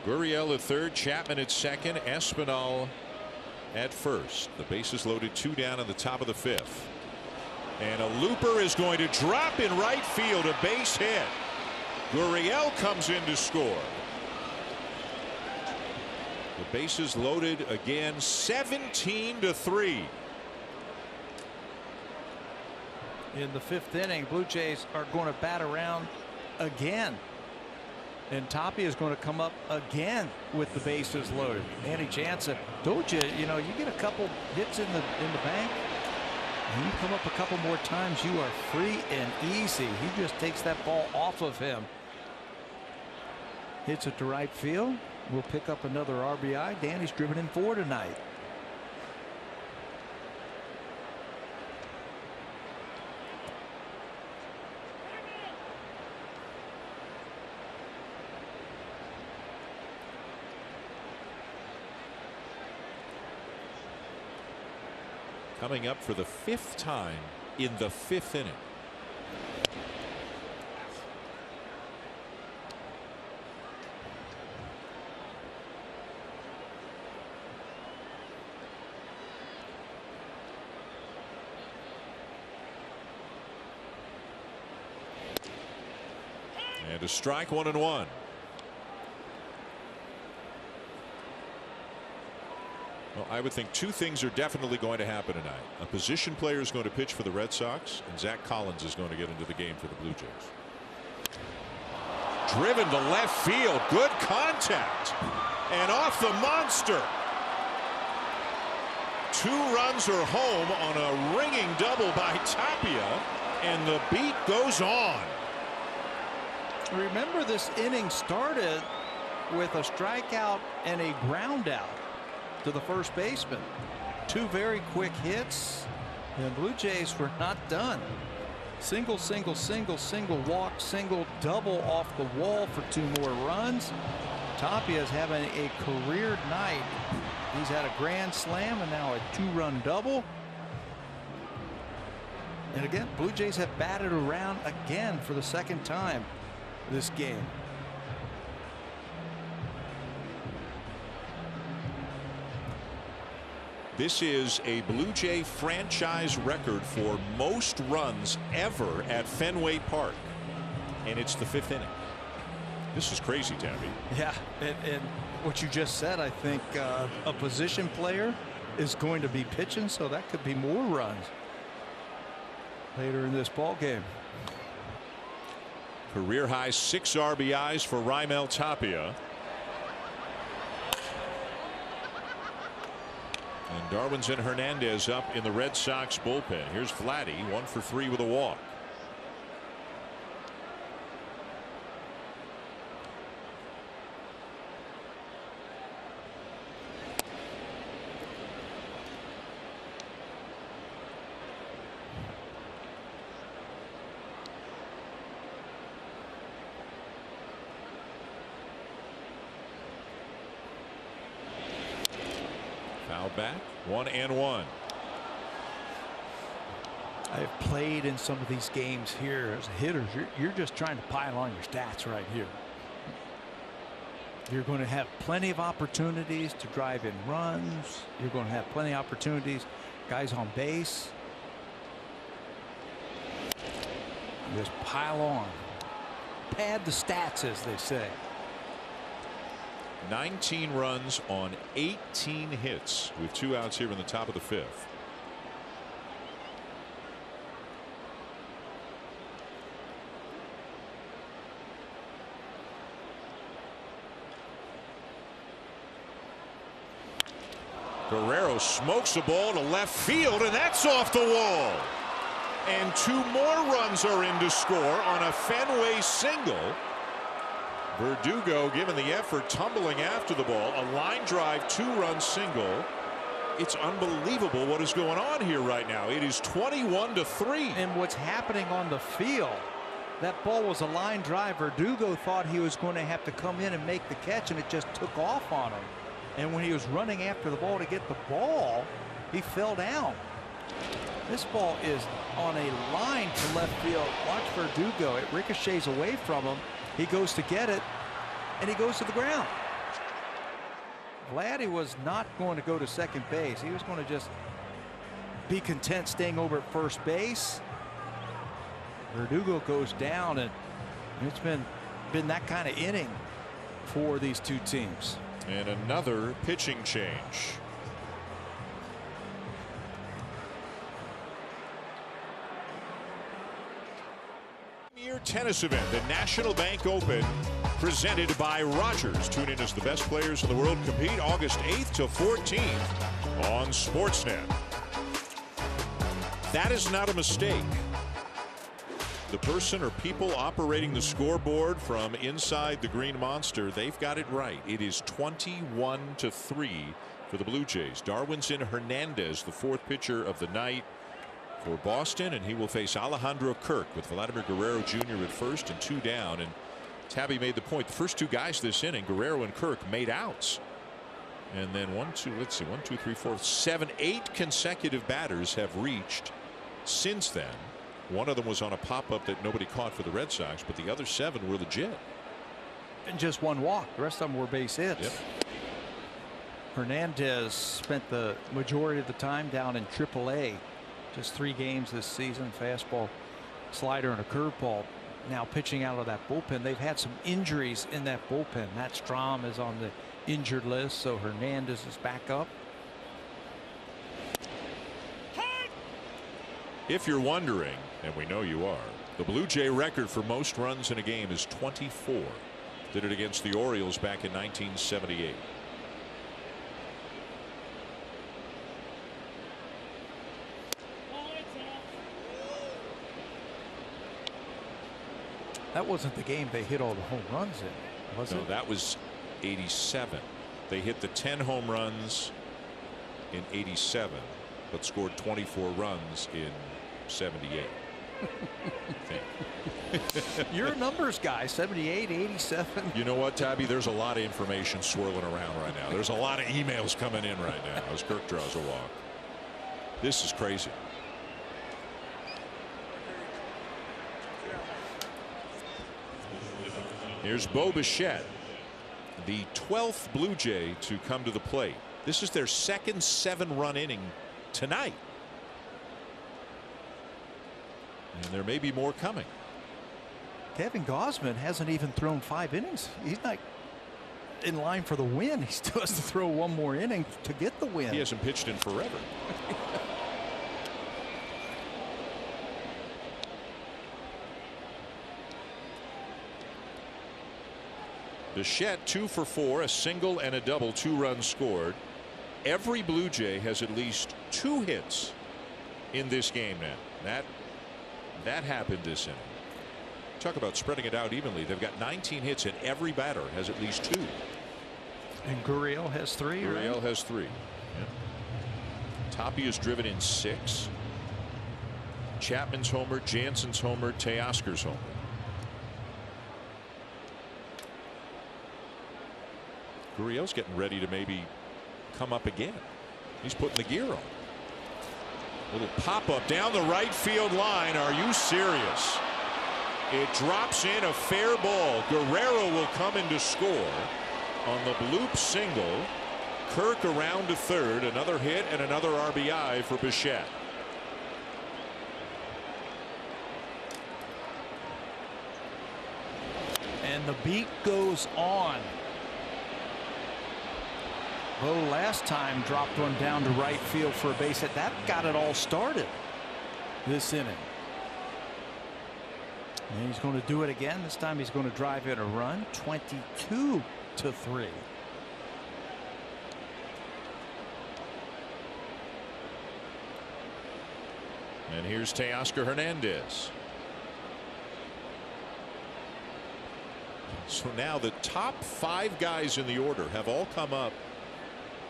Gurriel at 3rd, Chapman at 2nd, Espinal at 1st. The bases loaded, 2 down in the top of the 5th. And a looper is going to drop in right field, a base hit. Gurriel comes in to score. The bases loaded again, 17-3. In the 5th inning, Blue Jays are going to bat around again. And Tapia is going to come up again with the bases loaded. Danny Jansen, told you, you know, you get a couple hits in the bank, You come up a couple more times, you are free and easy. He just takes that ball off of him. Hits it to right field. We'll pick up another RBI. Danny's driven in 4 tonight. Coming up for the 5th time in the 5th inning. And a strike, 1-1. Well, I would think 2 things are definitely going to happen tonight. A position player is going to pitch for the Red Sox, and Zach Collins is going to get into the game for the Blue Jays. Driven to left field. Good contact. And off the monster. 2 runs are home on a ringing double by Tapia, and the beat goes on. Remember, this inning started with a strikeout and a ground out to the first baseman. 2 very quick hits. The Blue Jays were not done. Single, single, single, single walk, single, double off the wall for 2 more runs. Tapia is having a career night. He's had a grand slam and now a 2-run double. And again, Blue Jays have batted around again for the 2nd time this game. This is a Blue Jay franchise record for most runs ever at Fenway Park. And it's the 5th inning. This is crazy, Tabby. Yeah, and what you just said, I think a position player is going to be pitching, so that could be more runs later in this ball game. Career high 6 RBIs for Raimel Tapia. And Darwinzon Hernandez up in the Red Sox bullpen. Here's Vladdy, 1 for 3 with a walk. Foul back, 1-1. I have played in some of these games here as hitters. You're just trying to pile on your stats right here. You're going to have plenty of opportunities to drive in runs. You're going to have plenty of opportunities, guys on base. Just pile on. Pad the stats, as they say. 19 runs on 18 hits with 2 outs here in the top of the 5th. Guerrero smokes a ball to left field, and that's off the wall. And 2 more runs are in to score on a Fenway single. Verdugo giving the effort, tumbling after the ball. A line drive, 2-run single. It's unbelievable what is going on here right now. It is 21-3. And what's happening on the field, that ball was a line drive. Verdugo thought he was going to have to come in and make the catch, and it just took off on him. And when he was running after the ball to get the ball, he fell down. This ball is on a line to left field. Watch Verdugo. It ricochets away from him. He goes to get it, and he goes to the ground. Vladdy was not going to go to second base. He was going to just be content staying over at first base. Verdugo goes down, and it's been that kind of inning for these 2 teams. And another pitching change. Premier tennis event, the National Bank Open, presented by Rogers. Tune in as the best players in the world compete August 8th to 14th on Sportsnet. That is not a mistake. The person or people operating the scoreboard from inside the Green Monster, they've got it right. It is 21-3 for the Blue Jays. Darwinzon Hernandez, the fourth pitcher of the night for Boston, and he will face Alejandro Kirk with Vladimir Guerrero Jr. at first and 2 down. And Tabby made the point. The first 2 guys this inning, Guerrero and Kirk, made outs. And then 1, 2, 3, 4, 7, 8 consecutive batters have reached since then. One of them was on a pop-up that nobody caught for the Red Sox, but the other 7 were legit. And just 1 walk. The rest of them were base hits. Yep. Hernandez spent the majority of the time down in AAA. Just 3 games this season. Fastball, slider, and a curveball. Now pitching out of that bullpen. They've had some injuries in that bullpen. Matt Strahm is on the injured list, so Hernandez is back up. If you're wondering, and we know you are, the Blue Jay record for most runs in a game is 24. Did it against the Orioles back in 1978. That wasn't the game they hit all the home runs in, was it? No, that was 87. They hit the 10 home runs in 87, but scored 24 runs in 78. You're a numbers guy. 78, 87. You know what, Tabby? There's a lot of information swirling around right now. There's a lot of emails coming in right now as Kirk draws a walk. This is crazy. Here's Bo Bichette, the 12th Blue Jay to come to the plate. This is their second 7-run inning tonight. And there may be more coming. Kevin Gausman hasn't even thrown 5 innings. He's not in line for the win. He still has to throw 1 more inning to get the win. He hasn't pitched in forever. Bichette 2 for 4, a single and a double, 2 runs scored. Every Blue Jay has at least 2 hits in this game now. That happened this inning. Talk about spreading it out evenly. They've got 19 hits, and every batter has at least 2. And Gurriel has 3. Gurriel right? has 3. Yeah. Toppy has driven in 6. Chapman's homer, Jansen's homer, Teoscar's homer. Gurriel's getting ready to maybe come up again. He's putting the gear on. Little pop-up down the right field line. Are you serious? It drops in, a fair ball. Guerrero will come in to score on the bloop single. Kirk around to third. Another hit and another RBI for Bichette. And the beat goes on. Bo last time dropped one down to right field for a base hit. That got it all started this inning. And he's going to do it again. This time he's going to drive in a run. 22-3. And here's Teoscar Hernandez. So now the top 5 guys in the order have all come up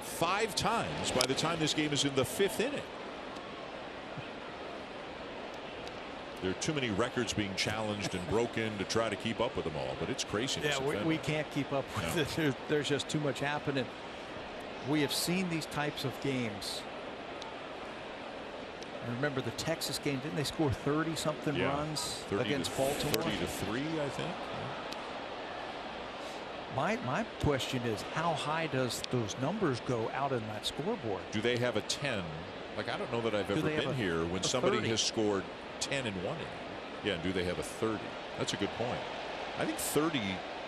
5 times by the time this game is in the 5th inning. There are too many records being challenged and broken to try to keep up with them all, but it's craziness. Yeah, we can't keep up with it. There's just too much happening. We have seen these types of games. I remember the Texas game. Didn't they score 30-something runs against Baltimore? 30-3, I think. My question is, how high does those numbers go out in that scoreboard? Do they have a 10? Like, I don't know that I've ever been here when somebody 30? has scored 10 in 1 inning. Yeah, and do they have a 30? That's a good point. I think 30,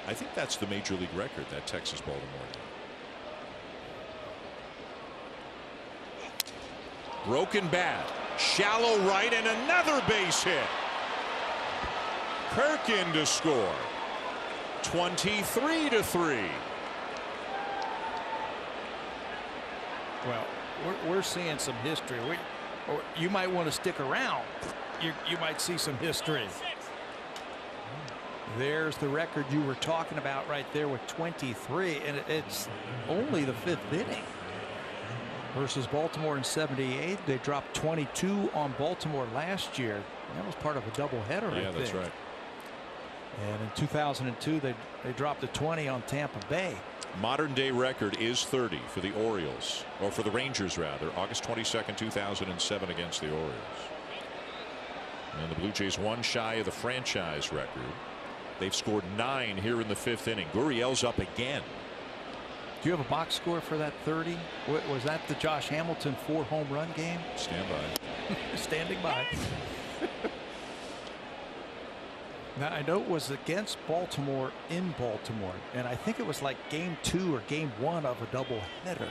I think that's the major league record, that Texas Baltimore game. Broken bat, shallow right, and another base hit. Kirk in to score. 23-3. Well, we're seeing some history. or you might want to stick around. You might see some history. There's the record you were talking about right there with 23, and it's only the 5th inning. Versus Baltimore in '78, they dropped 22 on Baltimore last year. That was part of a doubleheader. Yeah, that's right. And in 2002, they dropped a 20 on Tampa Bay. Modern day record is 30 for the Orioles, or for the Rangers rather. August 22nd, 2007 against the Orioles. And the Blue Jays one shy of the franchise record. They've scored 9 here in the 5th inning. Gurriel's up again. Do you have a box score for that 30? Was that the Josh Hamilton 4-home run game? Stand by. Standing by. Now, I know it was against Baltimore in Baltimore, and I think it was like game 2 or game 1 of a doubleheader.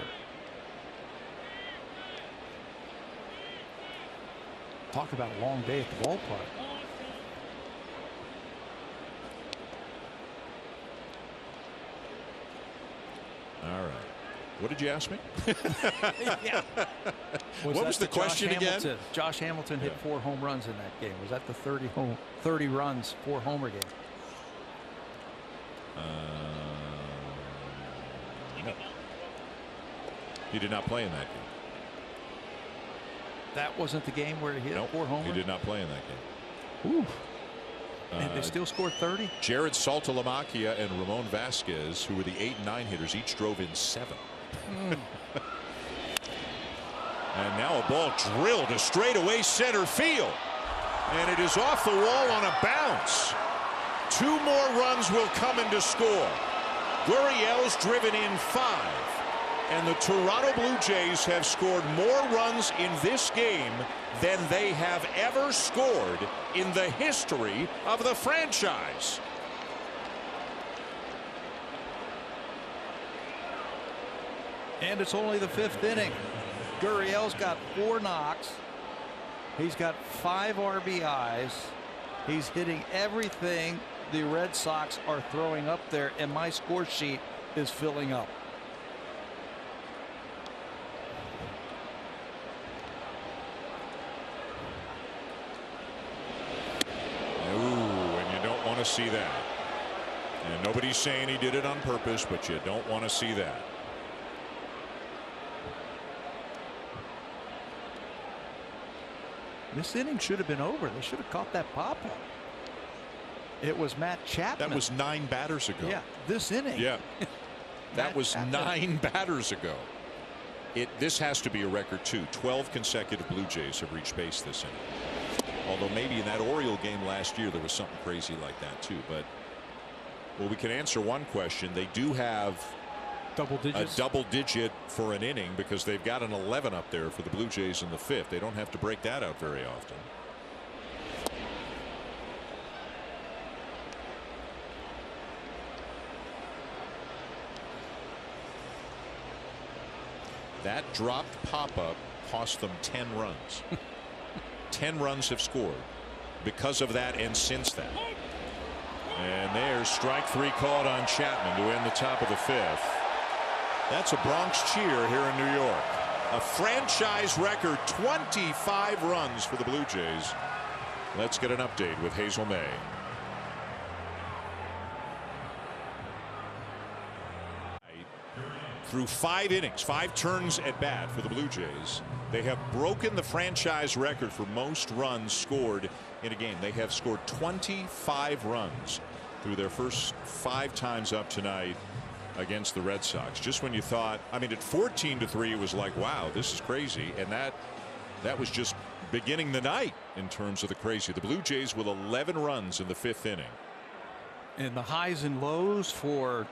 Talk about a long day at the ballpark. All right. What did you ask me? Yeah. What was the question again? Josh Hamilton hit 4 home runs in that game. Was that the 30 runs, 4-homer game? No. He did not play in that game. That wasn't the game where he hit 4 homers? He did not play in that game. Ooh. And they still scored 30? Jared Saltalamacchia and Ramon Vasquez, who were the 8 and 9 hitters, each drove in 7. And now a ball drilled to straightaway center field. And it is off the wall on a bounce. 2 more runs will come in to score. Gurriel's driven in 5. And the Toronto Blue Jays have scored more runs in this game than they have ever scored in the history of the franchise. And it's only the 5th inning. Gurriel's got 4 knocks. He's got 5 RBIs. He's hitting everything the Red Sox are throwing up there, and my score sheet is filling up. To see that, and nobody's saying he did it on purpose, but you don't want to see that. This inning should have been over. They should have caught that pop-up. It was Matt Chapman. That was 9 batters ago. Yeah, this inning. Yeah, that was Chapman. 9 batters ago. This has to be a record too. 12 consecutive Blue Jays have reached base this inning. Although maybe in that Oriole game last year there was something crazy like that too. But well, we can answer one question. They do have a double digit for an inning because they've got an 11 up there for the Blue Jays in the 5th. They don't have to break that out very often. That dropped pop-up cost them 10 runs. 10 runs have scored because of that and since that. And there's strike 3 called on Chapman to end the top of the 5th. That's a Bronx cheer here in New York. A franchise record 25 runs for the Blue Jays. Let's get an update with Hazel May. Through 5 innings, 5 turns at bat for the Blue Jays, they have broken the franchise record for most runs scored in a game. They have scored 25 runs through their first 5 times up tonight against the Red Sox. Just when you thought, I mean, at 14-3, it was like, wow, this is crazy. And that was just beginning the night in terms of the crazy. The Blue Jays with 11 runs in the 5th inning. And the highs and lows for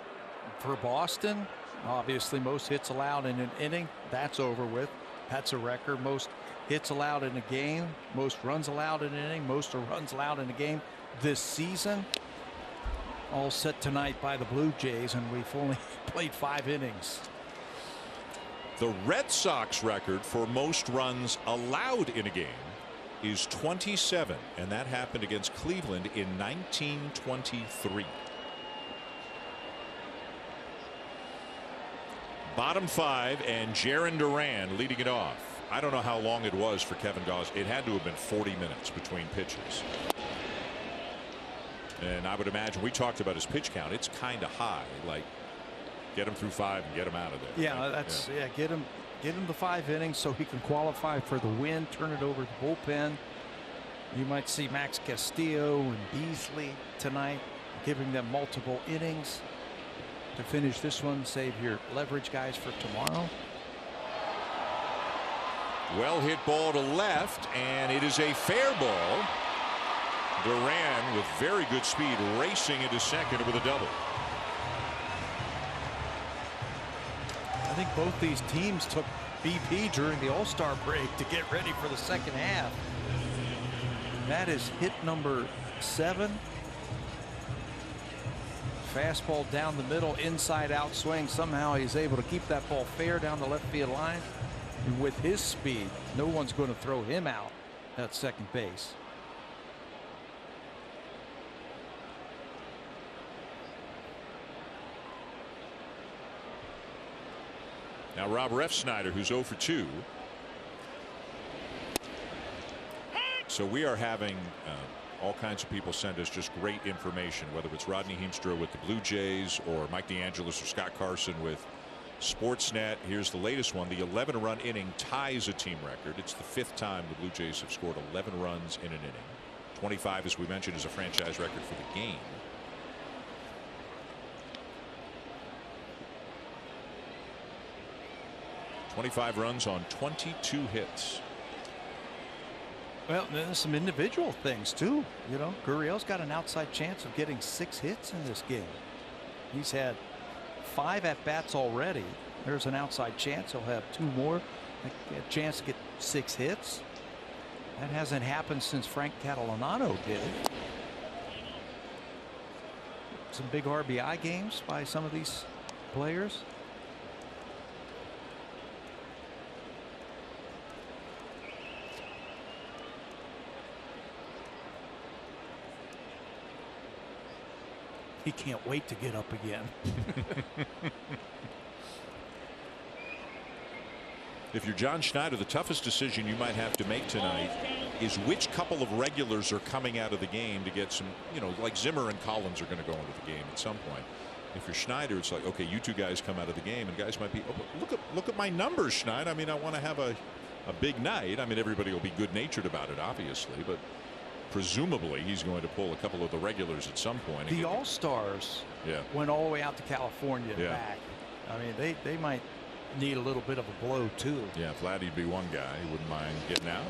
Boston. Obviously, most hits allowed in an inning. That's over with. That's a record. Most hits allowed in a game. Most runs allowed in an inning. Most runs allowed in a game this season. All set tonight by the Blue Jays, and we've only played 5 innings. The Red Sox record for most runs allowed in a game is 27, and that happened against Cleveland in 1923. Bottom 5, and Jarren Duran leading it off. I don't know how long it was for Kevin Gausman. It had to have been 40 minutes between pitches. And I would imagine, we talked about his pitch count. It's kind of high. Like, get him through 5 and get him out of there. Yeah, that's get him the 5 innings so he can qualify for the win. Turn it over to the bullpen. You might see Max Castillo and Beasley tonight, giving them multiple innings to finish this one. Save your leverage guys for tomorrow. Well hit ball to left, and it is a fair ball. Duran with very good speed racing into second with a double. I think both these teams took BP during the All-Star break to get ready for the second half. That is hit number 7. Fastball down the middle, inside out swing. Somehow he's able to keep that ball fair down the left field line. And with his speed, no one's going to throw him out at second base. Now Rob Refsnyder, who's 0 for 2. So we are having all kinds of people send us just great information, whether it's Rodney Heemstra with the Blue Jays or Mike DeAngelis or Scott Carson with Sportsnet. Here's the latest one. The 11-run inning ties a team record. It's the 5th time the Blue Jays have scored 11 runs in an inning. 25, as we mentioned, is a franchise record for the game. .25 runs on 22 hits. Well, there's some individual things too. You know, Gurriel's got an outside chance of getting 6 hits in this game. He's had 5 at bats already. There's an outside chance he'll have 2 more. A chance to get 6 hits. That hasn't happened since Frank Catalanotto did it. Some big RBI games by some of these players. He can't wait to get up again. If you're John Schneider, the toughest decision you might have to make tonight is which couple of regulars are coming out of the game to get some, you know, like Zimmer and Collins are going to go into the game at some point. If you're Schneider, it's like, okay, you 2 guys come out of the game, and guys might be, oh, look at my numbers, Schneider. I mean, I want to have a big night. I mean, everybody will be good-natured about it, obviously, but presumably he's going to pull a couple of the regulars at some point. The All-Stars went all the way out to California and back. I mean, they might need a little bit of a blow too. Yeah, Vladdy'd be one guy who wouldn't mind getting out.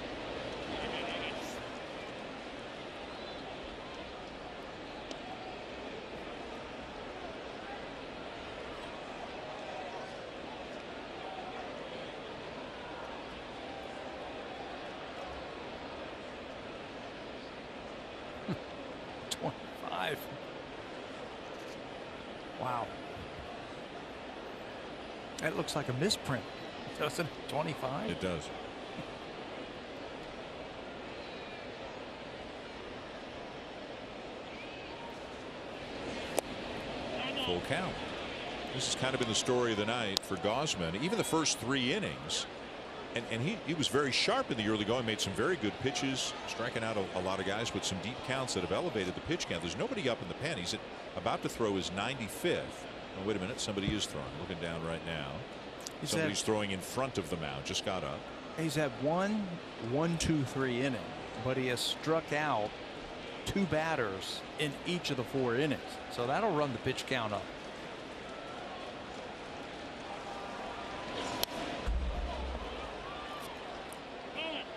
Wow. That looks like a misprint, doesn't it? 25? It does. Full count. This has kind of been the story of the night for Gausman. Even the first 3 innings. And he was very sharp in the early going, made some very good pitches, striking out a lot of guys with some deep counts that have elevated the pitch count. There's nobody up in the pen. He's about to throw his 95th. Oh, wait a minute. Somebody is throwing. Looking down right now. Somebody's throwing in front of the mound. Just got up. He's had 1, 2, 3 inning, but he has struck out 2 batters in each of the 4 innings. So that'll run the pitch count up.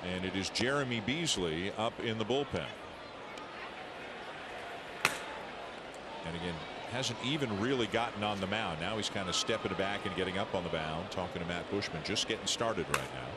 And it is Jeremy Beasley up in the bullpen. And again, hasn't even really gotten on the mound. Now he's kind of stepping back and getting up on the mound, talking to Matt Bushman, just getting started right now.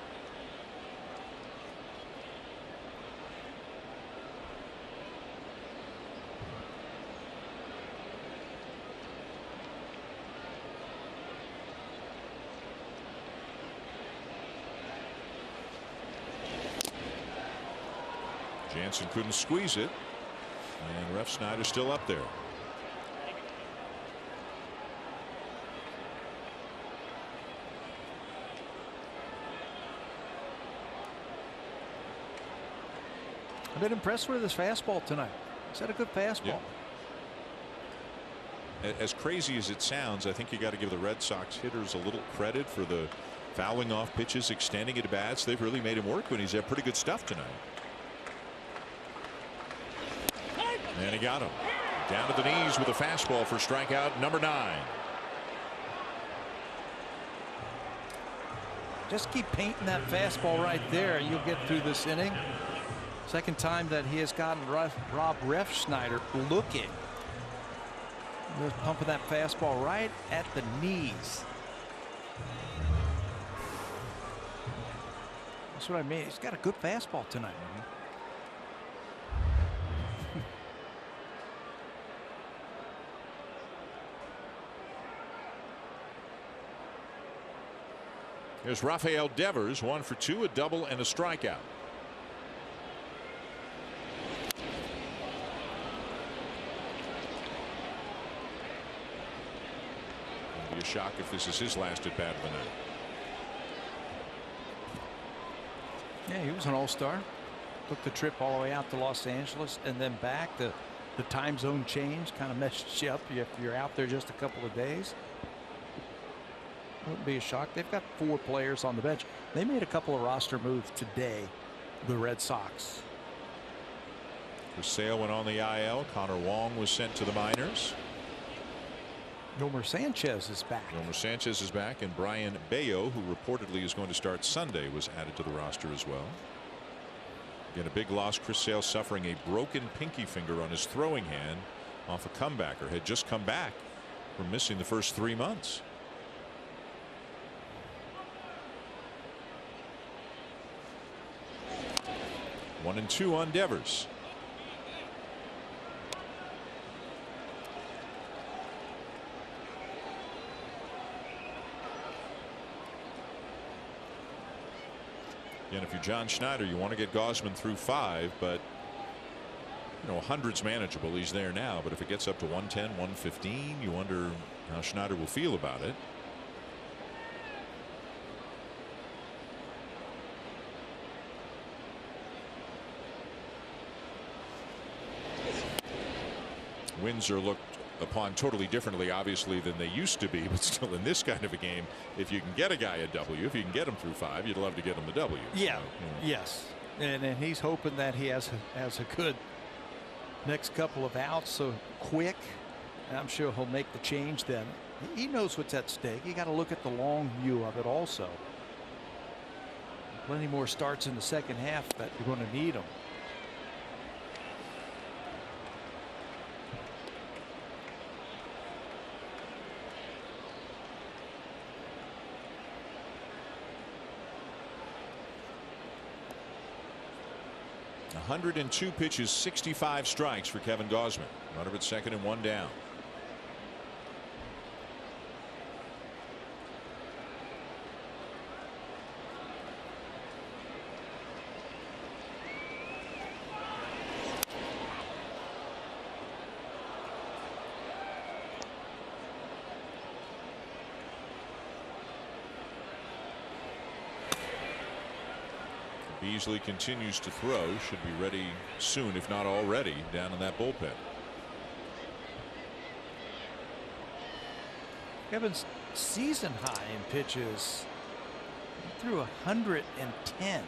Jansen couldn't squeeze it, and Refsnyder's still up there. I've been impressed with his fastball tonight. He's had a good fastball. Yeah. As crazy as it sounds, I think you got to give the Red Sox hitters a little credit for the fouling off pitches, extending it at bats. They've really made him work when he's had pretty good stuff tonight. And he got him down to the knees with a fastball for strikeout number 9. Just keep painting that fastball right there, and you'll get through this inning. Second time that he has gotten Rob Refsnyder looking. Just pumping that fastball right at the knees. That's what I mean. He's got a good fastball tonight. Here's Rafael Devers, 1 for 2, a double and a strikeout. It'll be a shock if this is his last at bat of the night. Yeah, he was an all-star. Took the trip all the way out to Los Angeles and then back. The time zone change kind of messed you up if you're out there just a couple of days. Wouldn't be a shock. They've got 4 players on the bench. They made a couple of roster moves today, the Red Sox. For Sale went on the IL. Connor Wong was sent to the minors. Yolmer Sanchez is back. Yolmer Sanchez is back, and Brian Bayo, who reportedly is going to start Sunday, was added to the roster as well. Again, a big loss. Chris Sale suffering a broken pinky finger on his throwing hand off a comebacker. Had just come back from missing the first 3 months. 1-2 on Devers. And if you're John Schneider, you want to get Gausman through 5, but you know, 100's manageable. He's there now, but if it gets up to 110, 115, you wonder how Schneider will feel about it. Wins are looked upon totally differently, obviously, than they used to be, but still, in this kind of a game, if you can get a guy a W, if you can get him through 5, you'd love to get him the W. Yeah. So, Yes. And he's hoping that he has a good next couple of outs, so quick. And I'm sure he'll make the change then. He knows what's at stake. You got to look at the long view of it also. Plenty more starts in the second half that you're going to need them. – 102 pitches, 65 strikes for Kevin Gausman. Runner at second and 1 down. Beasley continues to throw, should be ready soon, if not already, down in that bullpen. Kevin's season high in pitches. He threw 110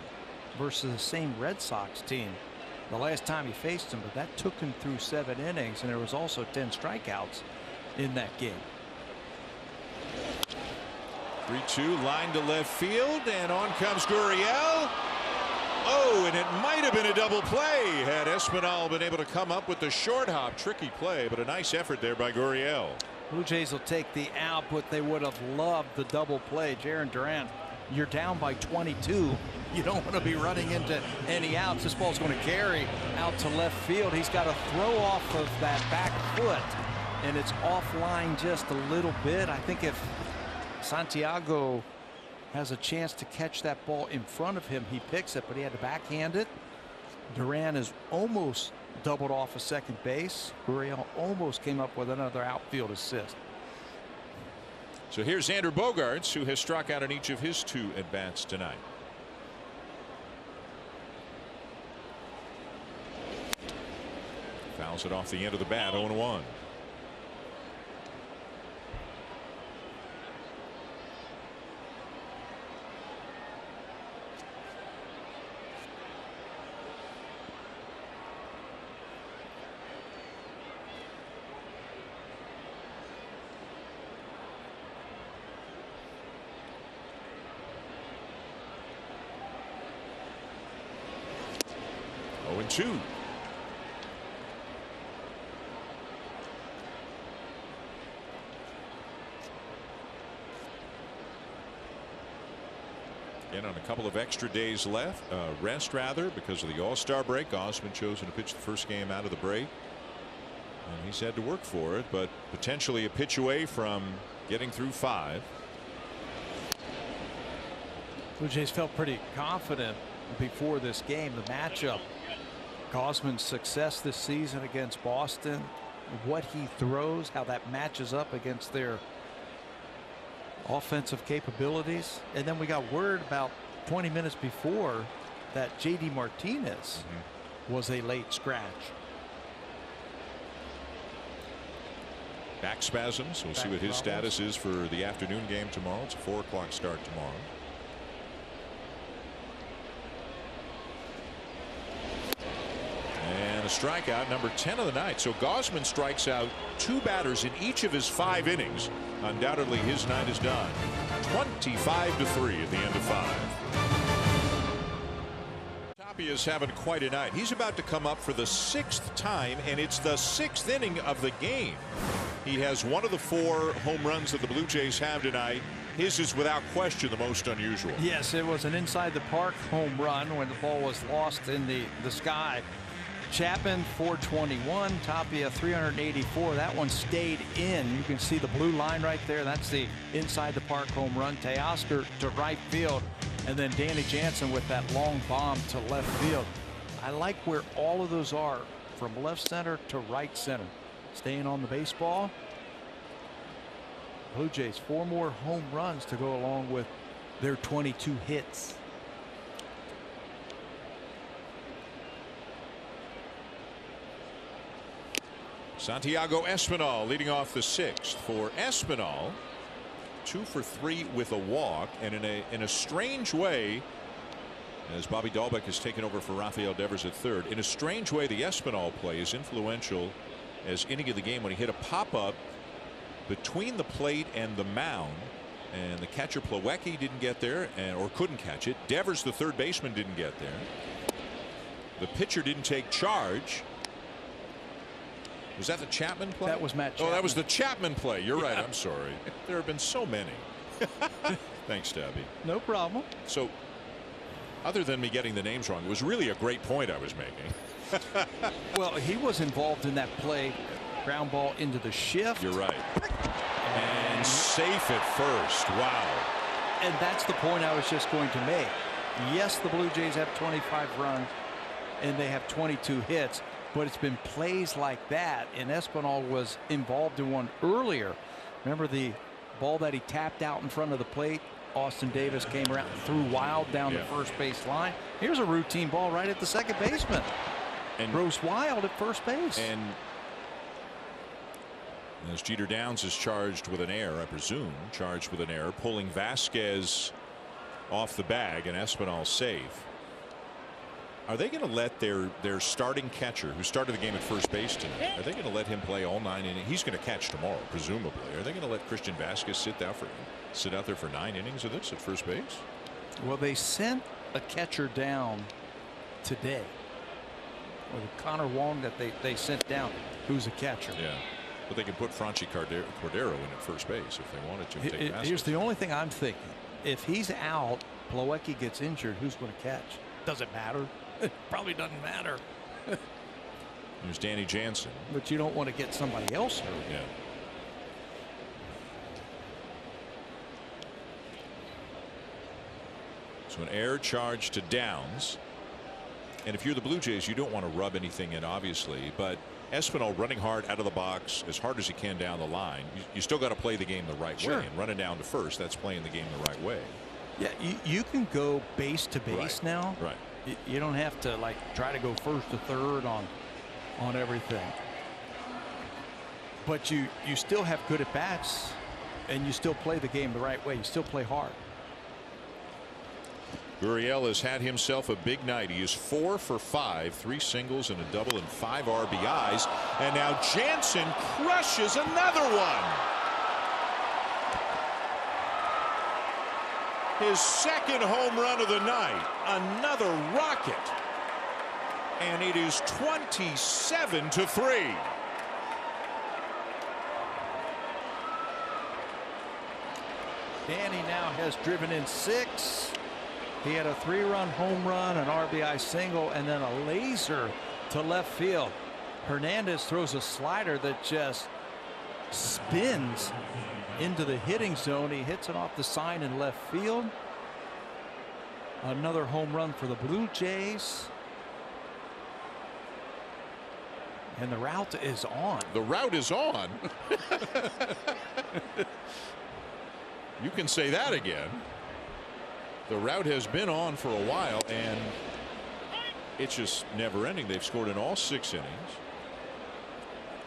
versus the same Red Sox team the last time he faced them, but that took him through 7 innings, and there was also 10 strikeouts in that game. 3-2, line to left field, and on comes Gurriel. Oh, and it might have been a double play had Espinal been able to come up with the short hop. Tricky play, but a nice effort there by Gurriel. Blue Jays will take the out, but they would have loved the double play. Jarren Duran, you're down by 22. You don't want to be running into any outs. This ball's going to carry out to left field. He's got to throw off of that back foot, and it's offline just a little bit. I think if Santiago has a chance to catch that ball in front of him, he picks it, but he had to backhand it. Duran is almost doubled off of second base. Gurriel almost came up with another outfield assist. So here's Xander Bogaerts, who has struck out in each of his 2 at-bats tonight. Fouls it off the end of the bat. 0-1. And 2. And on a couple of extra days left, rest rather, because of the All-Star break. Osman chosen to pitch the first game out of the break. And he's had to work for it, but potentially a pitch away from getting through 5. Blue Jays felt pretty confident before this game. The matchup, Gausman's success this season against Boston, what he throws, how that matches up against their offensive capabilities. And then we got word about 20 minutes before that J.D. Martinez was a late scratch. Back spasms. We'll see what his status is for the afternoon game tomorrow. It's a 4 o'clock start tomorrow. And a strikeout, number 10 of the night. So Gausman strikes out 2 batters in each of his 5 innings. Undoubtedly his night is done. 25-3 at the end of 5. Tapia's having quite a night. He's about to come up for the 6th time, and it's the 6th inning of the game. He has one of the 4 home runs that the Blue Jays have tonight. His is without question the most unusual. Yes, it was an inside the park home run when the ball was lost in the sky. Chapman 421, Tapia 384. That one stayed in. You can see the blue line right there. That's the inside the park home run. Teoscar to right field, and then Danny Jansen with that long bomb to left field. I like where all of those are, from left center to right center. Staying on the baseball. Blue Jays 4 more home runs to go along with their 22 hits. Santiago Espinal leading off the 6th for Espinal. 2 for 3 with a walk, and in a strange way, as Bobby Dahlbeck has taken over for Rafael Devers at third, in a strange way the Espinal play is influential as inning of the game when he hit a pop-up between the plate and the mound, and the catcher Plawecki didn't get there, or couldn't catch it. Devers, the third baseman, didn't get there. The pitcher didn't take charge. Was that the Chapman play? That was Matt Chapman. Oh, that was the Chapman play. You're right. I'm sorry. There have been so many. Thanks, Debbie. No problem. So, other than me getting the names wrong, it was really a great point I was making. Well, he was involved in that play. Ground ball into the shift. You're right. And safe at first. Wow. And that's the point I was just going to make. Yes, the Blue Jays have 25 runs and they have 22 hits, but it's been plays like that, and Espinal was involved in one earlier. Remember the ball that he tapped out in front of the plate? Austin Davis came around, threw wild down the first base line. Here's a routine ball right at the second baseman. And throws wild at first base. And as Jeter Downs is charged with an error, I presume, charged with an error, pulling Vasquez off the bag, and Espinal safe. Are they going to let their starting catcher, who started the game at first base tonight, are they going to let him play all 9 innings? He's going to catch tomorrow, presumably. Are they going to let Christian Vasquez sit out there for 9 innings of this at first base? Well, they sent a catcher down today. With Connor Wong that they sent down, who's a catcher. Yeah, but they can put Franchi Cordero in at first base if they wanted to. Here's the only thing I'm thinking: if he's out, Plawecki gets injured, who's going to catch? Doesn't matter. It probably doesn't matter. There's Danny Jansen. But you don't want to get somebody else hurt. Yeah. So an error charge to Downs. And if you're the Blue Jays, you don't want to rub anything in, obviously. But Espinal running hard out of the box as hard as he can down the line. You still got to play the game the right way. And running down to first, that's playing the game the right way. Yeah, you can go base to base now. Right. You don't have to try to go first to third on on everything. But you still have good at bats, and you still play the game the right way. You still play hard. Gurriel has had himself a big night. He is 4 for 5, 3 singles and a double and 5 RBIs. And now Jansen crushes another one. His second home run of the night. Another rocket. And it is 27-3. Danny now has driven in 6. He had a 3-run home run, an RBI single, and then a laser to left field. Hernandez throws a slider that just spins into the hitting zone. He hits it off the sign in left field. Another home run for the Blue Jays. And the route is on. The route is on. You can say that again. The route has been on for a while, and it's just never ending. They've scored in all 6 innings.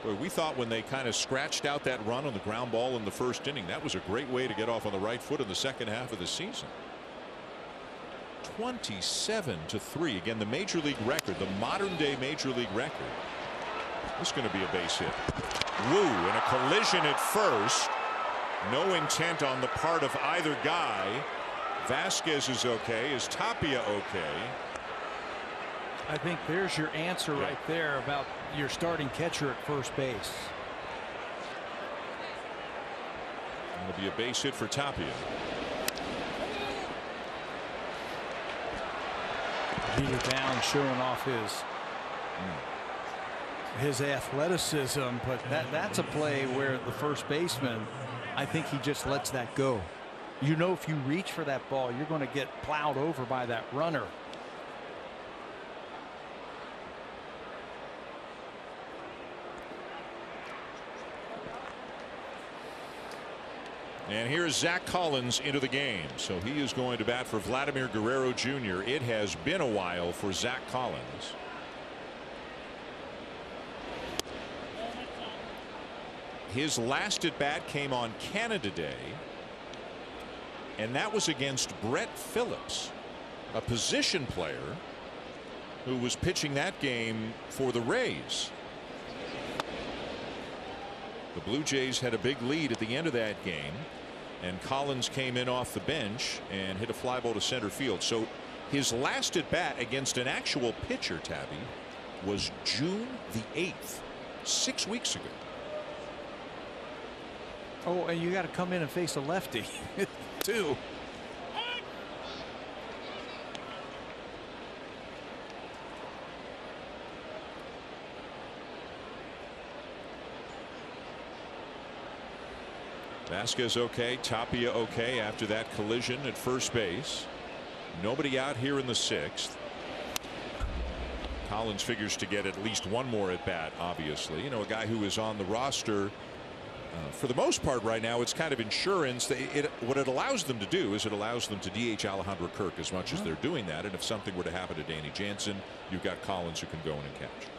Boy, we thought when they kind of scratched out that run on the ground ball in the first inning, that was a great way to get off on the right foot in the second half of the season. 27-3. Again, the major league record, the modern day major league record. This is going to be a base hit. Woo, and a collision at first. No intent on the part of either guy. Vasquez is okay. Is Tapia okay? I think there's your answer right there about your starting catcher at first base. It'll be a base hit for Tapia. Peter down, showing off his athleticism, but that's a play where the first baseman, I think he just lets that go. You know, if you reach for that ball, you're going to get plowed over by that runner. And here's Zach Collins into the game. So he is going to bat for Vladimir Guerrero Jr. It has been a while for Zach Collins. His last at bat came on Canada Day, and that was against Brett Phillips, a position player who was pitching that game for the Rays. The Blue Jays had a big lead at the end of that game, and Collins came in off the bench and hit a fly ball to center field. So his last at bat against an actual pitcher, Tabby, was June the 8th, 6 weeks ago. Oh, and you got to come in and face a lefty too. Vasquez okay, Tapia okay after that collision at first base. Nobody out here in the 6th. Collins figures to get at least one more at bat, obviously. You know, a guy who is on the roster for the most part right now. It's kind of insurance. What it allows them to do is it allows them to DH Alejandro Kirk as much as they're doing that. And if something were to happen to Danny Jansen, you've got Collins who can go in and catch.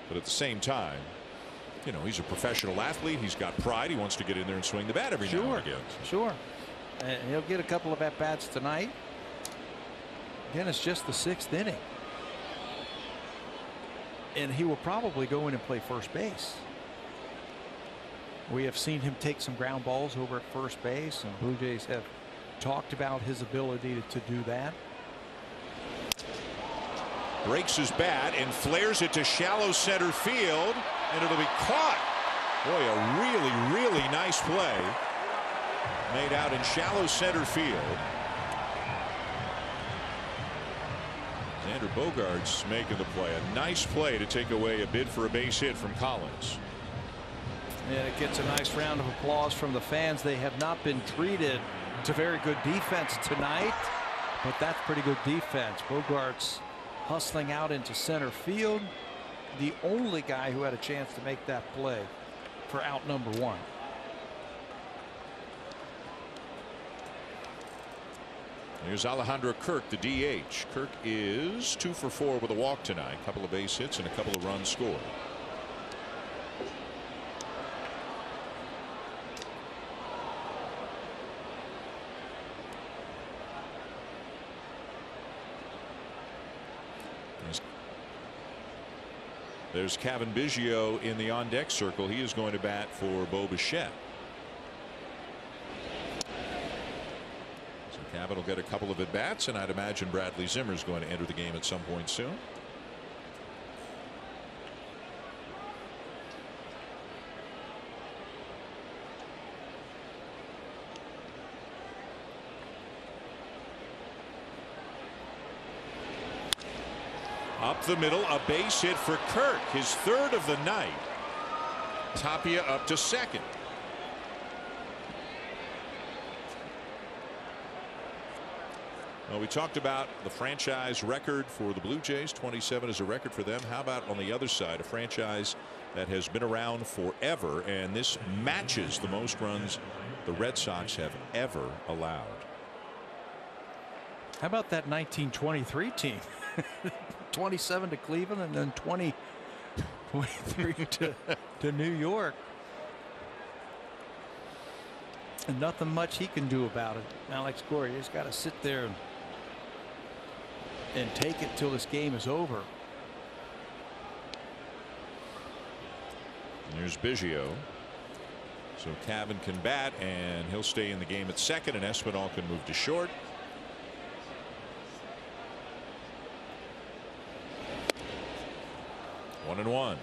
But at the same time, you know, he's a professional athlete. He's got pride. He wants to get in there and swing the bat every now and again. Sure. And he'll get a couple of at bats tonight. Again, it's just the 6th inning. And he will probably go in and play first base. We have seen him take some ground balls over at first base, and Blue Jays have talked about his ability to do that. Breaks his bat and flares it to shallow center field, and it'll be caught. Boy, a really nice play made out in shallow center field. Xander Bogaerts making the play. A nice play to take away a bid for a base hit from Collins. And it gets a nice round of applause from the fans. They have not been treated to very good defense tonight, but that's pretty good defense. Bogaerts hustling out into center field. The only guy who had a chance to make that play for out number 1. Here's Alejandro Kirk, the DH. Kirk is 2 for 4 with a walk tonight. A couple of base hits and a couple of runs scored. There's Kevin Biggio in the on-deck circle. He is going to bat for Bo Bichette. So Kevin will get a couple of at-bats, and I'd imagine Bradley Zimmer is going to enter the game at some point soon. Up the middle, a base hit for Kirk, his 3rd of the night. Tapia up to second. Well, we talked about the franchise record for the Blue Jays. 27 is a record for them. How about on the other side, a franchise that has been around forever, and this matches the most runs the Red Sox have ever allowed. How about that 1923 team? 27 to Cleveland and then 23 to New York. And nothing much he can do about it. Alex Cora, he's got to sit there and take it till this game is over. And there's Biggio. So Cavan can bat, and he'll stay in the game at second, and Espinal can move to short. One and one.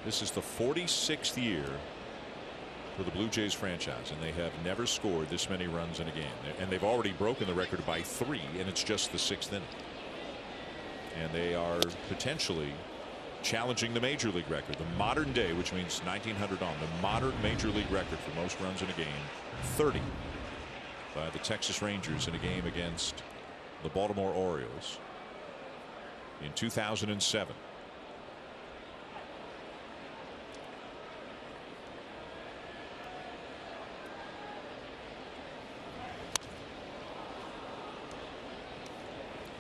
This is the 46th year for the Blue Jays franchise, and they have never scored this many runs in a game. And they've already broken the record by 3, and it's just the 6th inning. And they are potentially challenging the major league record, the modern day, which means 1900 on, the modern major league record for most runs in a game, 30 by the Texas Rangers in a game against the Baltimore Orioles in 2007.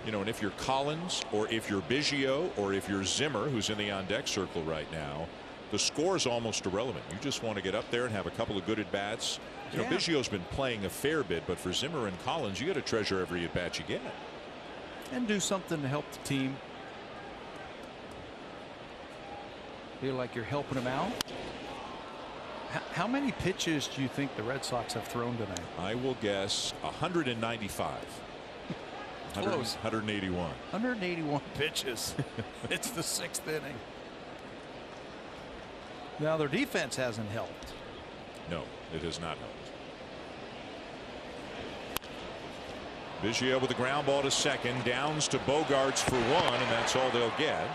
You know, and if you're Collins, or if you're Biggio, or if you're Zimmer, who's in the on-deck circle right now, the score is almost irrelevant. You just want to get up there and have a couple of good at-bats. You know, Biggio's been playing a fair bit, but for Zimmer and Collins, you got to treasure every at-bat you get. And do something to help the team. Feel like you're helping them out. How many pitches do you think the Red Sox have thrown tonight? I will guess 195. Close. 181. 181 pitches. It's the 6th inning. Now their defense hasn't helped. No, it has not helped. Biggio with the ground ball to second. Downs to Bogarts for 1, and that's all they'll get.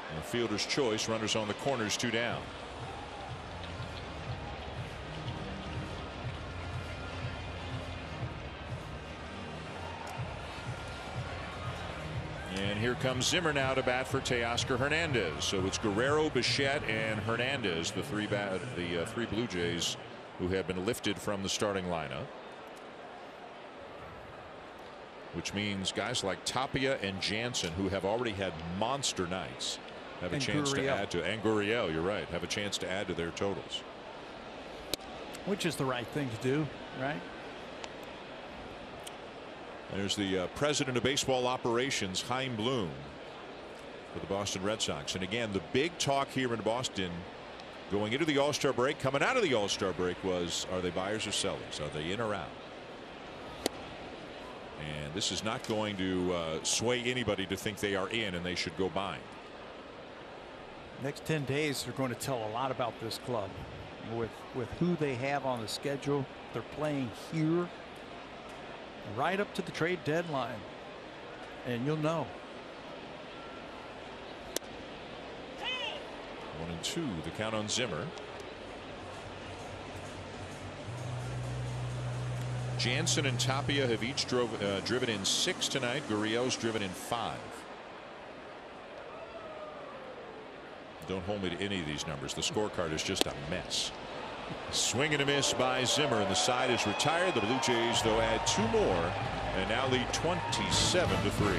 And the fielder's choice. Runners on the corners, 2 down. And here comes Zimmer now to bat for Teoscar Hernandez. So it's Guerrero, Bichette, and Hernandez, the three Blue Jays who have been lifted from the starting lineup. Which means guys like Tapia and Jansen, who have already had monster nights, have a chance to add to, and Gurriel, you're right, have a chance to add to their totals. Which is the right thing to do, right? There's the president of baseball operations, Chaim Bloom, for the Boston Red Sox. And again, the big talk here in Boston going into the All-Star break, coming out of the All-Star break, was, are they buyers or sellers? Are they in or out? And this is not going to sway anybody to think they are in and they should go buying. Next 10 days are going to tell a lot about this club with who they have on the schedule. They're playing here right up to the trade deadline, and you'll know. 1-2, the count on Zimmer. Jansen and Tapia have each driven in 6 tonight. Gurriel's driven in 5. Don't hold me to any of these numbers. The scorecard is just a mess. Swing and a miss by Zimmer, and the side is retired. The Blue Jays, though, add 2 more and now lead 27-3.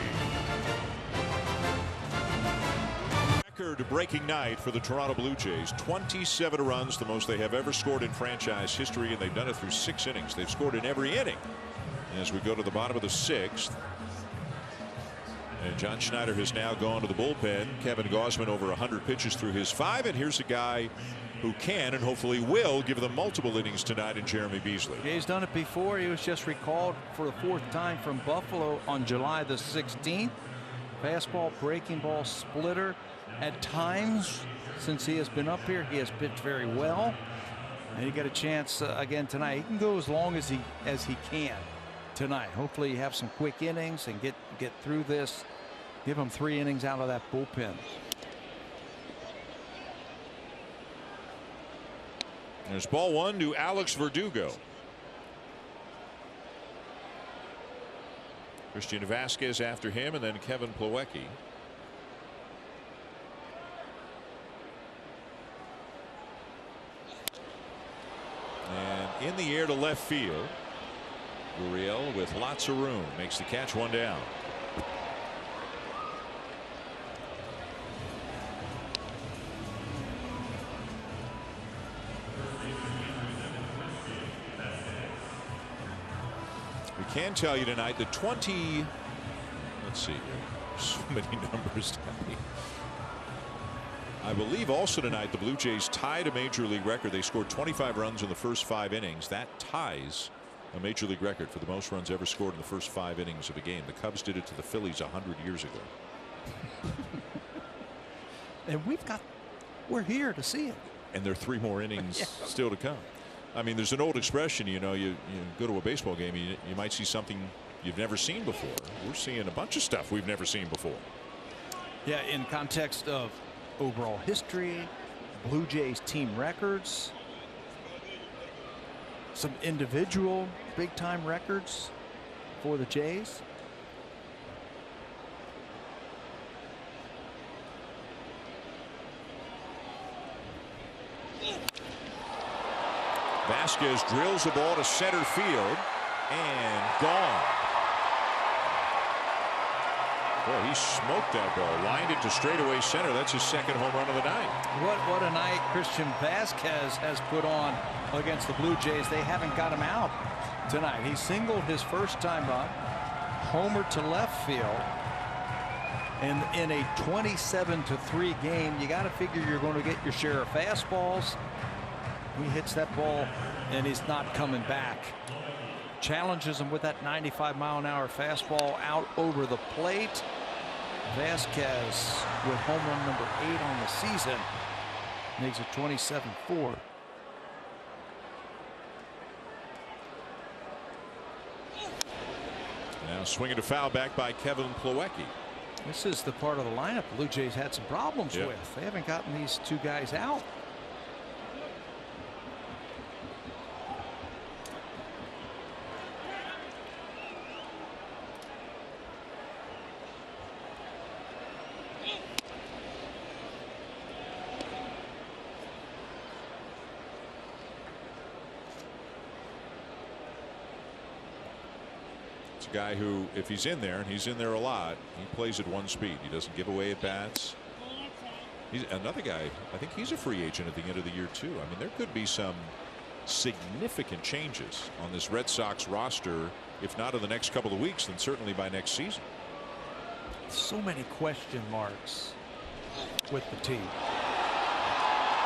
Record-breaking night for the Toronto Blue Jays. 27 runs, the most they have ever scored in franchise history, and they've done it through 6 innings. They've scored in every inning. As we go to the bottom of the 6th, and John Schneider has now gone to the bullpen. Kevin Gausman over 100 pitches through his 5, and here's a guy who can and hopefully will give them multiple innings tonight in Jeremy Beasley. He's done it before. He was just recalled for the 4th time from Buffalo on July the 16th. Fastball, breaking ball, splitter. At times, since he has been up here, he has pitched very well, and he got a chance again tonight. He can go as long as he can tonight. Hopefully, you have some quick innings and get through this. Give him 3 innings out of that bullpen. There's ball 1 to Alex Verdugo. Christian Vasquez after him, and then Kevin Plawecki. And in the air to left field. Gurriel with lots of room makes the catch, 1 down. We can tell you tonight the 20. Let's see here. So many numbers to me. I believe also tonight the Blue Jays tied a major league record. They scored 25 runs in the first 5 innings. That ties a major league record for the most runs ever scored in the first 5 innings of a game. The Cubs did it to the Phillies 100 years ago. And we're here to see it. And there are 3 more innings still to come. I mean, there's an old expression, you know, you go to a baseball game, you might see something you've never seen before. We're seeing a bunch of stuff we've never seen before. Yeah, in context of overall history, Blue Jays team records, some individual big time records for the Jays. Vasquez drills the ball to center field and gone. Boy, he smoked that ball, lined it to straightaway center. That's his 2nd home run of the night. What a night Christian Vasquez has put on against the Blue Jays. They haven't got him out tonight. He singled his first time up, homer to left field. And in a 27-3 game, you got to figure you're going to get your share of fastballs. He hits that ball and he's not coming back. Challenges him with that 95-mile-an-hour fastball out over the plate. Vasquez with home run number 8 on the season makes it 27-4. Now swinging to foul back by Kevin Plawecki. This is the part of the lineup the Blue Jays had some problems with. They haven't gotten these 2 guys out. Guy who, if he's in there, and he's in there a lot, he plays at 1 speed. He doesn't give away at bats. He's another guy. I think he's a free agent at the end of the year too. I mean, there could be some significant changes on this Red Sox roster, if not in the next couple of weeks, then certainly by next season. So many question marks with the team.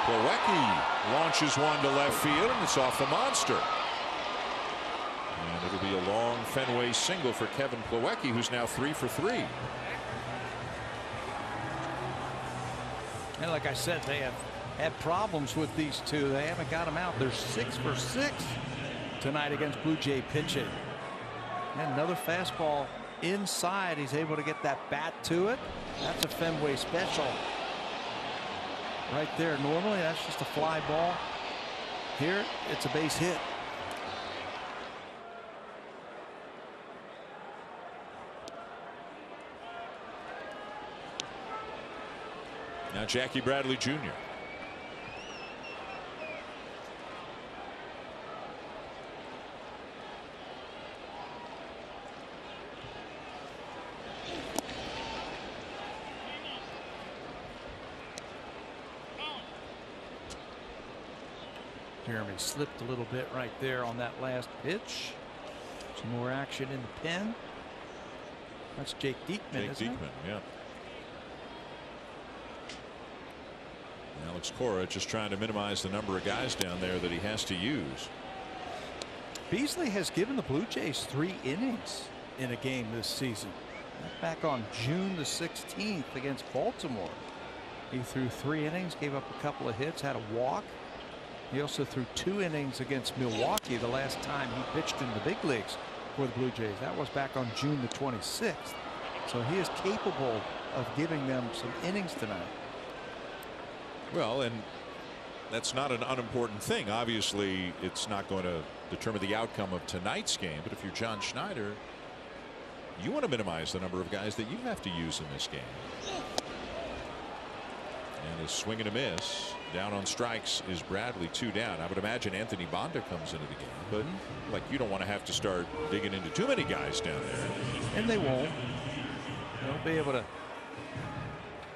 Plawecki launches one to left field, and it's off the monster. And it'll be a long Fenway single for Kevin Plawecki, who's now 3 for 3. And like I said, they have had problems with these 2. They haven't got them out. They're 6 for 6 tonight against Blue Jay pitching. And another fastball inside. He's able to get that bat to it. That's a Fenway special. right there. Normally that's just a fly ball. Here it's a base hit. Now Jackie Bradley Jr. Jeremy slipped a little bit right there on that last pitch. Some more action in the pen. That's Jake Diekman, isn't it? Yeah. Alex Cora just trying to minimize the number of guys down there that he has to use. Beasley has given the Blue Jays 3 innings in a game this season. Back on June the 16th against Baltimore. He threw 3 innings, gave up a couple of hits, had a walk. He also threw 2 innings against Milwaukee the last time he pitched in the big leagues for the Blue Jays. That was back on June the 26th. So he is capable of giving them some innings tonight. Well, and that's not an unimportant thing. Obviously, it's not going to determine the outcome of tonight's game. But if you're John Schneider, you want to minimize the number of guys that you have to use in this game. And a swing and a miss. Down on strikes is Bradley, 2 down. I would imagine Anthony Banda comes into the game, but like you don't want to have to start digging into too many guys down there. And they won't. They'll be able to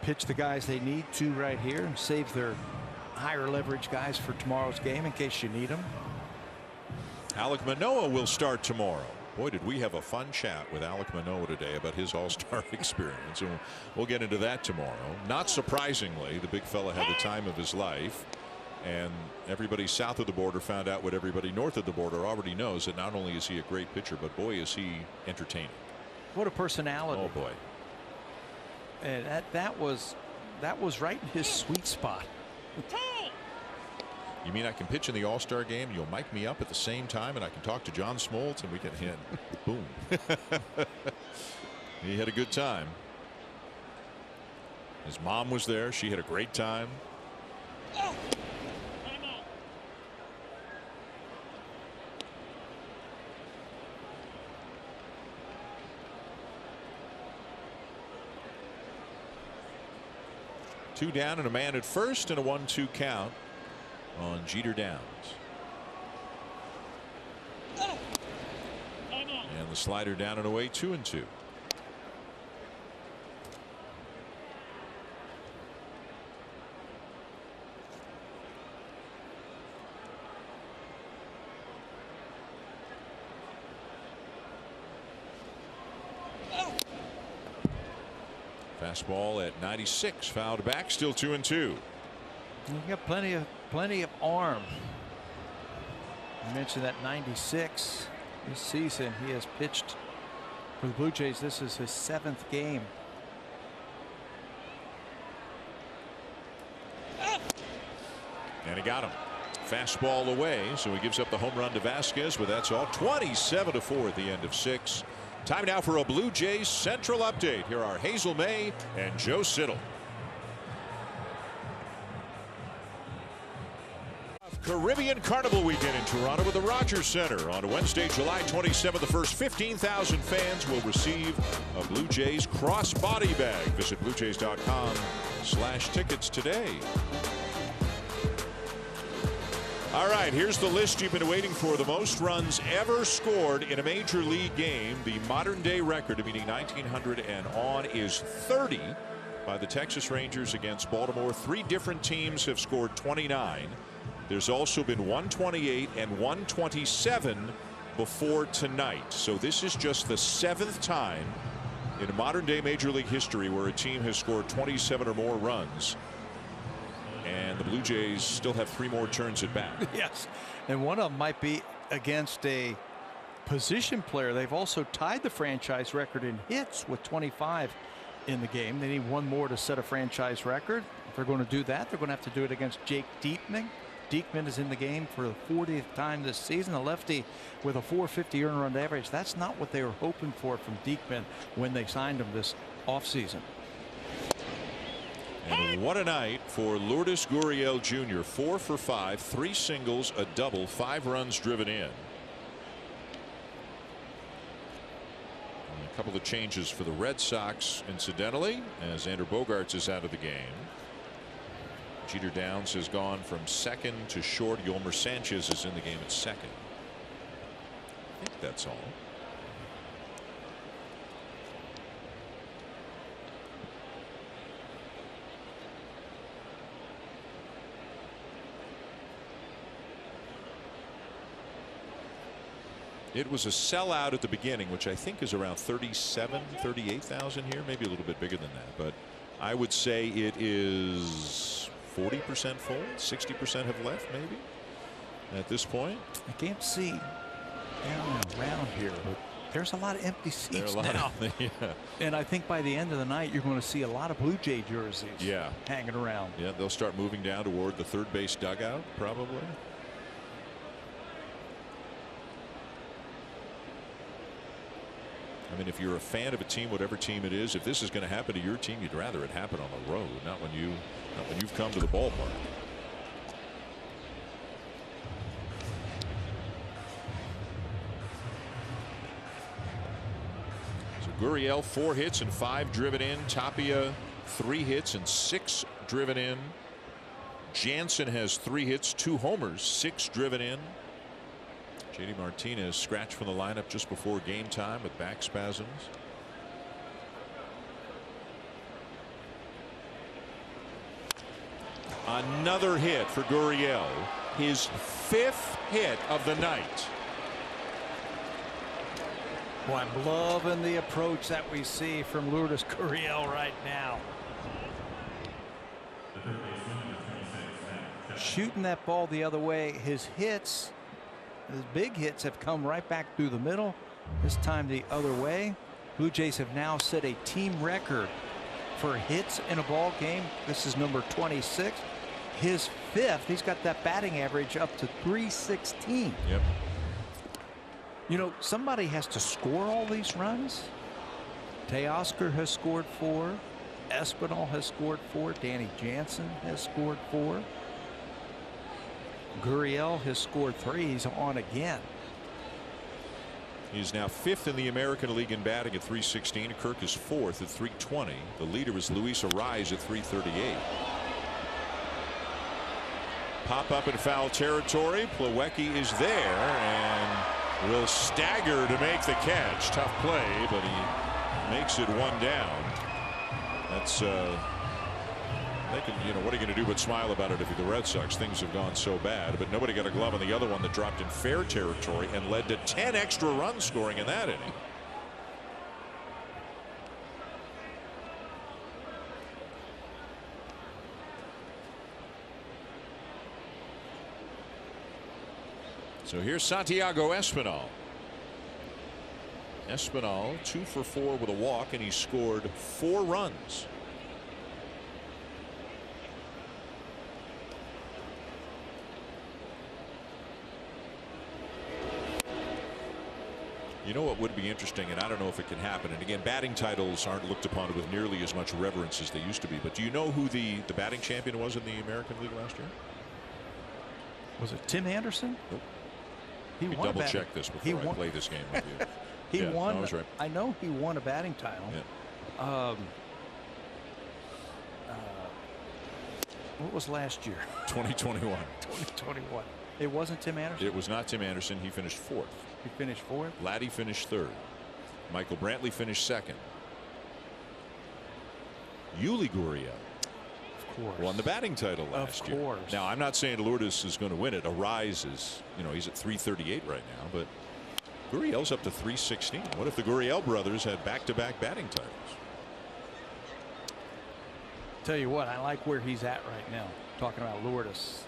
pitch the guys they need to right here and save their higher leverage guys for tomorrow's game in case you need them. Alek Manoah will start tomorrow. Boy, did we have a fun chat with Alek Manoah today about his all-star experience. And we'll get into that tomorrow. Not surprisingly, the big fella had the time of his life. And everybody south of the border found out what everybody north of the border already knows, that not only is he a great pitcher, but boy, is he entertaining. What a personality. Oh, boy. And that was right in his sweet spot. You mean I can pitch in the All-Star game, you'll mic me up at the same time, and I can talk to John Smoltz, and we can hit. Boom. He had a good time. His mom was there. She had a great time. Oh. 2 down and a man at first, and a 1-2 count on Jeter Downs. And the slider down and away, 2-2. Fastball at 96, fouled back, still 2-2. You got plenty of arm. I mentioned that 96 this season. He has pitched for the Blue Jays. This is his 7th game. And he got him. Fastball away, so he gives up the home run to Vasquez, but that's all. 27-4 at the end of 6. Time now for a Blue Jays Central update. Here are Hazel May and Joe Siddall. Caribbean Carnival Weekend in Toronto with the Rogers Center. On Wednesday, July 27th, the first 15,000 fans will receive a Blue Jays crossbody bag. Visit BlueJays.com/tickets today. All right, here's the list you've been waiting for. The most runs ever scored in a major league game. The modern day record, meaning 1900 and on, is 30 by the Texas Rangers against Baltimore. 3 different teams have scored 29. There's also been 128 and 127 before tonight. So this is just the 7th time in modern day major league history where a team has scored 27 or more runs. And the Blue Jays still have 3 more turns at bat. Yes, and one of them might be against a position player. They've also tied the franchise record in hits with 25 in the game. They need 1 more to set a franchise record. If they're going to do that, they're going to have to do it against Jake Diekman. Diekman is in the game for the 40th time this season. A lefty with a .450 earned run average. That's not what they were hoping for from Diekman when they signed him this offseason. And what a night for Lourdes Gurriel Jr. 4 for 5, 3 singles, a double, 5 runs driven in. And a couple of changes for the Red Sox, incidentally, as Xander Bogaerts is out of the game. Jeter Downs has gone from second to short. Yolmer Sanchez is in the game at second. I think that's all. It was a sellout at the beginning, which I think is around 38,000 here, maybe a little bit bigger than that. But I would say it is 40% full, 60% have left, maybe at this point. I can't see down and around here, but there's a lot of empty seats now. Yeah. And I think by the end of the night, you're going to see a lot of Blue Jay jerseys hanging around. Yeah, they'll start moving down toward the third base dugout, probably. I mean, if you're a fan of a team, whatever team it is, if this is going to happen to your team, you'd rather it happen on the road, not when you've come to the ballpark. So Gurriel 4 hits and 5 driven in. Tapia 3 hits and 6 driven in. Jansen has 3 hits, 2 homers, 6 driven in. JD Martinez scratched from the lineup just before game time with back spasms. Another hit for Gurriel, his 5th hit of the night. Well, I'm loving the approach that we see from Lourdes Gurriel right now. Shooting that ball the other way. His hits, his big hits, have come right back through the middle. This time the other way. Blue Jays have now set a team record for hits in a ball game. This is number 26. His 5th. He's got that batting average up to 316. Yep. You know, somebody has to score all these runs. Teoscar has scored 4. Espinal has scored 4. Danny Jansen has scored 4. Gurriel has scored 3. He's on again. He's now 5th in the American League in batting at 316. Kirk is 4th at 320. The leader is Luis Arraez at 338. Pop up in foul territory. Plawecki is there and will stagger to make the catch. Tough play, but he makes it 1 down. That's they can, you know, what are you going to do but smile about it if you're the Red Sox? Things have gone so bad, but nobody got a glove on the other one that dropped in fair territory and led to 10 extra runs scoring in that inning. So here's Santiago Espinal. Espinal 2 for 4 with a walk, and he scored 4 runs. You know what would be interesting, and I don't know if it can happen, and again, batting titles aren't looked upon with nearly as much reverence as they used to be, but do you know who the batting champion was in the American League last year? Was it Tim Anderson? Nope. He won double check this before I play this game with you. He won. No, I was right. I know he won a batting title. Yeah. What was last year? 2021. 2021. It wasn't Tim Anderson? It was not Tim Anderson. He finished 4th. He finished 4th? Laddie finished 3rd. Michael Brantley finished 2nd. Yuli Gurriel won the batting title last year. Of course. Now, I'm not saying Lourdes is going to win it. Arraez is, you know, he's at 338 right now, but Gurriel's up to 316. What if the Gurriel brothers had back-to-back batting titles? Tell you what, I like where he's at right now. Talking about Lourdes.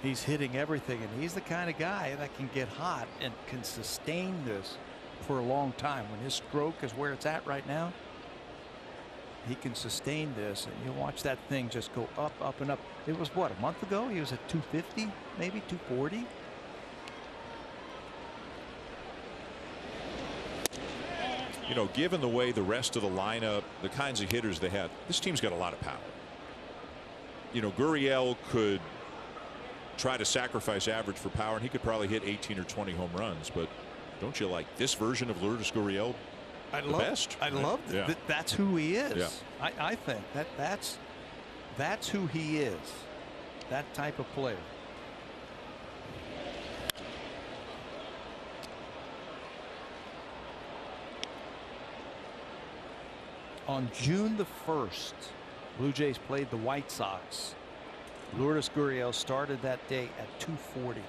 He's hitting everything, and he's the kind of guy that can get hot and can sustain this for a long time. When his stroke is where it's at right now, he can sustain this, and you watch that thing just go up, up, and up. It was, what, a month ago? He was at 250, maybe 240. You know, given the way the rest of the lineup, the kinds of hitters they have, this team's got a lot of power. you know, Gurriel could try to sacrifice average for power, and he could probably hit 18 or 20 home runs. But don't you like this version of Lourdes Gurriel best? I love that. That's who he is. Yeah. I think that's who he is. That type of player. On June the 1st, Blue Jays played the White Sox. Lourdes Gurriel started that day at 240.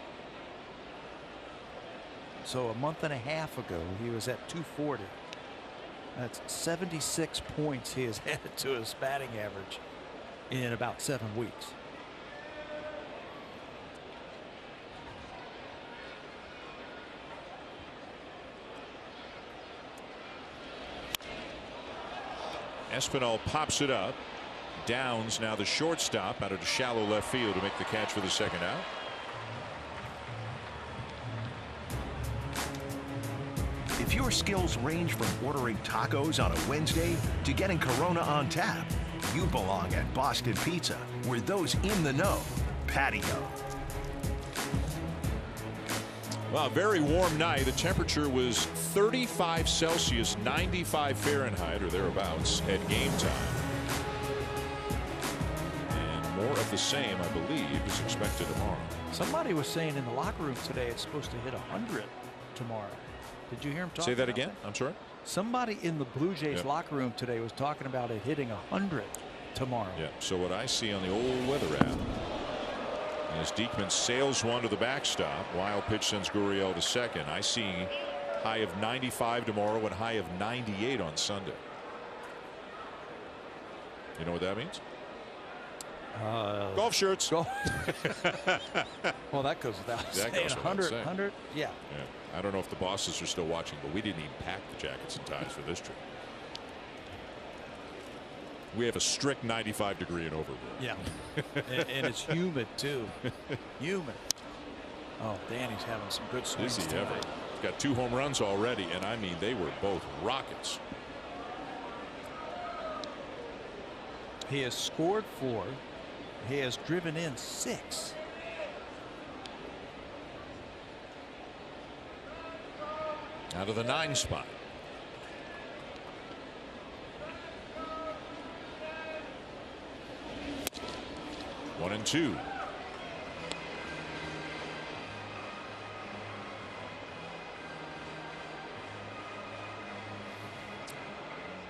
So a month and a half ago, he was at 240. That's 76 points he has added to his batting average in about 7 weeks. Espinal pops it up. Downs now the shortstop out of the shallow left field to make the catch for the second out. If your skills range from ordering tacos on a Wednesday to getting Corona on tap, you belong at Boston Pizza, where those in the know patio. Well, a very warm night. The temperature was 35 Celsius, 95 Fahrenheit, or thereabouts, at game time. And more of the same, I believe, is expected tomorrow. Somebody was saying in the locker room today it's supposed to hit 100 tomorrow. Did you hear him talk? Say that again? I'm sorry? Somebody in the Blue Jays locker room today was talking about it hitting 100 tomorrow. Yeah, so what I see on the old weather app, as Diekman sails one to the backstop, wild pitch sends Gurriel to second. I see high of 95 tomorrow and high of 98 on Sunday. You know what that means? Golf shirts. Well, that goes without saying. 100. Yeah. I don't know if the bosses are still watching, but we didn't even pack the jackets and ties for this trip. We have a strict 95 degree and over rule. Yeah. and it's humid too. Humid. Oh, Danny's having some good swings tonight. He's got 2 home runs already, and I mean they were both rockets. He has scored 4. He has driven in 6. Out of the 9 spot. One and 2.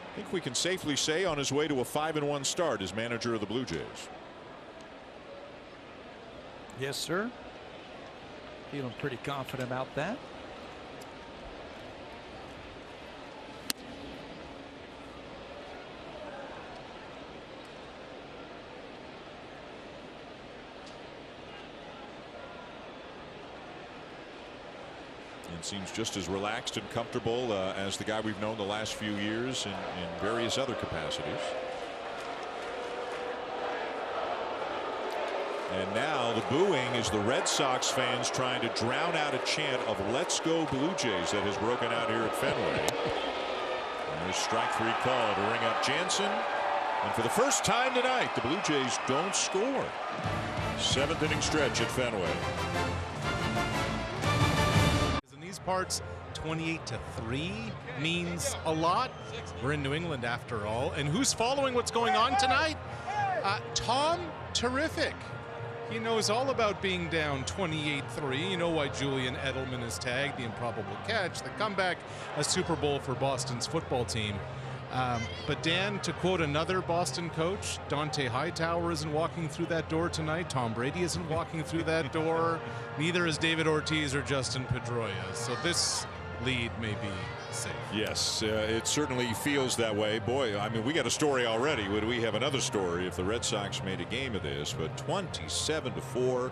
I think we can safely say on his way to a 5-1 start as manager of the Blue Jays. Yes, sir. Feeling pretty confident about that. And seems just as relaxed and comfortable as the guy we've known the last few years in various other capacities. And now the booing is the Red Sox fans trying to drown out a chant of "Let's go Blue Jays" that has broken out here at Fenway. And there's strike 3 call to ring up Jansen. And for the first time tonight, the Blue Jays don't score. 7th inning stretch at Fenway. Parts 28-3 means a lot. We're in New England after all. And who's following what's going on tonight? Tom Terrific. He knows all about being down 28-3. You know why Julian Edelman is tagged, the improbable catch, the comeback, a Super Bowl for Boston's football team. But Dan, to quote another Boston coach, Dante Hightower isn't walking through that door tonight. Tom Brady isn't walking through that door. Neither is David Ortiz or Justin Pedroia. So this lead may be safe. Yes, it certainly feels that way. Boy, I mean, we got a story already. Would we have another story if the Red Sox made a game of this? But 27-4.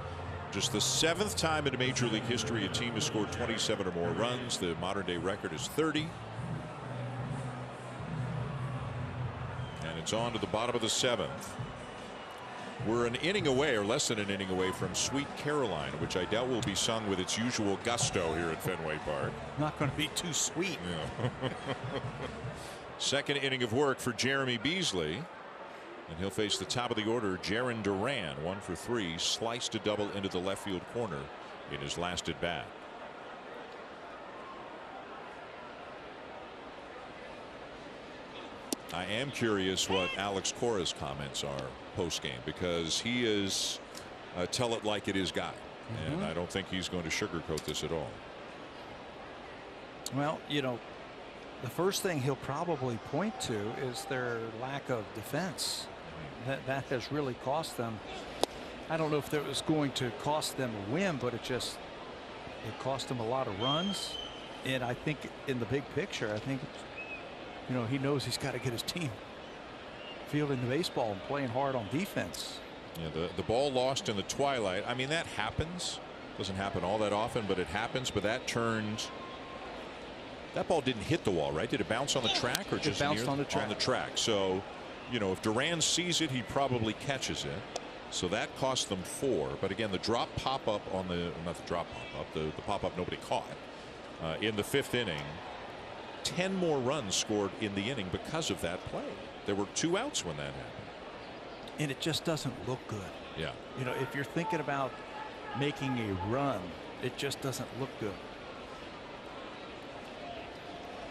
Just the 7th time in Major League history a team has scored 27 or more runs. The modern day record is 30. It's on to the bottom of the 7th. We're an inning away, or less than an inning away, from Sweet Caroline, which I doubt will be sung with its usual gusto here at Fenway Park. Not going to be too sweet. Yeah. 2nd inning of work for Jeremy Beasley. And he'll face the top of the order, Jarren Duran, 1 for 3, sliced a double into the left field corner in his last at bat. I am curious what Alex Cora's comments are post game, because he is a tell it like it is guy. And I don't think he's going to sugarcoat this at all. Well, you know, the first thing he'll probably point to is their lack of defense. That has really cost them. I don't know if that was going to cost them a win, but it cost them a lot of runs. And I think in the big picture, I think, you know, he knows he's got to get his team fielding the baseball and playing hard on defense. Yeah, the ball lost in the twilight. I mean, that happens. Doesn't happen all that often, but it happens. But that turned. That ball didn't hit the wall, right? Did it bounce on the track or just bounced on the track? On the track. So, you know, if Duran sees it, he probably catches it. So that cost them 4. But again, the drop pop up on the not the drop pop up, the pop up nobody caught in the 5th inning. 10 more runs scored in the inning because of that play. There were 2 outs when that happened. And it just doesn't look good. Yeah. You know, if you're thinking about making a run, it just doesn't look good.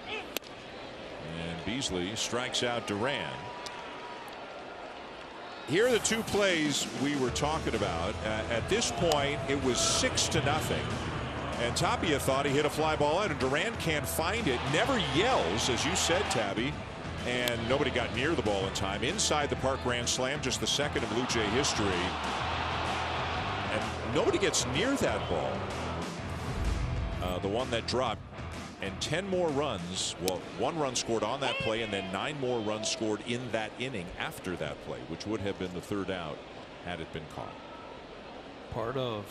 And Beasley strikes out Duran. Here are the 2 plays we were talking about. At this point, it was 6-0. And Tapia thought he hit a fly ball out, and Duran can't find it. Never yells, as you said, Tabby. And nobody got near the ball in time. Inside the park grand slam, just the second in Blue Jay history. And nobody gets near that ball. The one that dropped. And 10 more runs. Well, 1 run scored on that play, and then 9 more runs scored in that inning after that play, which would have been the 3rd out had it been caught. Part of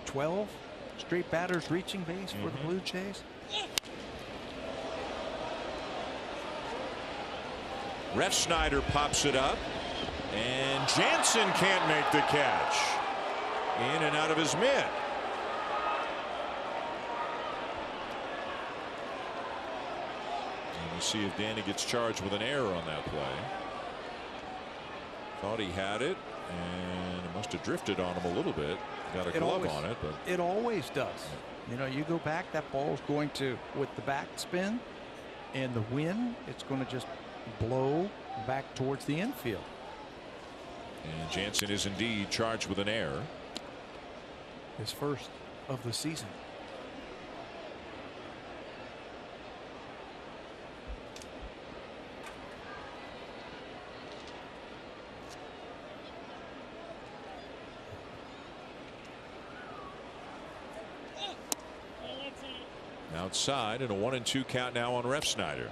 12 straight batters reaching base for the Blue Jays. Refsnyder pops it up, and Jansen can't make the catch. In and out of his mitt. And we'll see if Danny gets charged with an error on that play. Thought he had it, and it must have drifted on him a little bit. Got a glove on it, but it always does. You know, you go back, that ball's going to, with the backspin and the wind, it's going to just blow back towards the infield. And Jansen is indeed charged with an error. His first of the season. Outside, and a 1-2 count now on Refsnyder.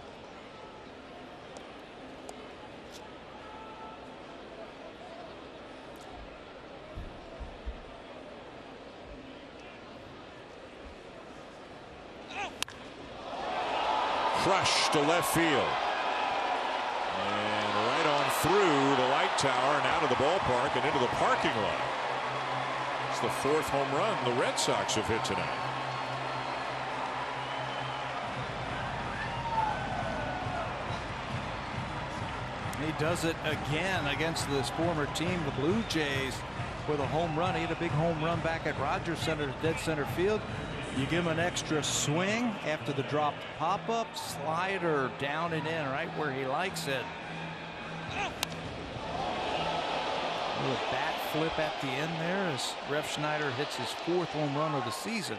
Crushed to left field. And right on through the light tower and out of the ballpark and into the parking lot. It's the 4th home run the Red Sox have hit tonight. He does it again against this former team, the Blue Jays, with a home run. He had a big home run back at Rogers Center, dead center field. You give him an extra swing after the dropped pop-up, slider down and in right where he likes it. A little bat flip at the end there as Refsnyder hits his 4th home run of the season.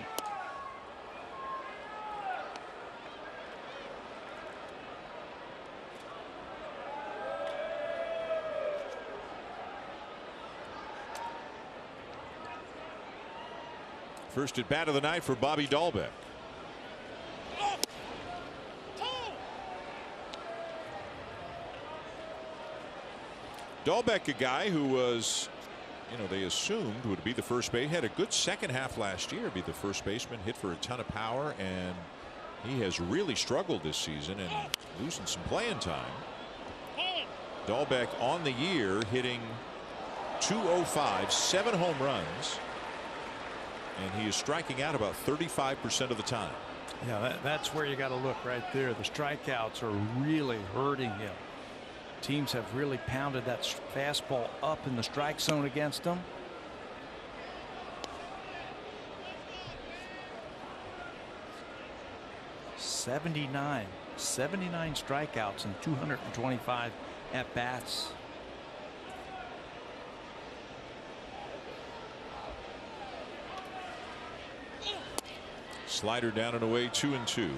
First at bat of the night for Bobby Dahlbeck. Dahlbeck, a guy who was, you know, they assumed would be the first base. Had a good second half last year, be the first baseman, hit for a ton of power, and he has really struggled this season and losing some playing time. Dahlbeck on the year hitting .205, 7 home runs. And he is striking out about 35% of the time. Yeah, that's where you got to look right there. The strikeouts are really hurting him. Teams have really pounded that fastball up in the strike zone against them. '79 strikeouts and 225 at bats. Slider down and away, 2-2.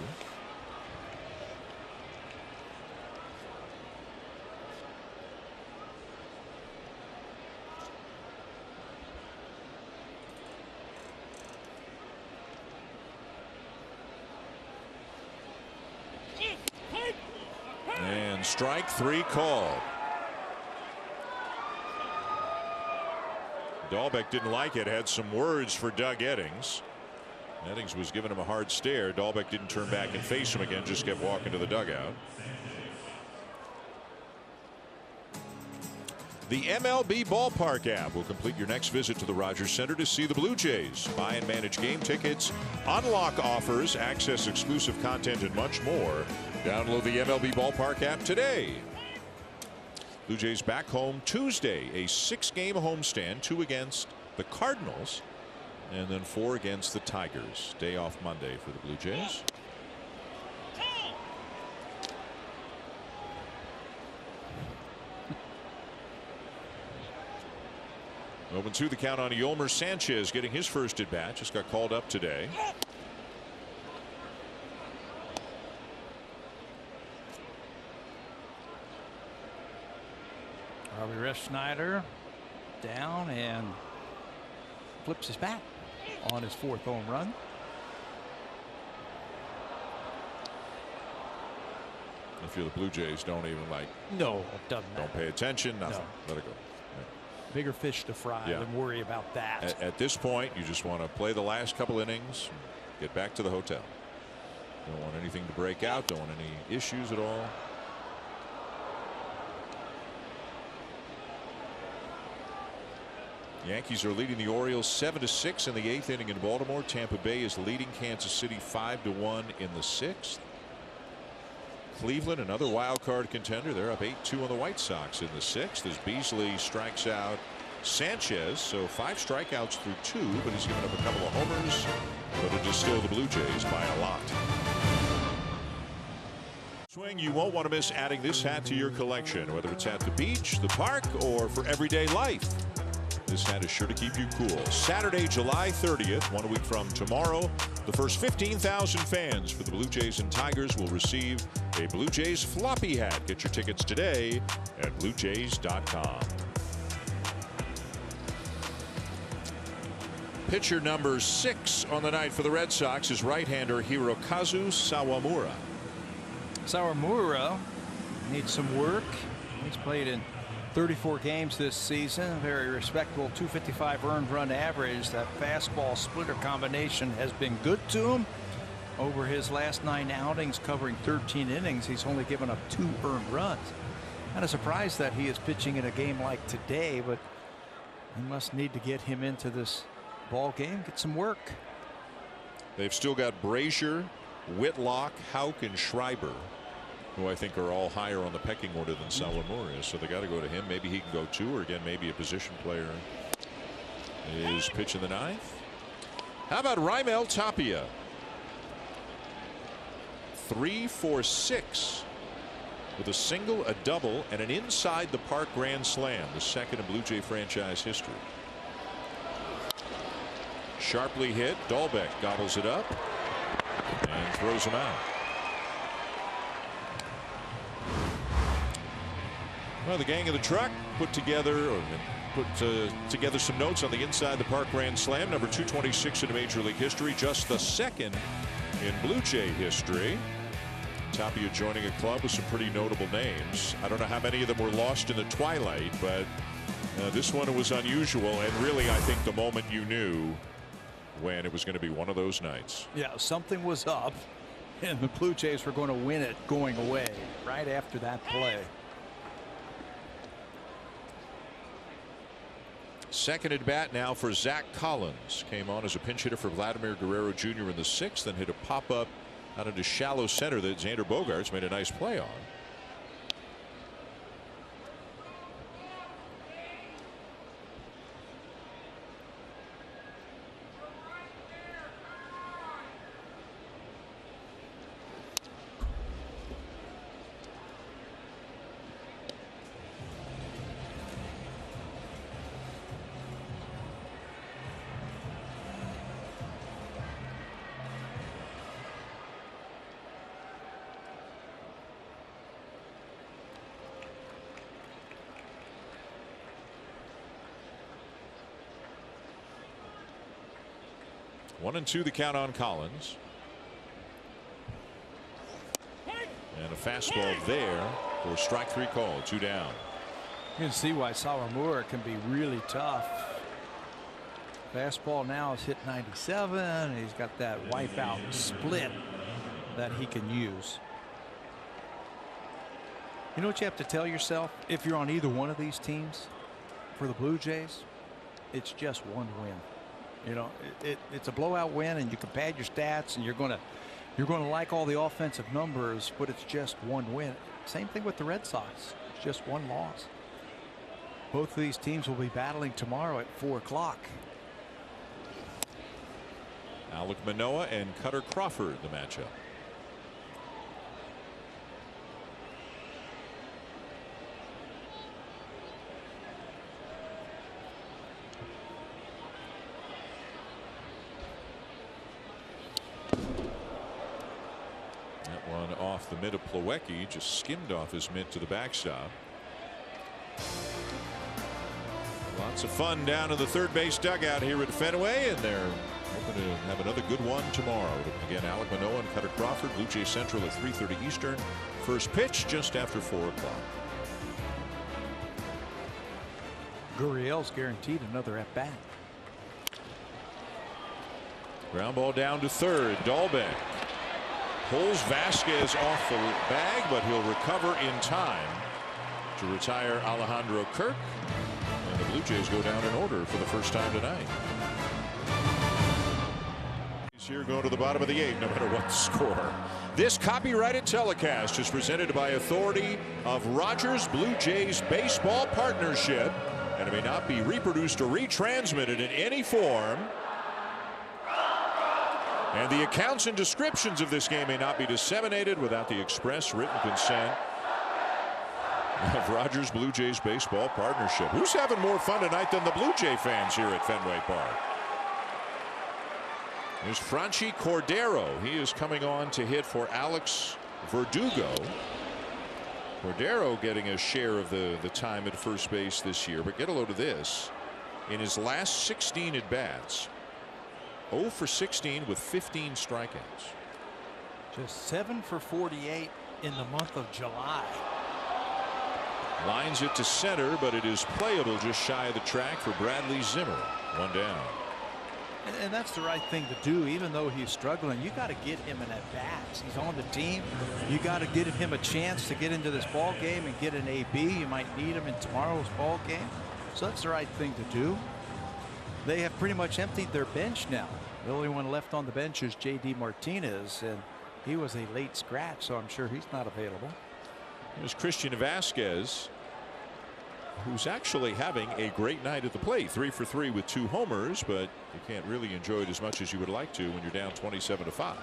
And strike 3 called. Dahlbeck didn't like it, had some words for Doug Eddings. Eddings was giving him a hard stare. Dahlbeck didn't turn back and face him again, just kept walking to the dugout. The MLB Ballpark app will complete your next visit to the Rogers Center to see the Blue Jays. Buy and manage game tickets, unlock offers, access exclusive content, and much more. Download the MLB Ballpark app today. Blue Jays back home Tuesday, a 6-game homestand, 2 against the Cardinals, and then 4 against the Tigers. Day off Monday for the Blue Jays. Open 2 the count on Yolmer Sanchez getting his first at bat. Just got called up today. Robbie Refsnyder down and flips his bat on his 4th home run. If you're the Blue Jays, don't even No, it doesn't matter. don't pay attention. Nothing. No. Let it go. Bigger fish to fry than worry about that. At this point, you just want to play the last couple innings, get back to the hotel. Don't want anything to break out. Don't want any issues at all. Yankees are leading the Orioles 7-6 in the 8th inning in Baltimore. Tampa Bay is leading Kansas City 5-1 in the 6th. Cleveland, another wild card contender, they're up 8-2 on the White Sox in the 6th as Beasley strikes out Sanchez. So 5 strikeouts through 2, but he's given up a couple of homers. But it is still the Blue Jays by a lot. Swing, you won't want to miss adding this hat to your collection, whether it's at the beach, the park, or for everyday life. This hat is sure to keep you cool. Saturday, July 30th, 1 week from tomorrow, the first 15,000 fans for the Blue Jays and Tigers will receive a Blue Jays floppy hat. Get your tickets today at BlueJays.com. Pitcher number 6 on the night for the Red Sox is right-hander Hirokazu Sawamura. Sawamura needs some work. He's played in 34 games this season. Very respectable 255 earned run average. That fastball splitter combination has been good to him. Over his last 9 outings covering 13 innings, he's only given up 2 earned runs. Kind of surprised that he is pitching in a game like today, but we must need to get him into this ball game, get some work. They've still got Brazier, Whitlock, Houck, and Schreiber, who I think are all higher on the pecking order than Sawamura is. So they got to go to him. Maybe he can go 2, or again, maybe a position player is pitching the 9th. How about Raimel Tapia? 3 for 6 with a single, a double, and an inside the park grand slam, the second in Blue Jay franchise history. Sharply hit. Dahlbeck gobbles it up and throws him out. Well, the gang of the truck put together some notes on the inside the park grand slam, number 226 in Major League history, just the second in Blue Jay history. Tapia joining a club with some pretty notable names. I don't know how many of them were lost in the twilight, but this one was unusual, and really I think the moment you knew when it was going to be one of those nights. Yeah, something was up, and the Blue Jays were going to win it going away right after that play. Second at bat now for Zach Collins. Came on as a pinch hitter for Vladimir Guerrero Jr. in the 6th, and hit a pop-up out into shallow center that Xander Bogaerts made a nice play on. 1-2 the count on Collins. And a fastball there for strike 3 call. 2 down. You can see why Sawamura can be really tough. Fastball now is hit 97. He's got that wipeout split that he can use. You know what you have to tell yourself if you're on either one of these teams? For the Blue Jays, it's just one win. You know, it's a blowout win, and you can pad your stats, and you're going to like all the offensive numbers, but it's just one win. Same thing with the Red Sox. It's just one loss. Both of these teams will be battling tomorrow at 4 o'clock. Alek Manoah and Cutter Crawford, the matchup. That one off the mid of Plawecki, just skimmed off his mitt to the backstop. Lots of fun down in the third base dugout here at Fenway, and they're hoping to have another good one tomorrow. Again, Alek Manoah and Cutter Crawford, Blue Jay Central at 3:30 Eastern. First pitch just after 4 o'clock. Gurriel's guaranteed another at bat. Ground ball down to third. Dahlbeck pulls Vasquez off the bag, but he'll recover in time to retire Alejandro Kirk. And the Blue Jays go down in order for the first time tonight. He's here going to the bottom of the 8th, no matter what the score. This copyrighted telecast is presented by authority of Rogers Blue Jays Baseball Partnership, and it may not be reproduced or retransmitted in any form. And the accounts and descriptions of this game may not be disseminated without the express written consent of Rogers Blue Jays Baseball Partnership. Who's having more fun tonight than the Blue Jay fans here at Fenway Park? There's Franchi Cordero. He is coming on to hit for Alex Verdugo. Cordero getting a share of the time at first base this year. But get a load of this. In his last 16 at bats, 0 for 16 with 15 strikeouts. Just 7 for 48 in the month of July. Lines it to center, but it is playable just shy of the track for Bradley Zimmer. 1 down. And that's the right thing to do, even though he's struggling. You got to get him an at bats. He's on the team. You got to get him a chance to get into this ball game and get an AB. You might need him in tomorrow's ball game. So that's the right thing to do. They have pretty much emptied their bench now. The only one left on the bench is J.D. Martinez, and he was a late scratch, so I'm sure he's not available. There's Christian Vasquez, who's actually having a great night at the plate. 3 for 3 with 2 homers, but you can't really enjoy it as much as you would like to when you're down 27-5.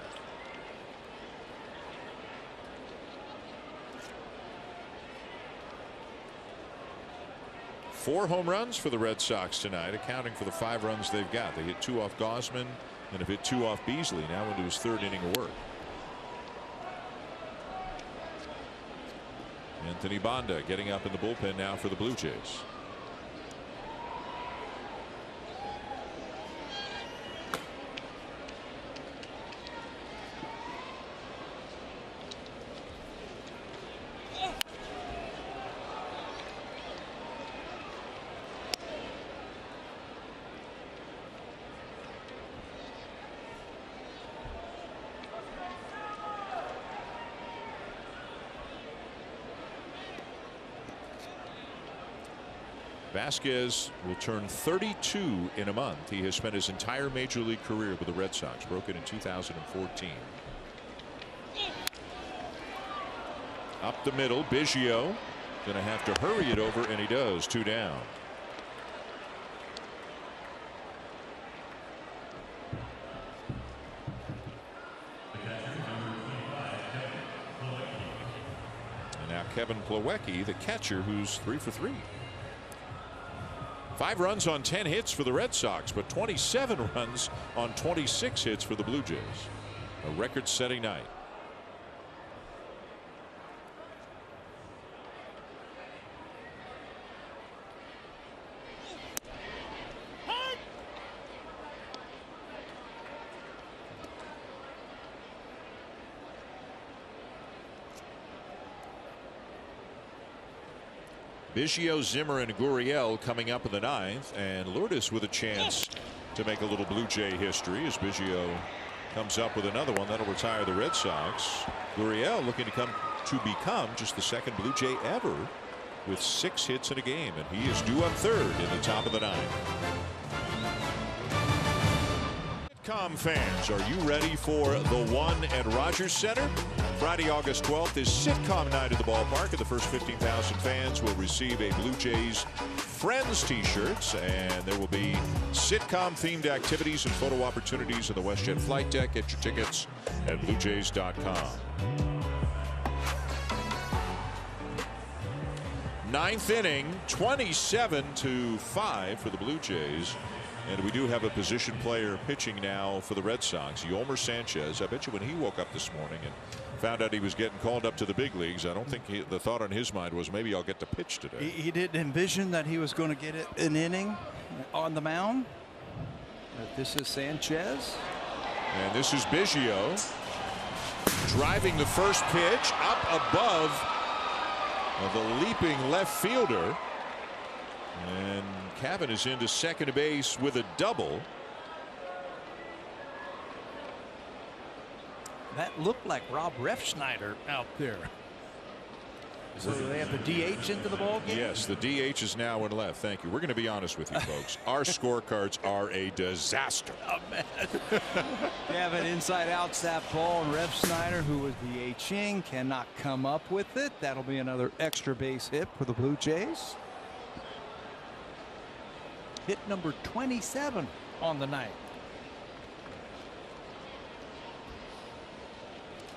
Four home runs for the Red Sox tonight, accounting for the 5 runs they've got. They hit 2 off Gausman and have hit 2 off Beasley, now into his 3rd inning of work. Anthony Banda getting up in the bullpen now for the Blue Jays. Vasquez will turn 32 in a month. He has spent his entire major league career with the Red Sox, broke it in 2014. Up the middle, Biggio going to have to hurry it over, and he does. 2 down. And now Kevin Plawecki, the catcher, who's 3 for 3. 5 runs on 10 hits for the Red Sox, but 27 runs on 26 hits for the Blue Jays. A record-setting night. Biggio, Zimmer, and Gurriel coming up in the 9th, and Lourdes with a chance to make a little Blue Jay history as Biggio comes up with another one that'll retire the Red Sox. Gurriel looking to become just the second Blue Jay ever with 6 hits in a game, and he is due up 3rd in the top of the 9th. Sitcom fans, are you ready for the one at Rogers Center? Friday, August 12th is Sitcom Night at the ballpark, and the first 15,000 fans will receive a Blue Jays Friends t-shirts, and there will be sitcom-themed activities and photo opportunities in the WestJet flight deck. Get your tickets at BlueJays.com. 9th inning, 27-5 for the Blue Jays. And we do have a position player pitching now for the Red Sox, Yolmer Sanchez. I bet you when he woke up this morning and found out he was getting called up to the big leagues, I don't think the thought on his mind was maybe I'll get to pitch today. He didn't envision that he was going to get an inning on the mound. But this is Sanchez. And this is Biggio driving the first pitch up above the leaping left fielder. And Cavan is into second base with a double. That looked like Rob Refsnyder out there. So they have the DH into the ball game? Yes, the DH is now in left. Thank you. We're going to be honest with you, folks. Our scorecards are a disaster. Oh, man. Cavan inside outs that ball, and Refsnyder, who was DHing, cannot come up with it. That'll be another extra base hit for the Blue Jays. Hit number 27 on the night.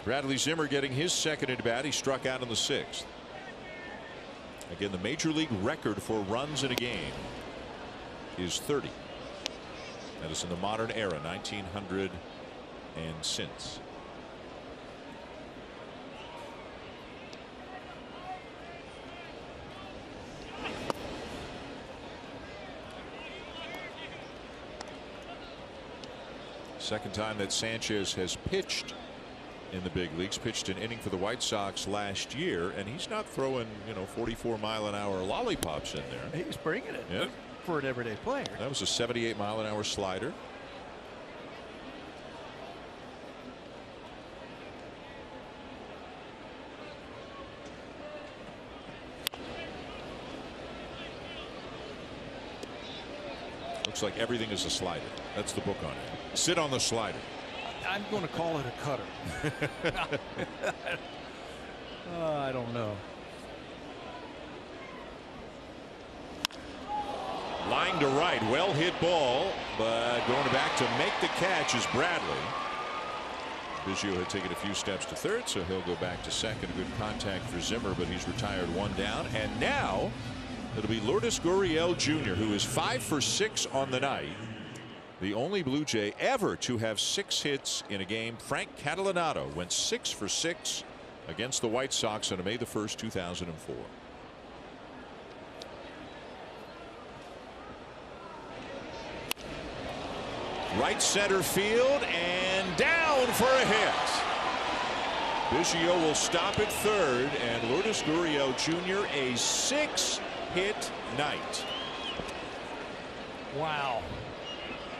Bradley Zimmer getting his second at bat. He struck out in the 6th. Again, the major league record for runs in a game is 30. That is in the modern era, 1900 and since. Second time that Sanchez has pitched in the big leagues. Pitched an inning for the White Sox last year, and he's not throwing 44-mile-an-hour lollipops in there. He's bringing it. Yeah. For an everyday player. That was a 78-mile-an-hour slider. Looks like everything is a slider. That's the book on it. Sit on the slider. I'm going to call it a cutter. I don't know. Line to right. Well hit ball, but going back to make the catch is Bradley. Biggio had taken a few steps to third, so he'll go back to second. Good contact for Zimmer, but he's retired one down. And now it'll be Lourdes Gurriel Jr., who is 5 for 6 on the night. The only Blue Jay ever to have 6 hits in a game. Frank Catalanato went 6 for 6 against the White Sox on May the 1st, 2004. Right center field and down for a hit. Biggio will stop at third, and Lourdes Gurriel Jr. a 6-hit night. Wow.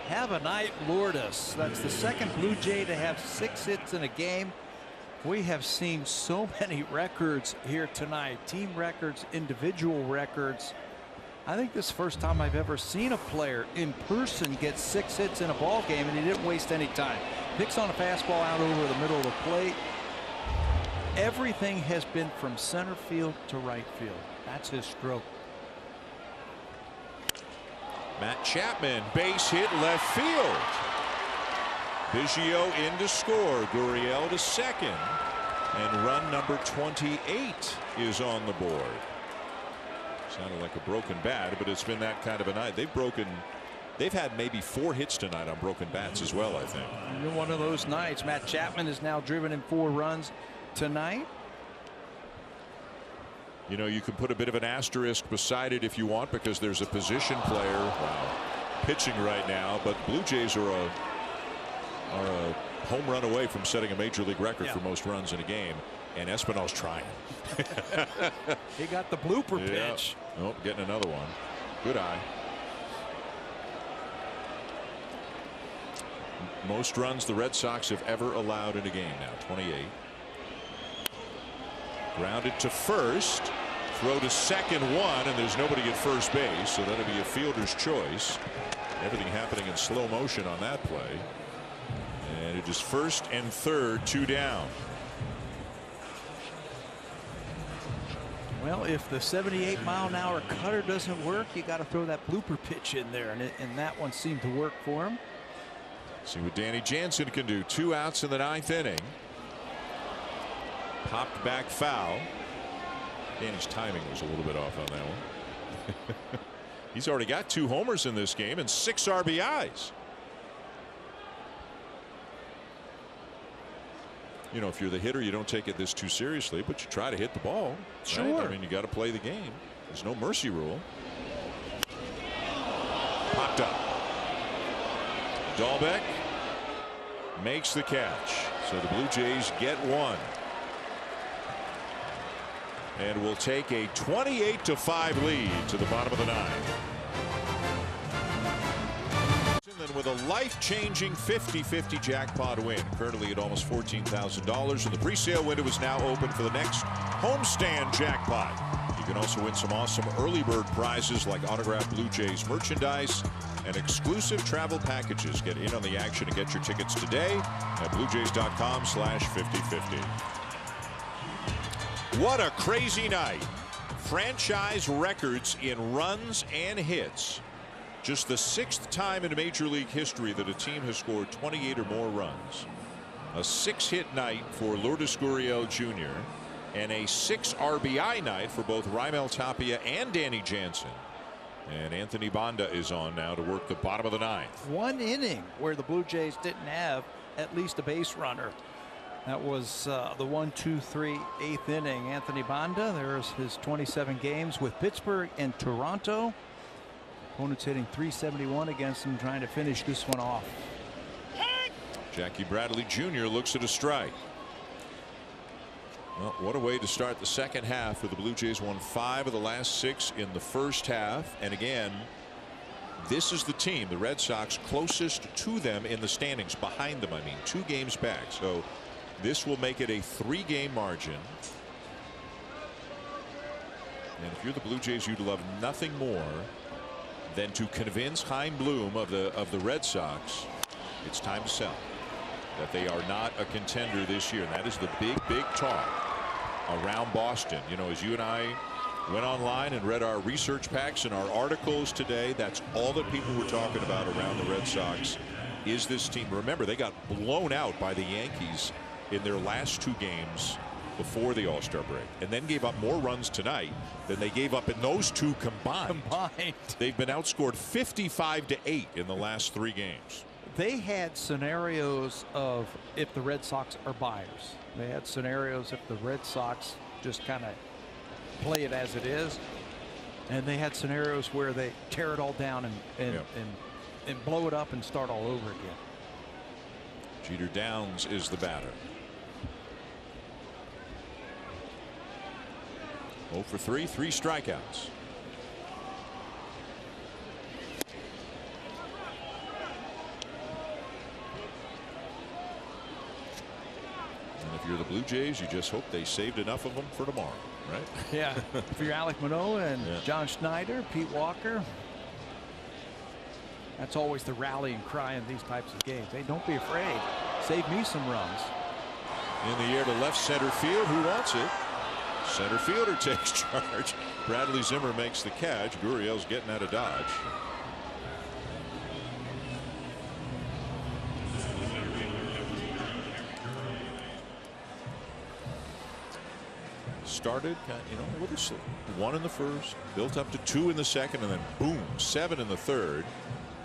Have a night, Lourdes. That's the second Blue Jay to have 6 hits in a game. We have seen so many records here tonight. Team records, individual records. I think this is the first time I've ever seen a player in person get 6 hits in a ball game, and he didn't waste any time. Picks on a fastball out over the middle of the plate. Everything has been from center field to right field. That's his stroke. Matt Chapman, base hit left field. Biggio in to score. Gurriel to second. And run number 28 is on the board. Sounded like a broken bat, but it's been that kind of a night. They've had maybe 4 hits tonight on broken bats as well, I think. One of those nights. Matt Chapman has now driven in 4 runs tonight. You know, you can put a bit of an asterisk beside it if you want, because there's a position player pitching right now, but Blue Jays are a home run away from setting a major league record for most runs in a game. And Espinal's trying. He got the blooper pitch. Oh, getting another one. Good eye. Most runs the Red Sox have ever allowed in a game now, 28. Grounded to first. Throw to second, one, and there's nobody at first base, so that'll be a fielder's choice. Everything happening in slow motion on that play. And it is first and third, 2 down. Well, if the 78-mile-an-hour cutter doesn't work, you got to throw that blooper pitch in there, and that one seemed to work for him. See what Danny Jansen can do. 2 outs in the 9th inning. Popped back foul. Danny's timing was a little bit off on that one. He's already got 2 homers in this game and 6 RBIs. You know, if you're the hitter, you don't take it this too seriously, but you try to hit the ball. Sure. Right? I mean, you got to play the game. There's no mercy rule. Popped up. Dahlbeck makes the catch. So the Blue Jays get 1. And will take a 28-5 lead to the bottom of the 9th. And then with a life-changing 50-50 jackpot win, currently at almost $14,000, and the pre-sale window is now open for the next homestand jackpot. You can also win some awesome early bird prizes like autographed Blue Jays merchandise and exclusive travel packages. Get in on the action and get your tickets today at bluejays.com/5050. What a crazy night. Franchise records in runs and hits. Just the 6th time in Major League history that a team has scored 28 or more runs. A 6-hit night for Lourdes Gurriel Jr. and a 6 RBI night for both Raimel Tapia and Danny Jansen. And Anthony Banda is on now to work the bottom of the 9th. 1 inning where the Blue Jays didn't have at least a base runner. That was the 1-2-3 8th inning. Anthony Banda, there's his 27 games with Pittsburgh and Toronto. Opponents hitting .371 against him, trying to finish this one off. Jackie Bradley Jr. looks at a strike. Well, what a way to start the second half, where the Blue Jays won 5 of the last 6 in the first half. And again, this is the team, the Red Sox, closest to them in the standings, behind them, I mean, 2 games back. So this will make it a 3-game margin. And if you're the Blue Jays, you'd love nothing more than to convince Chaim Bloom of the Red Sox it's time to sell, that they are not a contender this year. And that is the big talk around Boston. You know, as you and I went online and read our research packs and our articles today, that's all that people were talking about around the Red Sox, is this team. Remember, they got blown out by the Yankees in their last 2 games before the All-Star break, and then gave up more runs tonight than they gave up in those 2 combined. They've been outscored 55-8 in the last 3 games. They had scenarios of if the Red Sox are buyers. They had scenarios if the Red Sox just kind of play it as it is, and they had scenarios where they tear it all down and blow it up and start all over again. Jeter Downs is the batter. 0 for 3, 3 strikeouts. And if you're the Blue Jays, you just hope they saved enough of them for tomorrow, right? Yeah. For your Alek Manoah and John Schneider, Pete Walker. That's always the rallying cry in these types of games. Hey, don't be afraid. Save me some runs. In the air to left center field. Who wants it? Center fielder takes charge. Bradley Zimmer makes the catch. Gurriel's getting out of dodge. Started, you know, with a 1 in the first, built up to 2 in the second, and then boom, 7 in the third.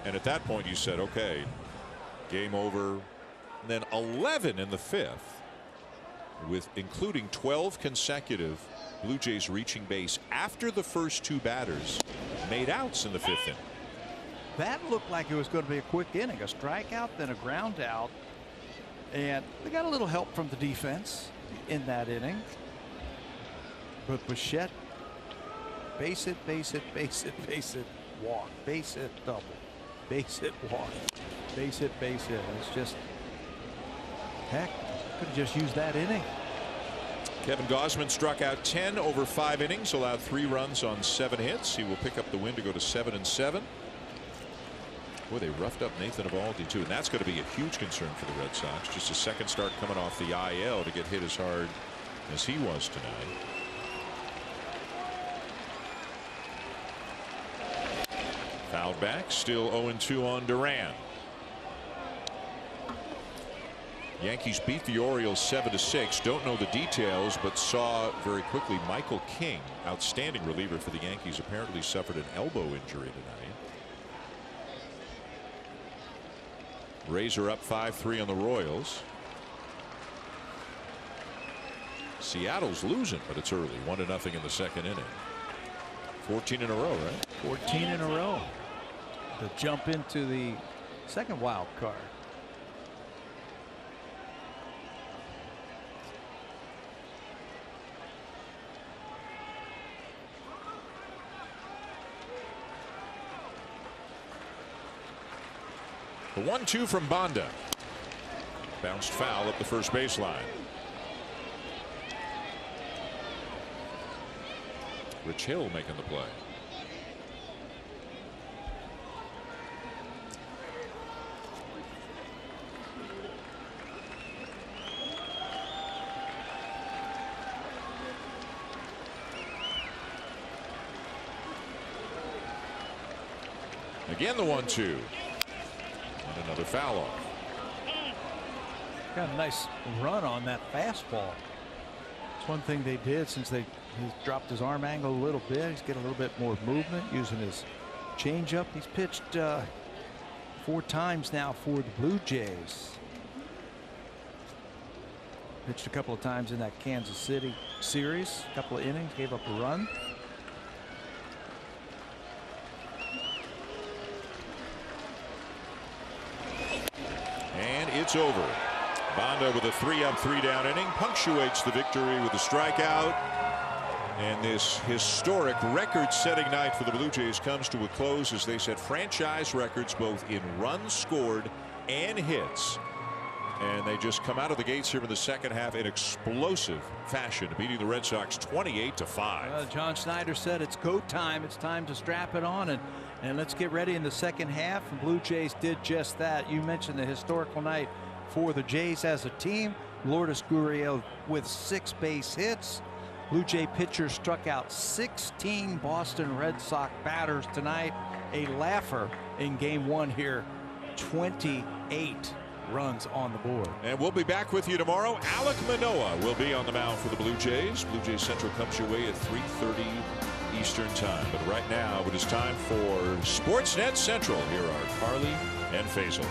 And at that point, you said, okay, game over. And then 11 in the 5th, with including 12 consecutive Blue Jays reaching base after the first 2 batters made outs in the 5th inning. That looked like it was going to be a quick inning, a strikeout, then a ground out. And they got a little help from the defense. in that inning. But Bichette, base hit, base hit, base hit, base hit, walk, base hit, double, base hit, walk, base hit, base hit. It's just, heck, could have just used that inning. Kevin Gausman struck out 10 over 5 innings, allowed 3 runs on 7 hits. He will pick up the win to go to 7-7. Boy, they roughed up Nathan Eovaldi too, and that's going to be a huge concern for the Red Sox. Just a second start coming off the IL to get hit as hard as he was tonight. Fouled back, still 0-2 on Duran. Yankees beat the Orioles 7-6. Don't know the details, but saw very quickly Michael King, outstanding reliever for the Yankees, apparently suffered an elbow injury tonight. Rays are up 5-3 on the Royals. Seattle's losing, but it's early. 1-0 in the second inning. 14 in a row, right? 14 in a row to jump into the second wild card. The 1-2 from Banda. Bounced foul up the first baseline. Rich Hill making the play. Again the 1-2. And another foul off. Got a nice run on that fastball. It's one thing they did since he's dropped his arm angle a little bit. He's getting a little bit more movement using his changeup. He's pitched 4 times now for the Blue Jays. Pitched a couple of times in that Kansas City series. A couple of innings, gave up a run. And it's over. Banda with a 3-up, 3-down inning punctuates the victory with a strikeout. And this historic record-setting night for the Blue Jays comes to a close as they set franchise records both in runs scored and hits. And they just come out of the gates here in the second half in explosive fashion, beating the Red Sox 28-5. John Schneider said it's go time. It's time to strap it on and let's get ready in the second half. And Blue Jays did just that. You mentioned the historical night for the Jays as a team. Lourdes Gurriel with 6 base hits. Blue Jay pitcher struck out 16 Boston Red Sox batters tonight. A laugher in game 1 here. 28 runs on the board. And we'll be back with you tomorrow. Alek Manoah will be on the mound for the Blue Jays. Blue Jays Central comes your way at 3:30 Eastern time. But right now it is time for Sportsnet Central. Here are Carly and Faisal.